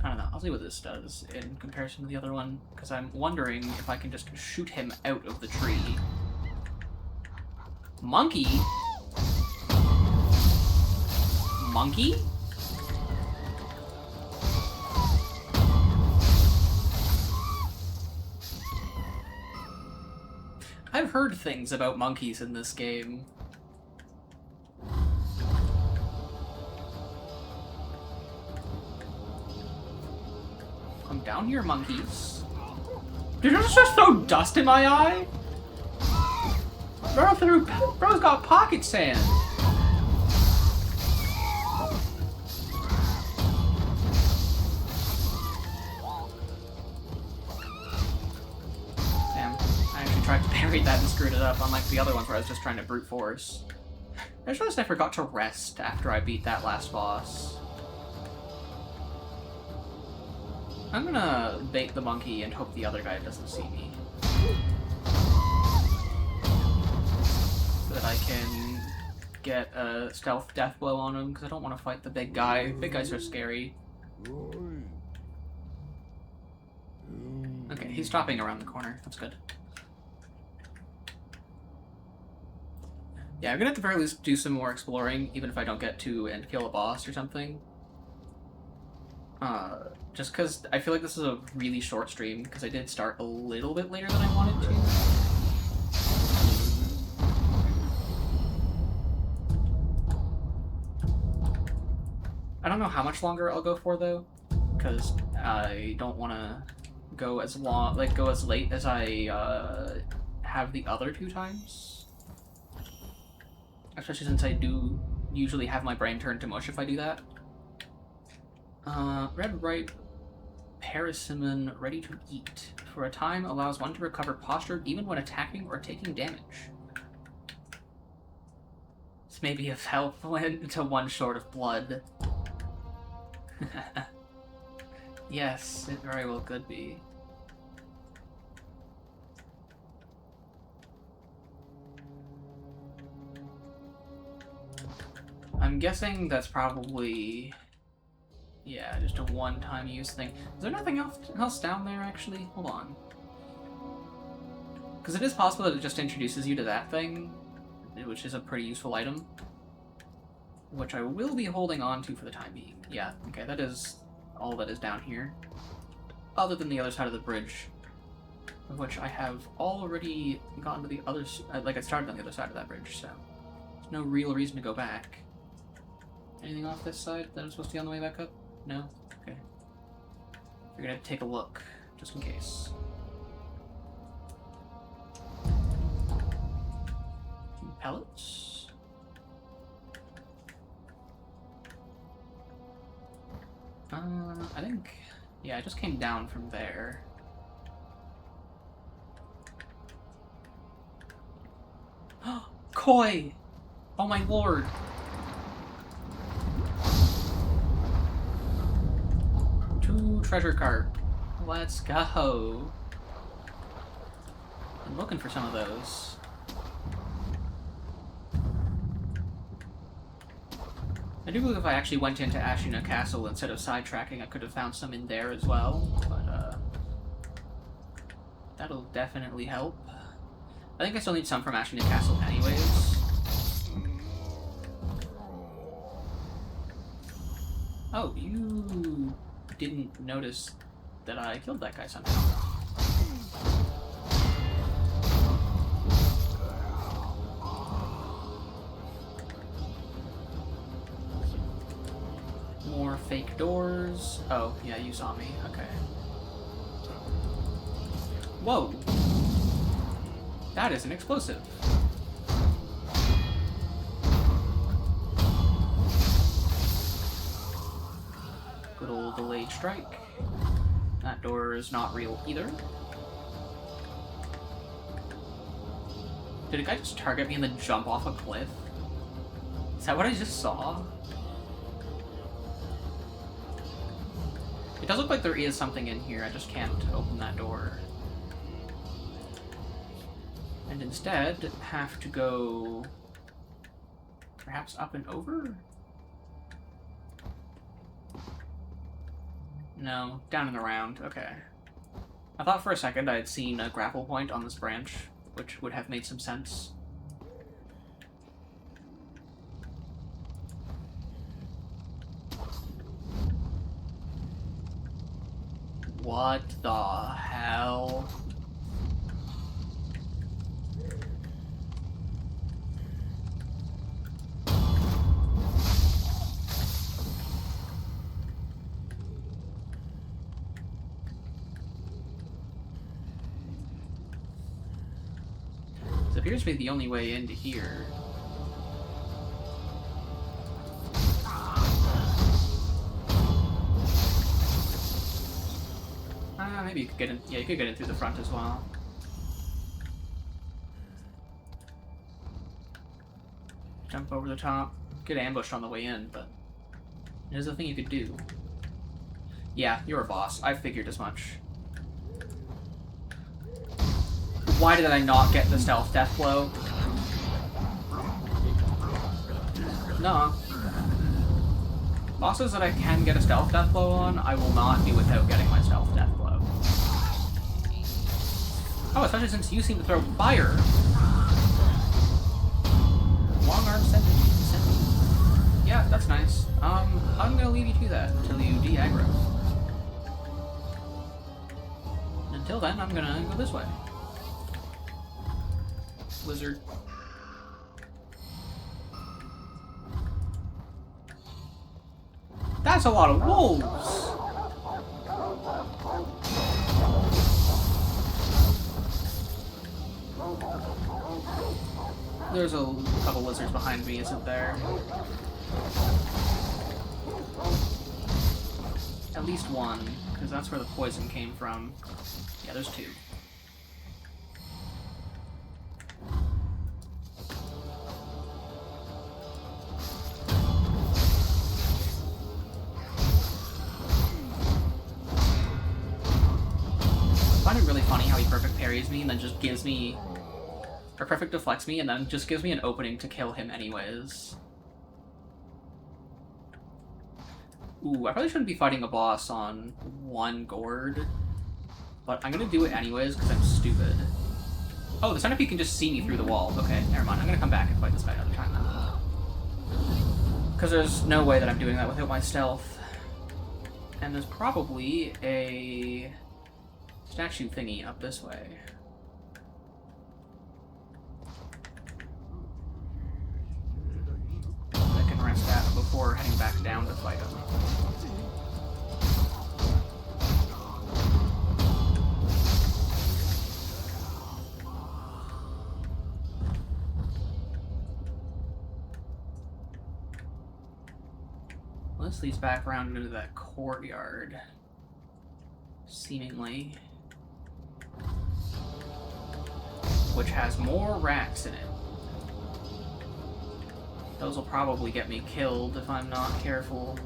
A: I don't know, I'll see what this does in comparison to the other one, because I'm wondering if I can just shoot him out of the tree. Monkey? Monkey? I've heard things about monkeys in this game. Come down here, monkeys. Did you just throw dust in my eye? Bro's got pocket sand. Damn, I actually tried to parry that and screwed it up, unlike the other ones where I was just trying to brute force. I just realized I forgot to rest after I beat that last boss. I'm gonna bait the monkey and hope the other guy doesn't see me. So that I can get a stealth death blow on him, because I don't want to fight the big guy. Big guys are scary. Okay, he's stopping around the corner. That's good. Yeah, I'm gonna at the very least do some more exploring, even if I don't get to and kill a boss or something. Just because I feel like this is a really short stream, because I did start a little bit later than I wanted to. I don't know how much longer I'll go for, though, because I don't want to go as long, like, go as late as I, have the other 2 times. Especially since I do usually have my brain turned to mush if I do that. Red ripe persimmon ready to eat. For a time, allows one to recover posture even when attacking or taking damage. This may be of help when to one short of blood. Yes, it very well could be. I'm guessing that's probably... yeah, just a one-time use thing. Is there nothing else down there, actually? Hold on. Because it is possible that it just introduces you to that thing, which is a pretty useful item. Which I will be holding on to for the time being. Yeah, okay, that is all that is down here. Other than the other side of the bridge, of which I have already gotten to the other... like, I started on the other side of that bridge, so... there's no real reason to go back. Anything off this side that I'm supposed to be on the way back up? No? Okay. We're gonna take a look, just in case. Some pellets? I think... yeah, I just came down from there. Koi! Oh my lord! Treasure cart. Let's go. I'm looking for some of those. I do believe if I actually went into Ashina Castle instead of sidetracking, I could have found some in there as well, but that'll definitely help. I think I still need some from Ashina Castle anyways. Oh, you didn't notice that I killed that guy somehow. More fake doors. Oh, yeah, you saw me. Okay. Whoa! That is an explosive. Good old delayed strike. That door is not real either. Did a guy just target me and then jump off a cliff? Is that what I just saw? It does look like there is something in here, I just can't open that door. And instead, have to go... perhaps up and over? No, down and around, okay. I thought for a second I had seen a grapple point on this branch, which would have made some sense. What the hell? appears to be the only way into here. Maybe you could get in. Yeah, you could get in through the front as well. Jump over the top. Get ambushed on the way in, but there's a thing you could do. Yeah, you're a boss. I figured as much. Why did I not get the stealth death blow? No. Bosses that I can get a stealth death blow on, I will not do without getting my stealth death blow. Oh, especially since you seem to throw fire. Long arm sentry. Yeah, that's nice. I'm gonna leave you to that until you de-aggro. Until then, I'm gonna go this way. Wizard. That's a lot of wolves! There's a couple lizards behind me, isn't there? At least one, because that's where the poison came from. Yeah, there's two. I find it really funny how he perfect parries me and then just gives me... or perfect deflects me and then just gives me an opening to kill him anyways. Ooh, I probably shouldn't be fighting a boss on one gourd. But I'm gonna do it anyways because I'm stupid. Oh, the centipede can just see me through the wall. Okay, never mind. I'm gonna come back and fight this guy another time then. Because there's no way that I'm doing that without my stealth. And there's probably a statue thingy up this way. I can rest at before heading back down to fight him. This leads back around into that courtyard, seemingly, which has more racks in it. Those will probably get me killed if I'm not careful,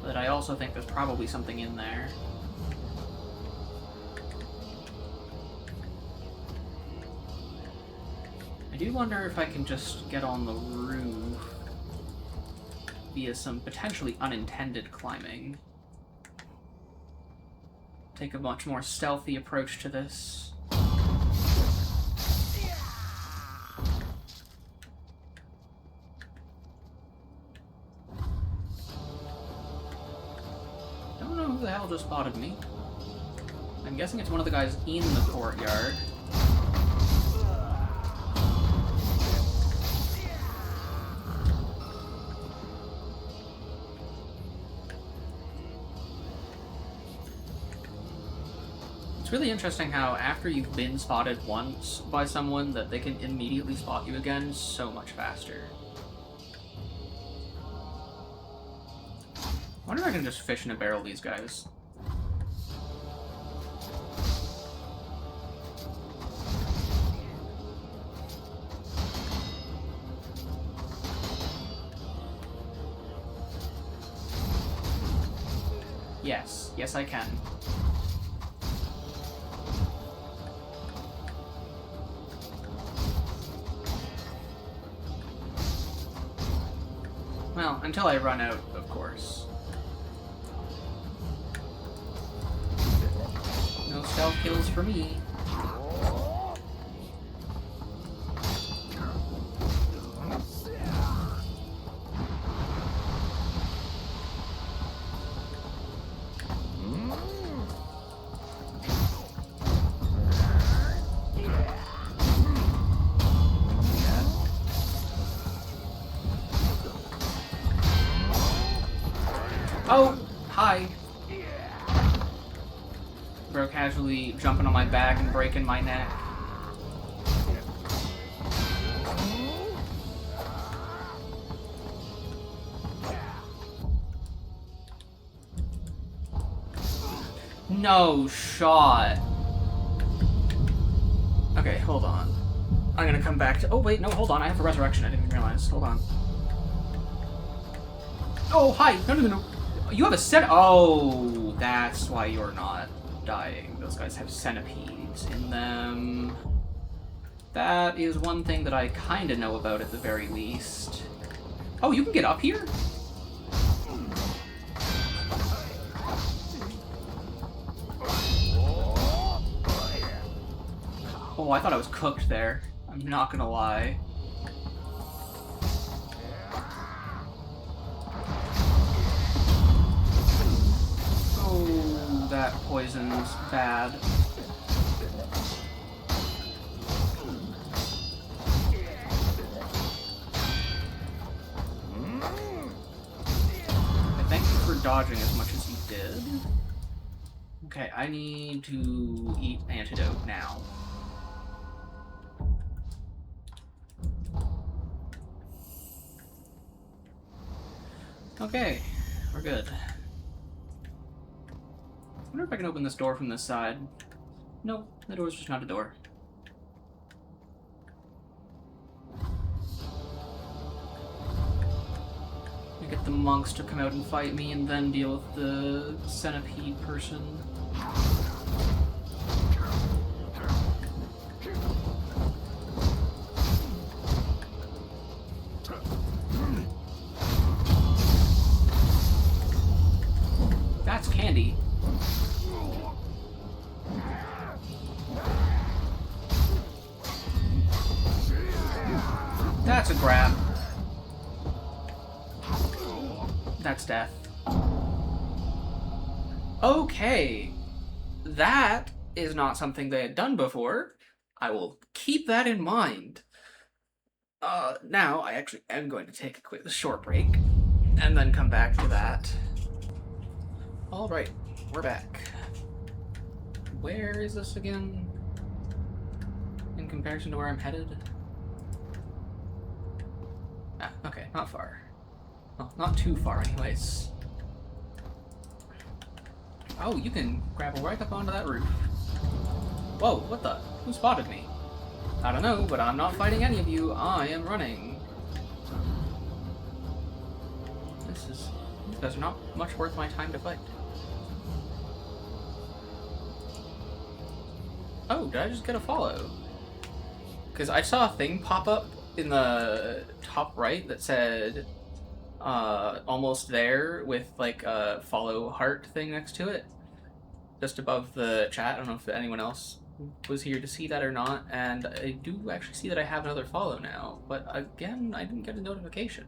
A: but I also think there's probably something in there. I do wonder if I can just get on the roof via some potentially unintended climbing. Take a much more stealthy approach to this. Don't know who the hell just spotted me. I'm guessing it's one of the guys in the courtyard. It's really interesting how after you've been spotted once by someone that they can immediately spot you again so much faster. I wonder if I can just fish in a barrel these guys. Yes, yes I can. Well, until I run out, of course. No stealth kills for me. Oh, hi. Bro casually jumping on my back and breaking my neck. No shot. Okay, hold on. I'm gonna come back to... Oh, wait, no, hold on. I have a resurrection. I didn't even realize. Hold on. Oh, hi. No. You have a Oh, that's why you're not dying. Those guys have centipedes in them. That is one thing that I kind of know about at the very least. Oh, you can get up here? Oh, I thought I was cooked there. I'm not gonna lie. Oh, that poison's bad. Thank you for dodging as much as you did. Okay, I need to eat antidote now. Okay, we're good. I wonder if I can open this door from this side. Nope, the door's just not a door. I get the monks to come out and fight me and then deal with the centipede person. That's candy. That's a grab. That's death. Okay. That is not something they had done before. I will keep that in mind. Now I actually am going to take a short break and then come back to that. Alright, we're back. Where is this again? In comparison to where I'm headed? Ah, okay, not far. Well, not too far anyways. Oh, you can grapple right up onto that roof. Whoa, what the? Who spotted me? I don't know, but I'm not fighting any of you. I am running. These guys are not much worth my time to fight. Oh, did I just get a follow? Because I saw a thing pop up in the top right that said almost there with like a follow heart thing next to it. Just above the chat. I don't know if anyone else was here to see that or not. And I do actually see that I have another follow now. But again, I didn't get a notification.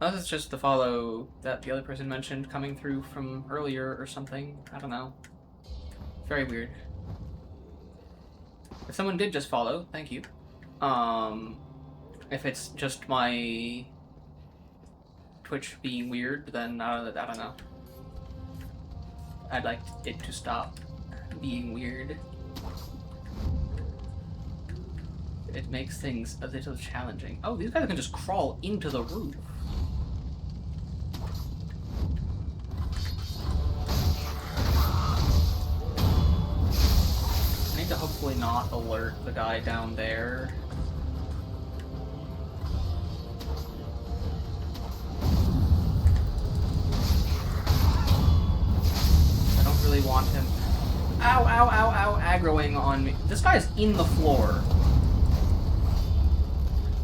A: Unless it's just the follow that the other person mentioned coming through from earlier or something. I don't know. Very weird. If someone did just follow, thank you. If it's just my Twitch being weird, then I don't know. I'd like it to stop being weird. It makes things a little challenging. Oh, these guys can just crawl into the roof. I need to hopefully not alert the guy down there. Really want him. Ow, ow, ow, ow, aggroing on me. This guy's in the floor.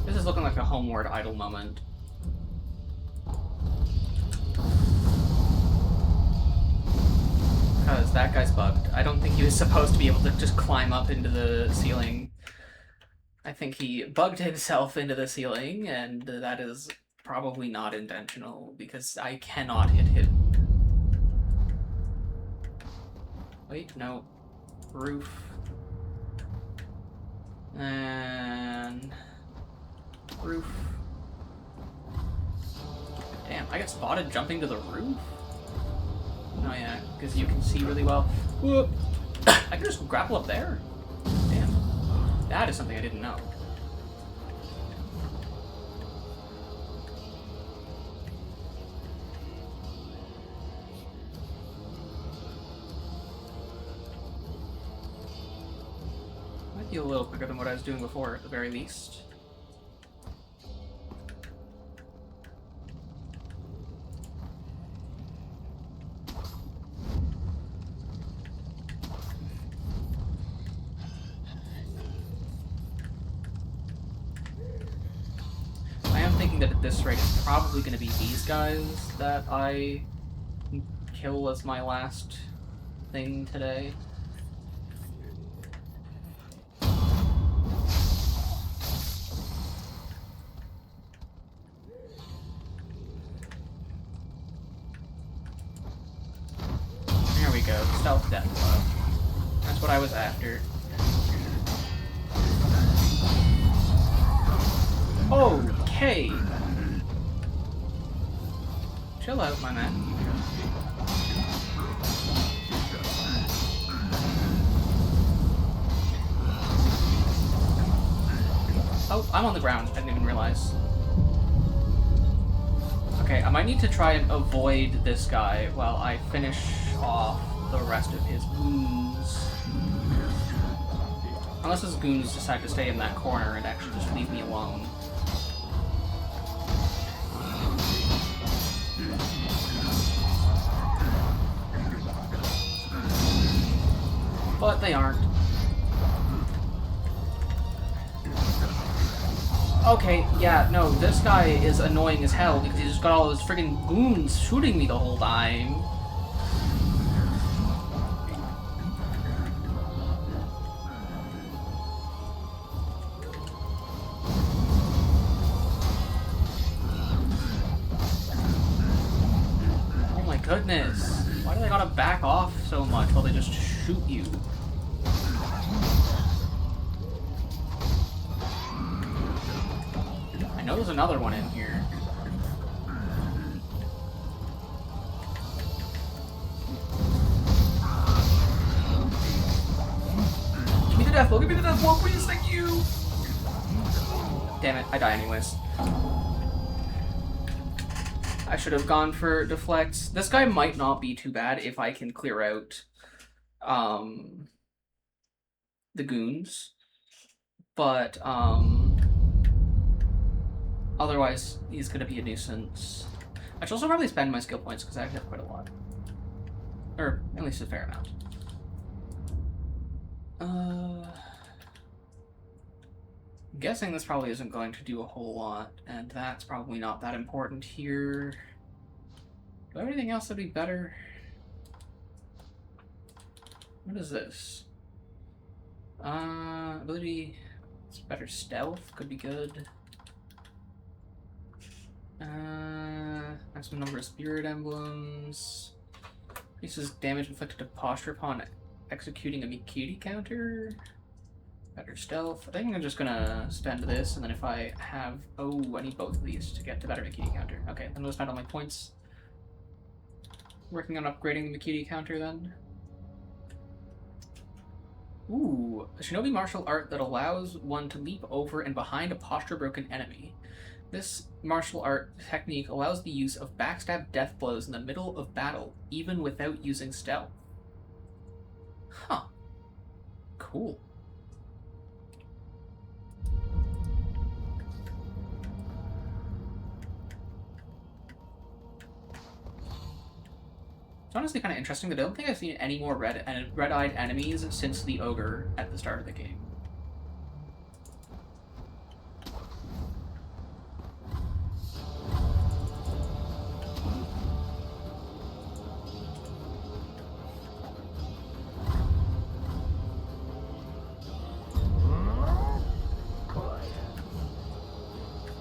A: This is looking like a Homeward Idle moment. Because that guy's bugged. I don't think he was supposed to be able to just climb up into the ceiling. I think he bugged himself into the ceiling, and that is probably not intentional, because I cannot hit him. Wait, no. Roof. And... roof. Damn, I got spotted jumping to the roof? Oh yeah, because you can see really well. Whoop. I can just grapple up there? Damn. That is something I didn't know. Heal a little quicker than what I was doing before, at the very least. I am thinking that at this rate it's probably going to be these guys that I kill as my last thing today. There we go, stealth death blow. That's what I was after. Okay. Chill out, my man. Oh, I'm on the ground. I didn't even realize. Okay, I might need to try and avoid this guy while I finish off the rest of his goons. Unless his goons decide to stay in that corner and actually just leave me alone. But they aren't. Okay, yeah, no, this guy is annoying as hell because he just got all those friggin' goons shooting me the whole time. Oh my goodness. Why do they gotta back off so much while they just shoot you? I know there's another one in here. Give me the death blow, give me the death blow, please, thank you! Damn it, I die anyways. I should have gone for deflects. This guy might not be too bad if I can clear out the goons. But otherwise, he's going to be a nuisance. I should also probably spend my skill points because I actually have quite a lot. Or at least a fair amount. I'm guessing this probably isn't going to do a whole lot, and that's probably not that important here. Do I have anything else that'd be better? What is this? Ability... It's better stealth, could be good. Maximum number of spirit emblems. Increases damage inflicted to posture upon executing a Mikiri counter. Better stealth. I think I'm just gonna spend this, and then if I have... Oh, I need both of these to get to better Mikiri counter. Okay, then we'll spend all my points working on upgrading the Mikiri counter then. Ooh, a shinobi martial art that allows one to leap over and behind a posture-broken enemy. This martial art technique allows the use of backstab death blows in the middle of battle, even without using stealth. Huh. Cool. It's honestly kind of interesting that I don't think I've seen any more red-eyed enemies since the ogre at the start of the game.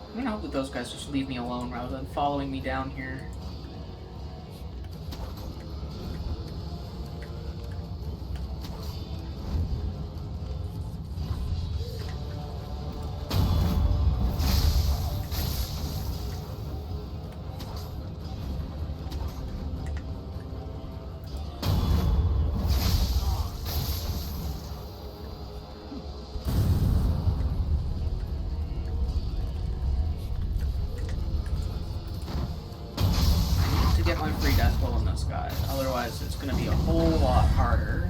A: I'm gonna hope that those guys just leave me alone rather than following me down here. Otherwise, it's going to be a whole lot harder.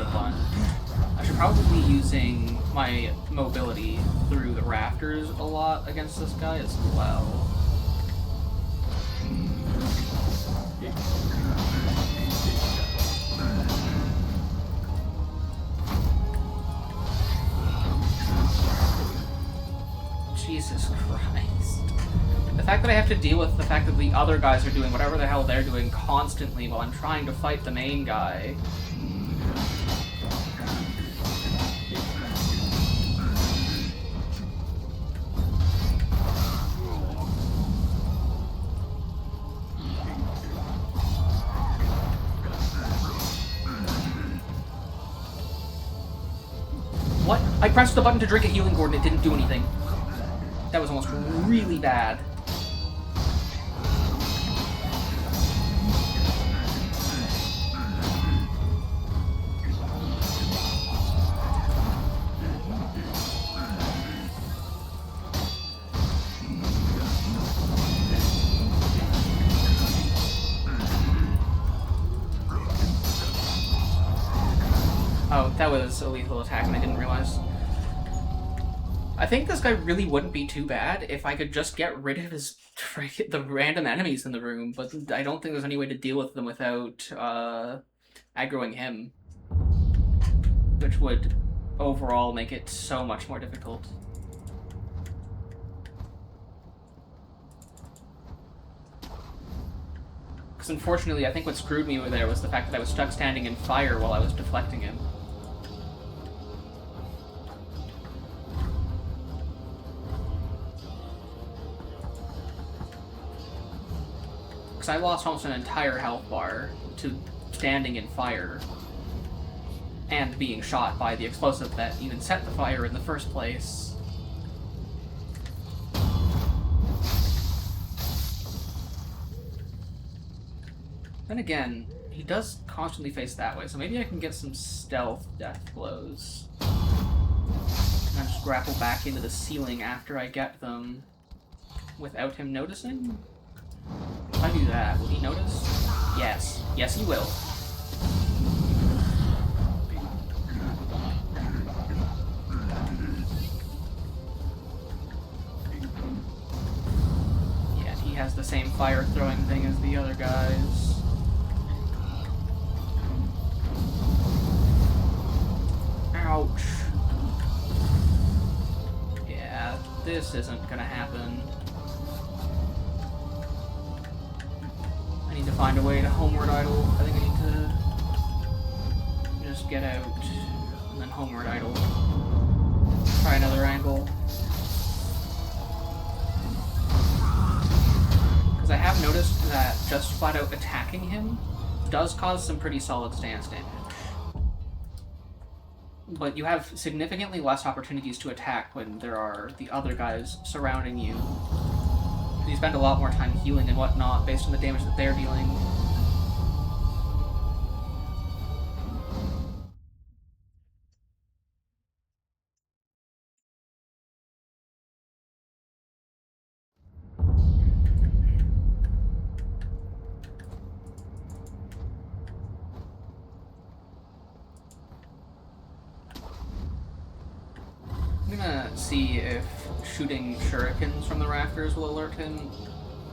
A: a bunch. I should probably be using my mobility through the rafters a lot against this guy as well. Jesus Christ. The fact that I have to deal with the fact that the other guys are doing whatever the hell they're doing constantly while I'm trying to fight the main guy. What? I pressed the button to drink a healing gourd and it didn't do anything. That was almost really bad. Oh, that was a lethal attack and I didn't realize. I think this guy really wouldn't be too bad if I could just get rid of the random enemies in the room, but I don't think there's any way to deal with them without aggroing him, which would overall make it so much more difficult. Because unfortunately, I think what screwed me there was the fact that I was stuck standing in fire while I was deflecting him. I lost almost an entire health bar to standing in fire and being shot by the explosive that even set the fire in the first place. Then again, he does constantly face that way, so maybe I can get some stealth death blows. And just grapple back into the ceiling after I get them without him noticing? If I do that, will he notice? Yes. Yes, he will. Yeah, he has the same fire-throwing thing as the other guys. Ouch. Yeah, this isn't gonna happen. I need to find a way to homeward idle. I think I need to just get out and then homeward idle. Try another angle. Because I have noticed that just flat out attacking him does cause some pretty solid stance damage. But you have significantly less opportunities to attack when there are the other guys surrounding you. You spend a lot more time healing and whatnot based on the damage that they're dealing. I'm gonna see if shooting shurikens from the rafters will alert him,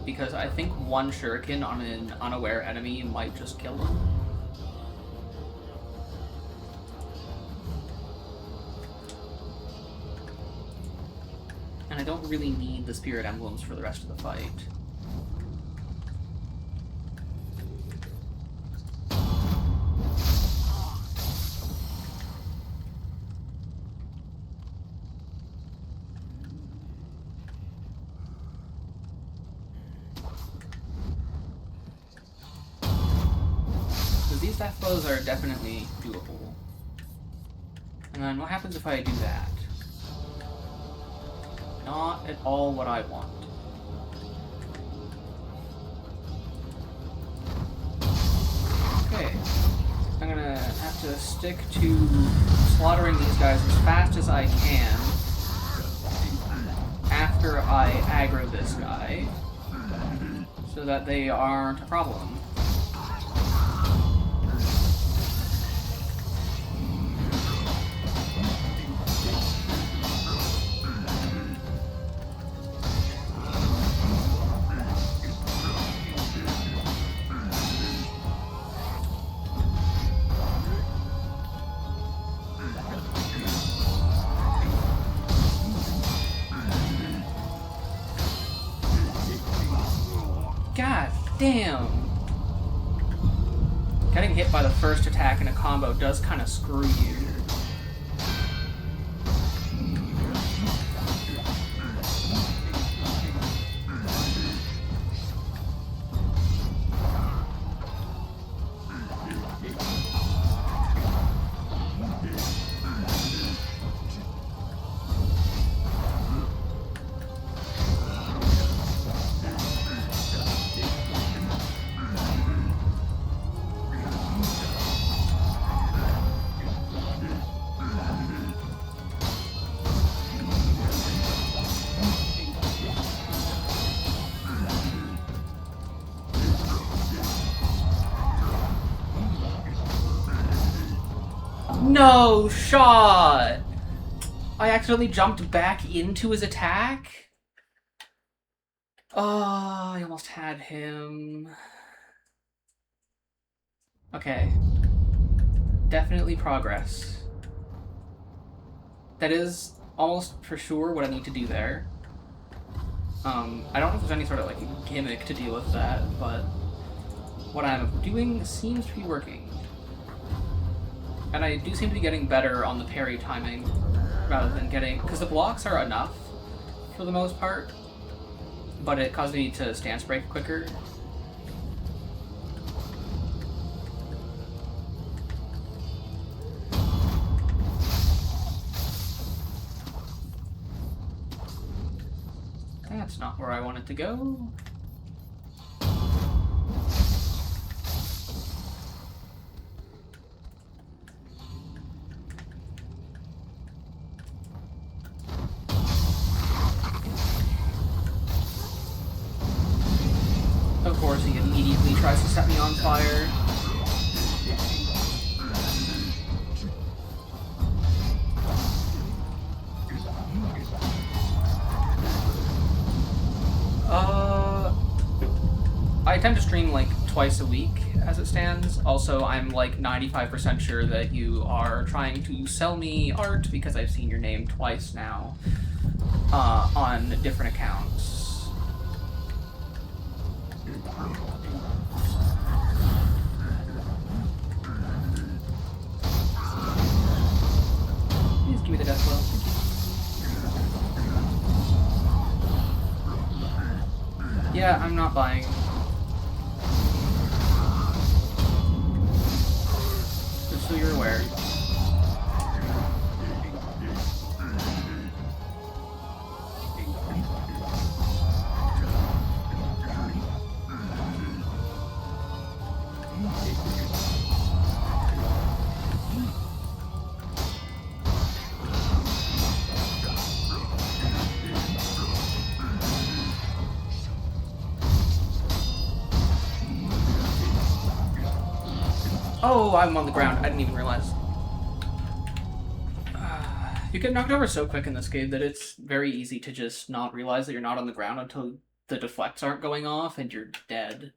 A: because I think one shuriken on an unaware enemy might just kill them. And I don't really need the spirit emblems for the rest of the fight. These death blows are definitely doable. And then what happens if I do that? Not at all what I want. Okay. I'm gonna have to stick to slaughtering these guys as fast as I can after I aggro this guy, so that they aren't a problem. damn. Getting hit by the first attack in a combo does kind of screw you. No shot! I accidentally jumped back into his attack? Oh, I almost had him. Okay. Definitely progress. That is almost for sure what I need to do there. I don't know if there's any sort of like gimmick to deal with that, but what I'm doing seems to be working. And I do seem to be getting better on the parry timing, rather than getting... because the blocks are enough, for the most part, but it caused me to stance break quicker. That's not where I wanted to go. Of course, he immediately tries to set me on fire. I tend to stream like twice a week as it stands. Also, I'm like 95% sure that you are trying to sell me art because I've seen your name twice now on different accounts. Please give me the death blow. Thank you. Yeah, I'm not buying. Just so you're aware. Oh, I'm on the ground. I didn't even realize. You get knocked over so quick in this game that it's very easy to just not realize that you're not on the ground until the deflects aren't going off and you're dead.